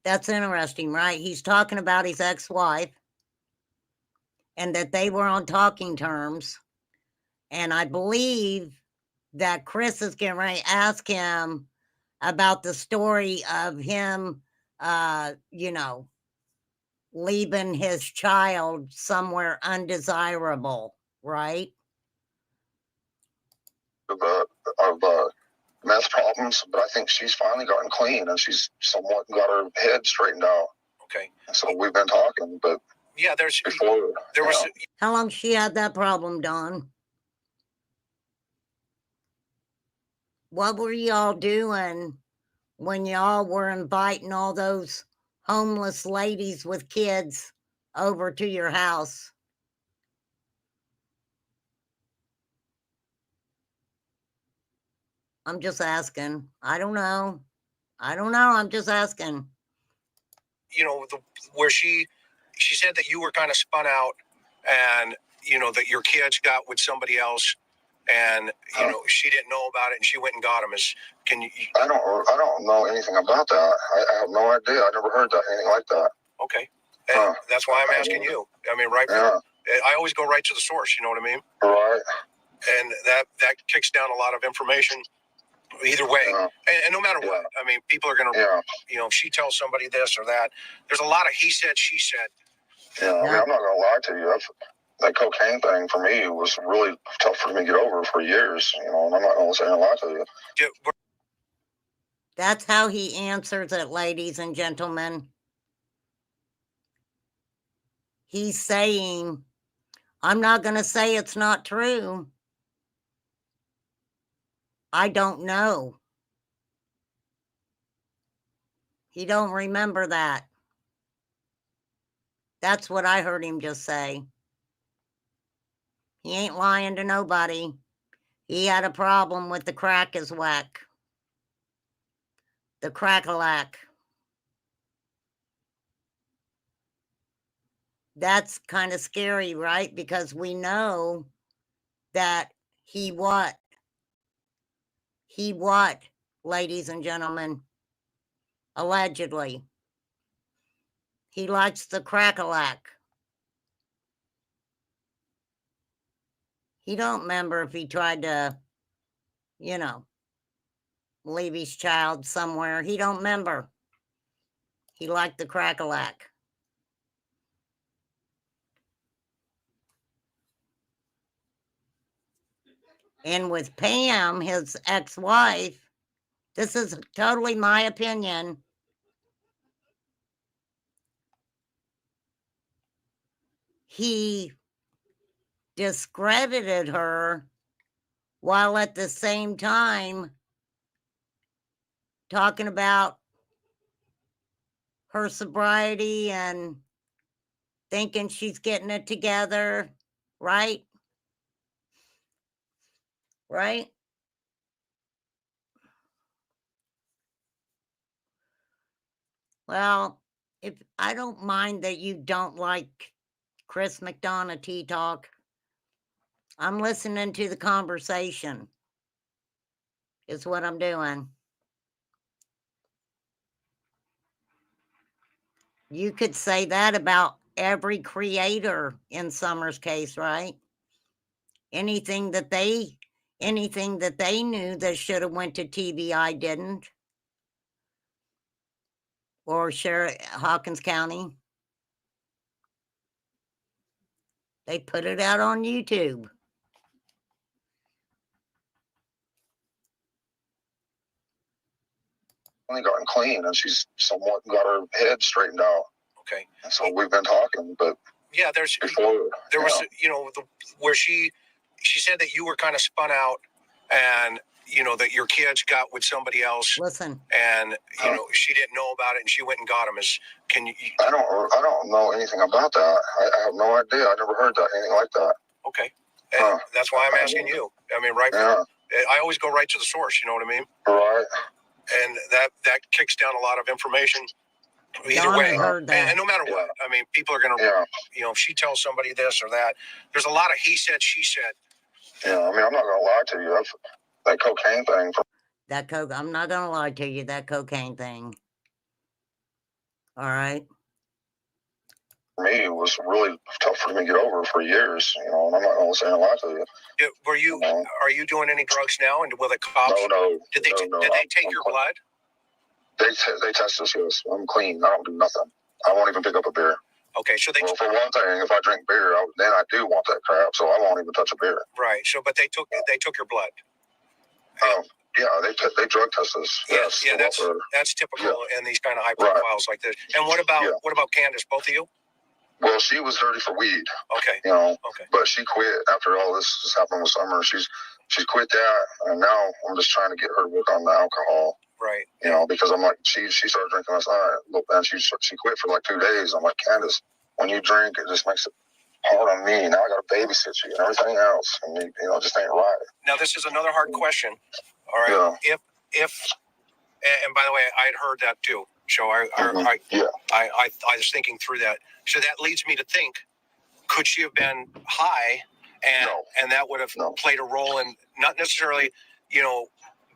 That's interesting, right? He's talking about his ex-wife and that they were on talking terms. And I believe that Chris is getting ready to ask him about the story of him, leaving his child somewhere undesirable, right? Of meth problems, but I think she's finally gotten clean and she's somewhat got her head straightened out. Okay. So we've been talking, but yeah, there was. How long she had that problem, Don? What were y'all doing when y'all were inviting all those homeless ladies with kids over to your house? I'm just asking. I don't know. I'm just asking. You know, where she said that you were kind of spun out, and you know that your kids got with somebody else, and you know she didn't know about it, and she went and got him. Can you? I don't know anything about that. I have no idea. I never heard that anything like that. Okay, and that's why I'm asking you. I mean, right? Yeah. I always go right to the source. You know what I mean? Right. And that kicks down a lot of information. Either way, and no matter what, I mean, people are gonna, you know, if she tells somebody this or that, there's a lot of he said, she said. Yeah, I mean, I'm not gonna lie to you. That cocaine thing for me was really tough for me to get over for years. You know, and I'm not gonna say a lie to you. That's how he answers it, ladies and gentlemen. He's saying, I'm not going to say it's not true. I don't know. He don't remember that. That's what I heard him just say. He ain't lying to nobody. He had a problem with the crack is whack. The crack-a-lack. That's kind of scary, right? Because we know that he what, ladies and gentlemen? Allegedly. He likes the crack-a-lack. He don't remember if he tried to, you know, leave his child somewhere. He don't remember. He liked the crack-a-lack. And with Pam, his ex-wife, this is totally my opinion. He discredited her while at the same time talking about her sobriety and thinking she's getting it together, right? Right? Well, if I don't mind that you don't like Chris McDonough Tea Talk, I'm listening to the conversation, is what I'm doing. You could say that about every creator in Summer's case, right? Anything that they knew that should have went to TBI didn't. Or Sheriff Hawkins County. They put it out on YouTube. Only gotten clean, and she's somewhat got her head straightened out. Okay. And so we've been talking, but yeah, there was, you know, where she said that you were kind of spun out, and you know that your kids got with somebody else. Listen. And you know she didn't know about it, and she went and got him. Can you? I don't know anything about that. I have no idea. I never heard that anything like that. Okay. And that's why I'm asking you. I mean, right? Yeah. I always go right to the source. You know what I mean? Right. And that kicks down a lot of information. Either way, and no matter what, I mean, people are gonna, you know, if she tells somebody this or that, there's a lot of he said, she said. Yeah, I mean, I'm not gonna lie to you. That cocaine thing. I'm not gonna lie to you. That cocaine thing. All right. For me, it was really tough for me to get over for years. You know, and I'm not gonna say a lot to you. Were you? Are you doing any drugs now? And will the cops? No. Did they take your blood? They test us, yes. I'm clean. I don't do nothing. I won't even pick up a beer. Okay, so for one thing, if I drink beer, then I do want that crap, so I won't even touch a beer. Right. So, but they took your blood. Yeah, they drug test us. Yes. Yeah, that's typical in these kind of high profiles like this. And what about Candace? Both of you? Well, she was dirty for weed. Okay. You know. Okay. But she quit after all this has happened with Summer. She's quit that, and now I'm just trying to get her to work on the alcohol. Right. You know, because I'm like, she started drinking last night, and she quit for like 2 days. I'm like, Candace, when you drink, it just makes it hard on me. Now I got to babysit you and everything else. And, it just ain't right. Now, this is another hard question. All right. Yeah. And by the way, I had heard that too. So I was thinking through that. So that leads me to think, could she have been high and that would have played a role in not necessarily,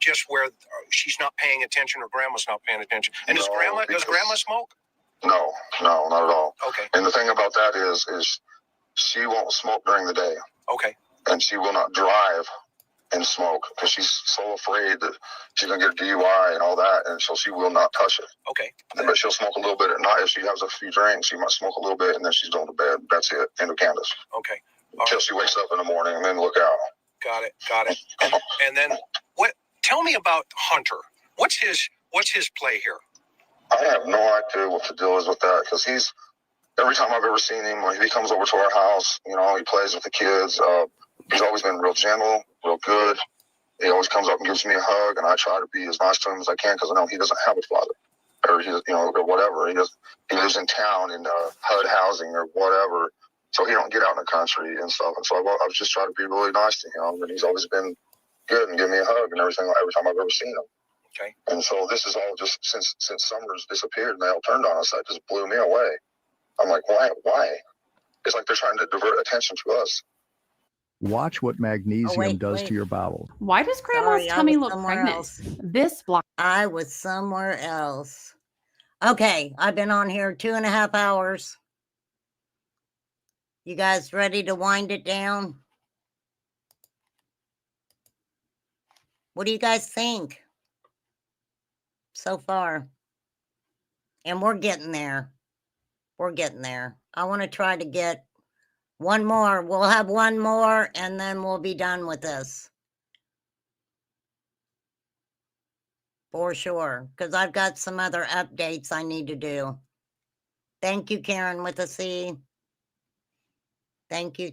just where she's not paying attention or grandma's not paying attention. And does grandma smoke? No, not at all. Okay. And the thing about that is she won't smoke during the day. Okay. And she will not drive and smoke because she's so afraid that she's going to get a DUI and all that. And so she will not touch it. Okay. But she'll smoke a little bit at night. If she has a few drinks, she might smoke a little bit and then she's going to bed. That's it. End of Candace. Okay. Until she wakes up in the morning and then look out. Got it. And then tell me about Hunter. What's his play here? I have no idea what the deal is with that because every time I've ever seen him, when he comes over to our house, he plays with the kids. He's always been real gentle, real good. He always comes up and gives me a hug, and I try to be as nice to him as I can because I know he doesn't have a father, or or whatever. He lives in town in HUD housing or whatever, so he don't get out in the country and stuff. And so I've just tried to be really nice to him, and he's always been good and give me a hug and everything every time I've ever seen him. Okay. And so this is all just since Summers disappeared and they all turned on us. That just blew me away. I'm like, why? It's like they're trying to divert attention to us. Watch what magnesium does to your bowels. Why does grandma's tummy look pregnant? Else. This block. I was somewhere else. Okay, I've been on here 2.5 hours. You guys ready to wind it down? What do you guys think so far? And we're getting there. I want to try to get one more. We'll have one more and then we'll be done with this. For sure. Because I've got some other updates I need to do. Thank you, Karen with a C. Thank you.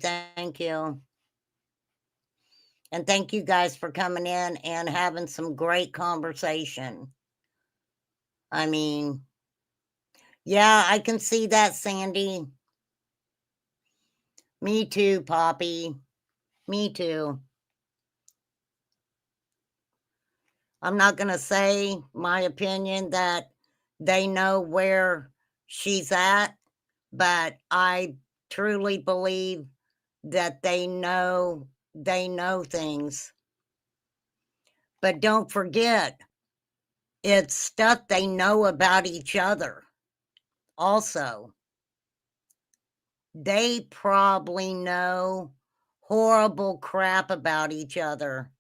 And thank you guys for coming in and having some great conversation. I mean, yeah, I can see that, Sandy. Me too, Poppy. Me too. I'm not going to say my opinion that they know where she's at, but I truly believe that they know things. But don't forget, it's stuff they know about each other. Also, they probably know horrible crap about each other.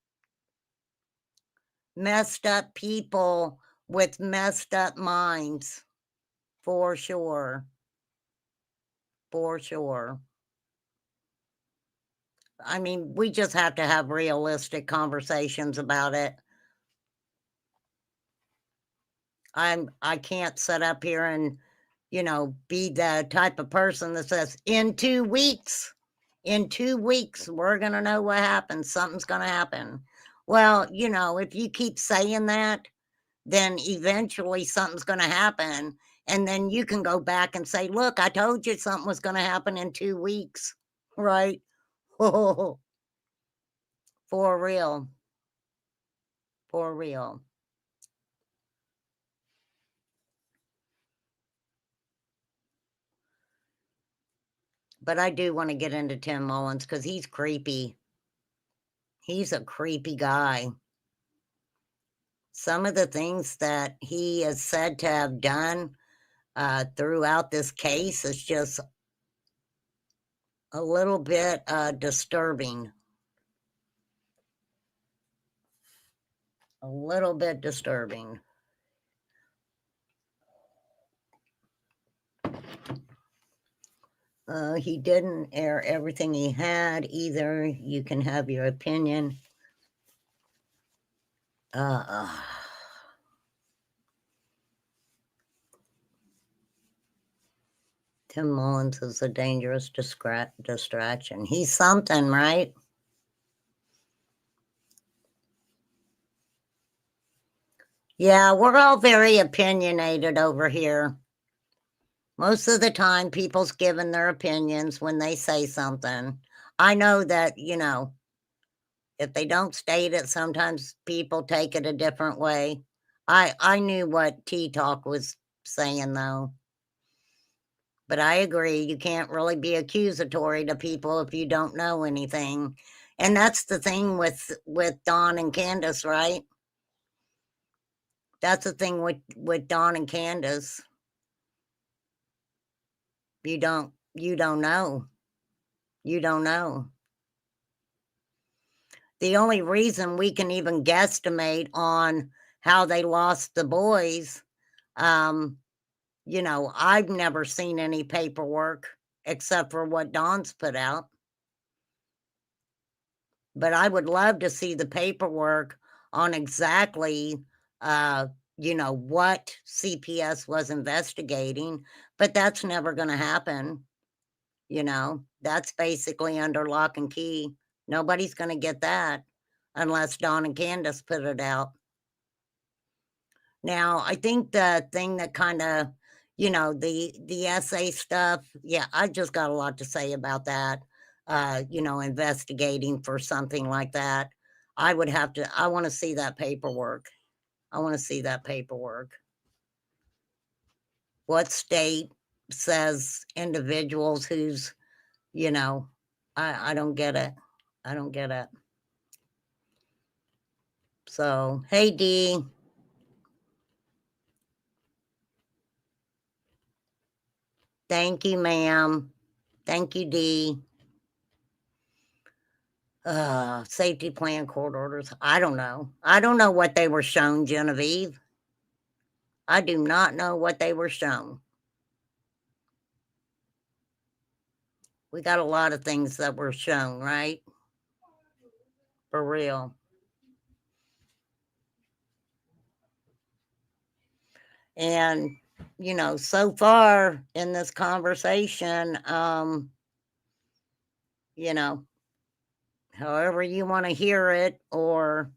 Messed up people with messed up minds. For sure. I mean, we just have to have realistic conversations about it. I can't sit up here and, be the type of person that says, in 2 weeks, we're going to know what happens. Something's going to happen. Well, if you keep saying that, then eventually something's going to happen. And then you can go back and say, look, I told you something was going to happen in 2 weeks, right? For real. But I do want to get into Tim Mullins because he's creepy. He's a creepy guy. Some of the things that he is said to have done throughout this case is just a little bit disturbing. A little bit disturbing. He didn't air everything he had either. You can have your opinion. Tim Mullins is a dangerous distraction. He's something, right? Yeah, we're all very opinionated over here. Most of the time, people's giving their opinions when they say something. I know that, if they don't state it, sometimes people take it a different way. I knew what T-Talk was saying, though. But I agree, you can't really be accusatory to people if you don't know anything. And that's the thing with Dawn and Candace, right? That's the thing with Dawn and Candace. You don't know. You don't know. The only reason we can even guesstimate on how they lost the boys, I've never seen any paperwork except for what Dawn's put out. But I would love to see the paperwork on exactly, what CPS was investigating, but that's never going to happen. That's basically under lock and key. Nobody's going to get that unless Dawn and Candace put it out. Now, I think the thing that kind of, the essay stuff, yeah, I just got a lot to say about that. Investigating for something like that. I want to see that paperwork. I want to see that paperwork. What state says individuals who's, I don't get it. I don't get it. So, hey, Dee. Thank you, ma'am. Thank you, Dee. Safety plan, court orders. I don't know. I don't know what they were shown, Genevieve. I do not know what they were shown. We got a lot of things that were shown, right? For real. And, so far in this conversation, however you want to hear it or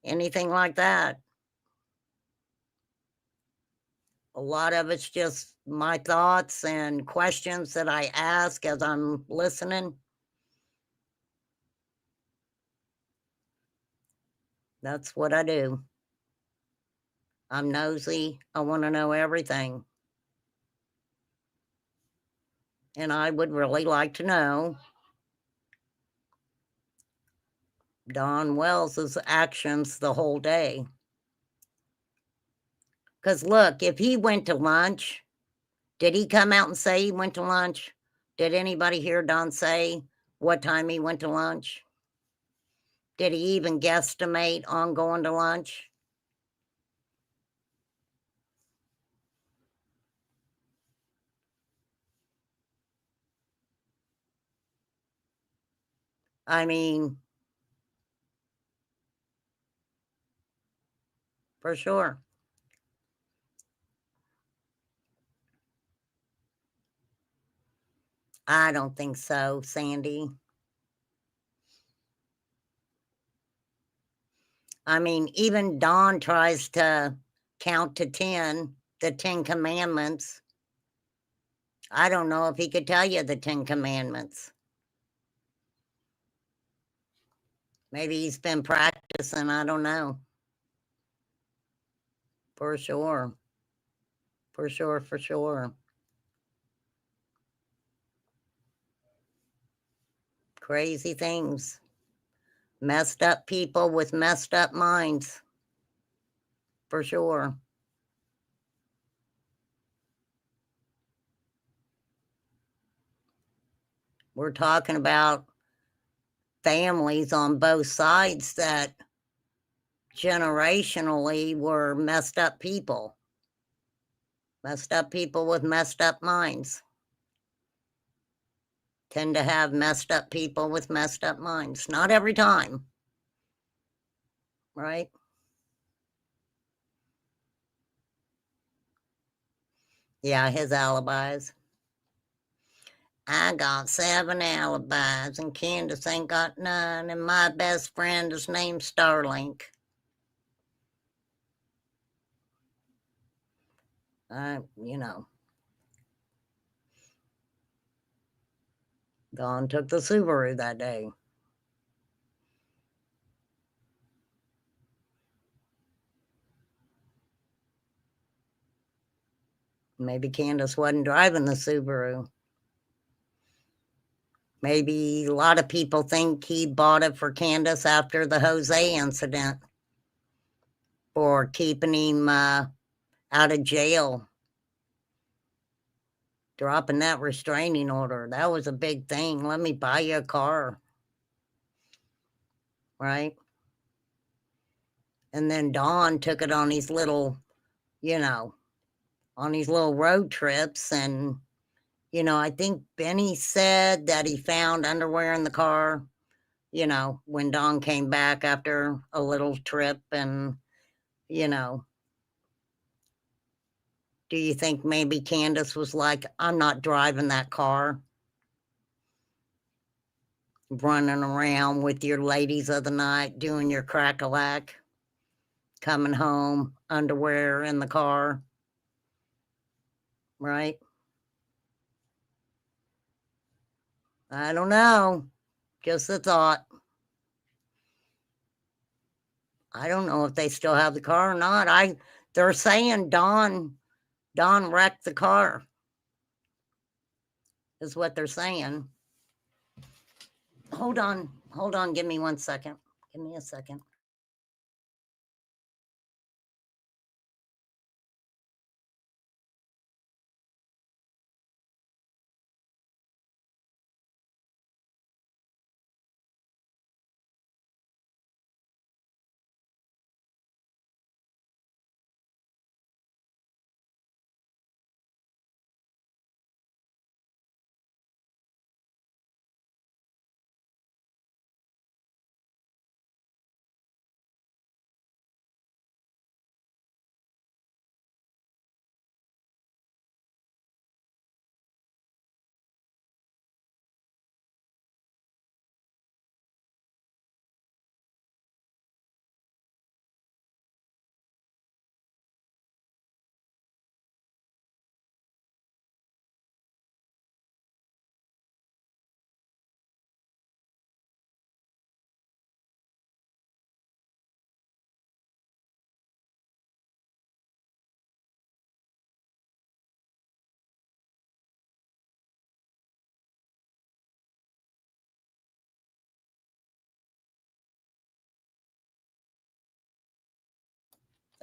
anything like that, a lot of it's just my thoughts and questions that I ask as I'm listening. That's what I do. I'm nosy. I want to know everything. And I would really like to know Don Wells's actions the whole day. Because look, if he went to lunch, did he come out and say he went to lunch? Did anybody hear Don say what time he went to lunch? Did he even guesstimate on going to lunch? I mean, for sure. I don't think so, Sandy. I mean, even Don tries to count to 10, the 10 commandments. I don't know if he could tell you the 10 commandments. Maybe he's been practicing, I don't know. For sure. For sure, for sure. Crazy things. Messed up people with messed up minds. For sure. We're talking about families on both sides that generationally were messed up people. Messed up people with messed up minds tend to have messed up people with messed up minds. Not every time. Right? Yeah, his alibis. I got 7 alibis and Candace ain't got none, and my best friend is named Starlink. Dawn took the Subaru that day. Maybe Candace wasn't driving the Subaru. Maybe a lot of people think he bought it for Candace after the Jose incident for keeping him out of jail. Dropping that restraining order. That was a big thing. Let me buy you a car. Right? And then Dawn took it on these little, on these little road trips. And, I think Benny said that he found underwear in the car, when Dawn came back after a little trip. And, do you think maybe Candace was like, I'm not driving that car? Running around with your ladies of the night, doing your crack-a-lack, coming home, underwear in the car. Right? I don't know. Just a thought. I don't know if they still have the car or not. They're saying Dawn wrecked the car. Is what they're saying. Hold on. Give me 1 second. Give me a second.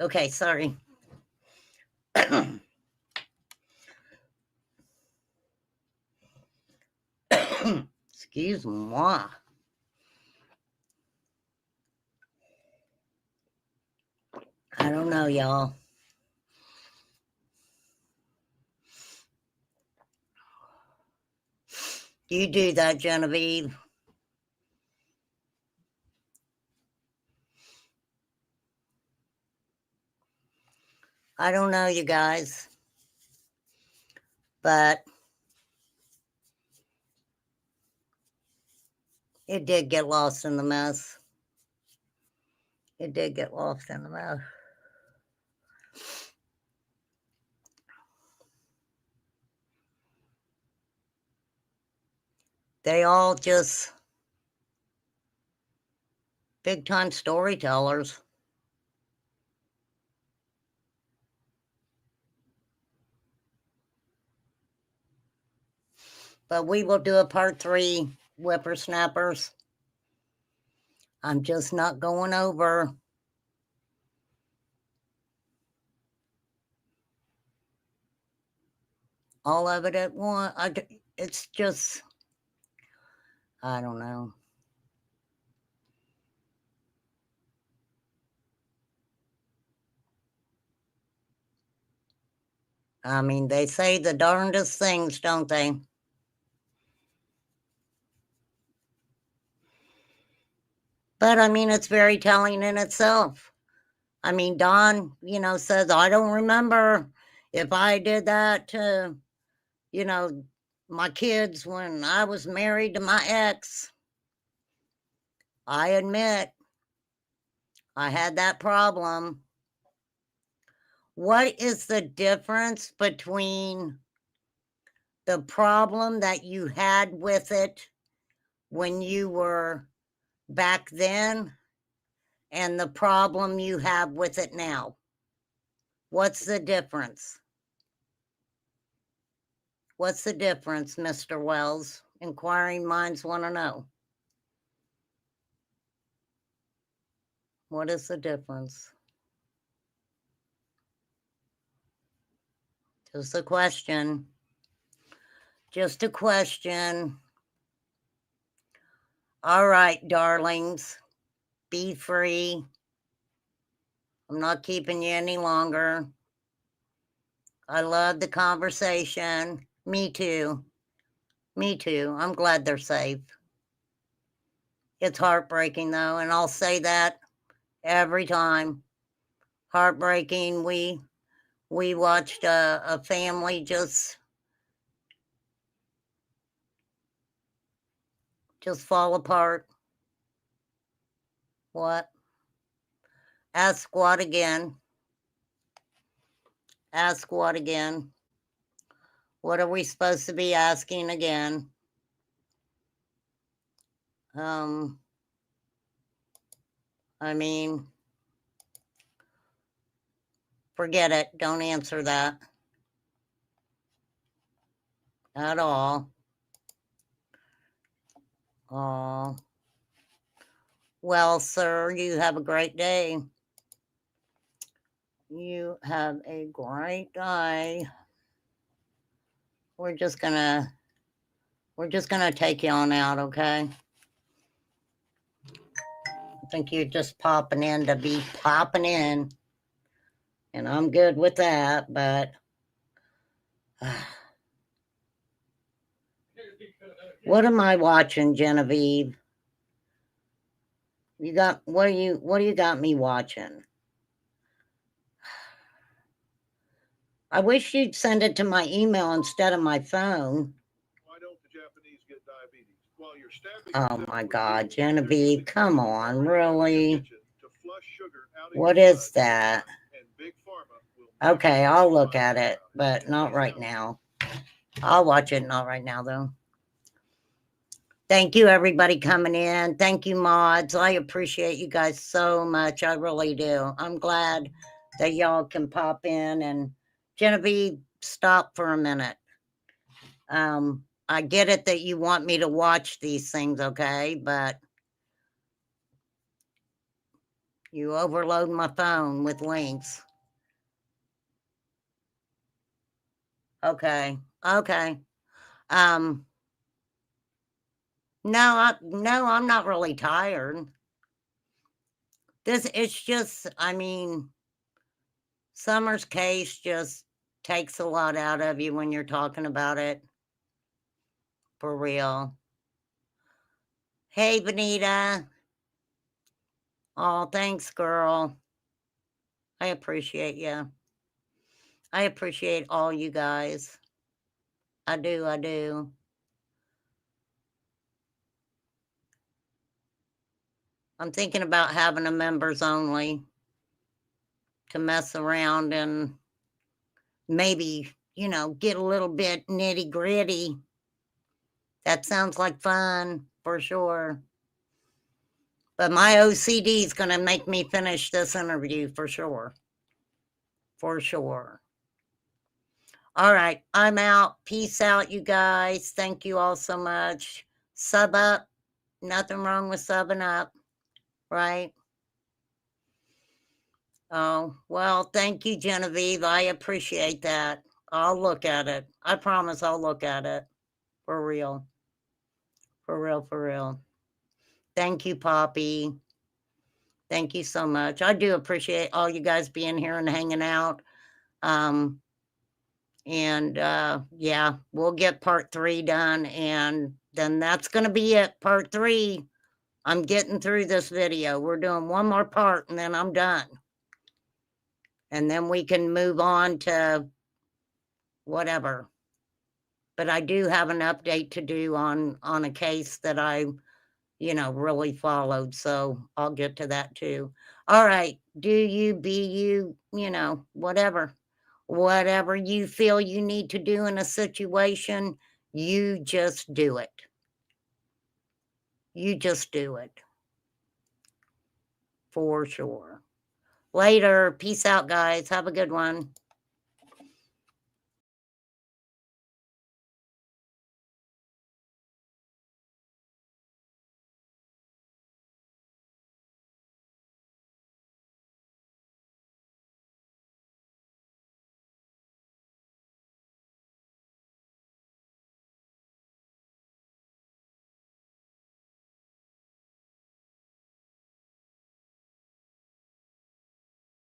Okay, sorry. Excuse moi. I don't know, y'all. You do that, Genevieve. I don't know, you guys. But it did get lost in the mess. It did get lost in the mess. They all just big time storytellers. But we will do a part 3, whippersnappers. I'm just not going over all of it at once. It's just, I don't know. I mean, they say the darndest things, don't they? But I mean, it's very telling in itself. I mean, Dawn, says, I don't remember if I did that to, my kids when I was married to my ex. I admit I had that problem. What is the difference between the problem that you had with it when you were back then and the problem you have with it now? What's the difference? What's the difference, Mr. Wells? Inquiring minds want to know. What is the difference? Just a question. Just a question. All right, darlings, be free. I'm not keeping you any longer. I love the conversation. Me too. Me too. I'm glad they're safe. It's heartbreaking though, and I'll say that every time. Heartbreaking. We watched a family just fall apart. What? Ask what again? Ask what again? What are we supposed to be asking again? I mean, forget it. Don't answer that at all. Oh, well, sir, you have a great day. You have a great day. We're just gonna take you on out, okay? I think you're just popping in to be popping in. And I'm good with that, but what am I watching, Genevieve? What do you got me watching? I wish you'd send it to my email instead of my phone. Why don't the Japanese get diabetes? Well, you're stabbing. Oh my God, Genevieve, come on, really? What is that? Okay, I'll look at it, but not right now. I'll watch it, not right now, though. Thank you, everybody coming in. Thank you, mods. I appreciate you guys so much. I really do. I'm glad that y'all can pop in. And Genevieve, stop for a minute. I get it that you want me to watch these things, okay? But you overload my phone with links. Okay. Okay. No, I'm not really tired. It's just, I mean, Summer's case just takes a lot out of you when you're talking about it. For real. Hey, Benita. Oh, thanks, girl. I appreciate you. I appreciate all you guys. I do. I'm thinking about having a members only to mess around and maybe, get a little bit nitty gritty. That sounds like fun for sure. But my OCD is going to make me finish this interview for sure. For sure. All right, I'm out. Peace out, you guys. Thank you all so much. Sub up. Nothing wrong with subbing up, right? Oh, well, thank you, Genevieve. I appreciate that. I'll look at it. I promise I'll look at it. For real. For real. Thank you, Poppy. Thank you so much. I do appreciate all you guys being here and hanging out. Yeah, we'll get part 3 done, and then that's going to be it. Part 3. I'm getting through this video. We're doing one more part, and then I'm done. And then we can move on to whatever. But I do have an update to do on a case that I, really followed. So I'll get to that too. All right. Do you, be you, whatever. whatever you feel you need to do in a situation, you just do it. You just do it. For sure. Later. Peace out, guys. Have a good one.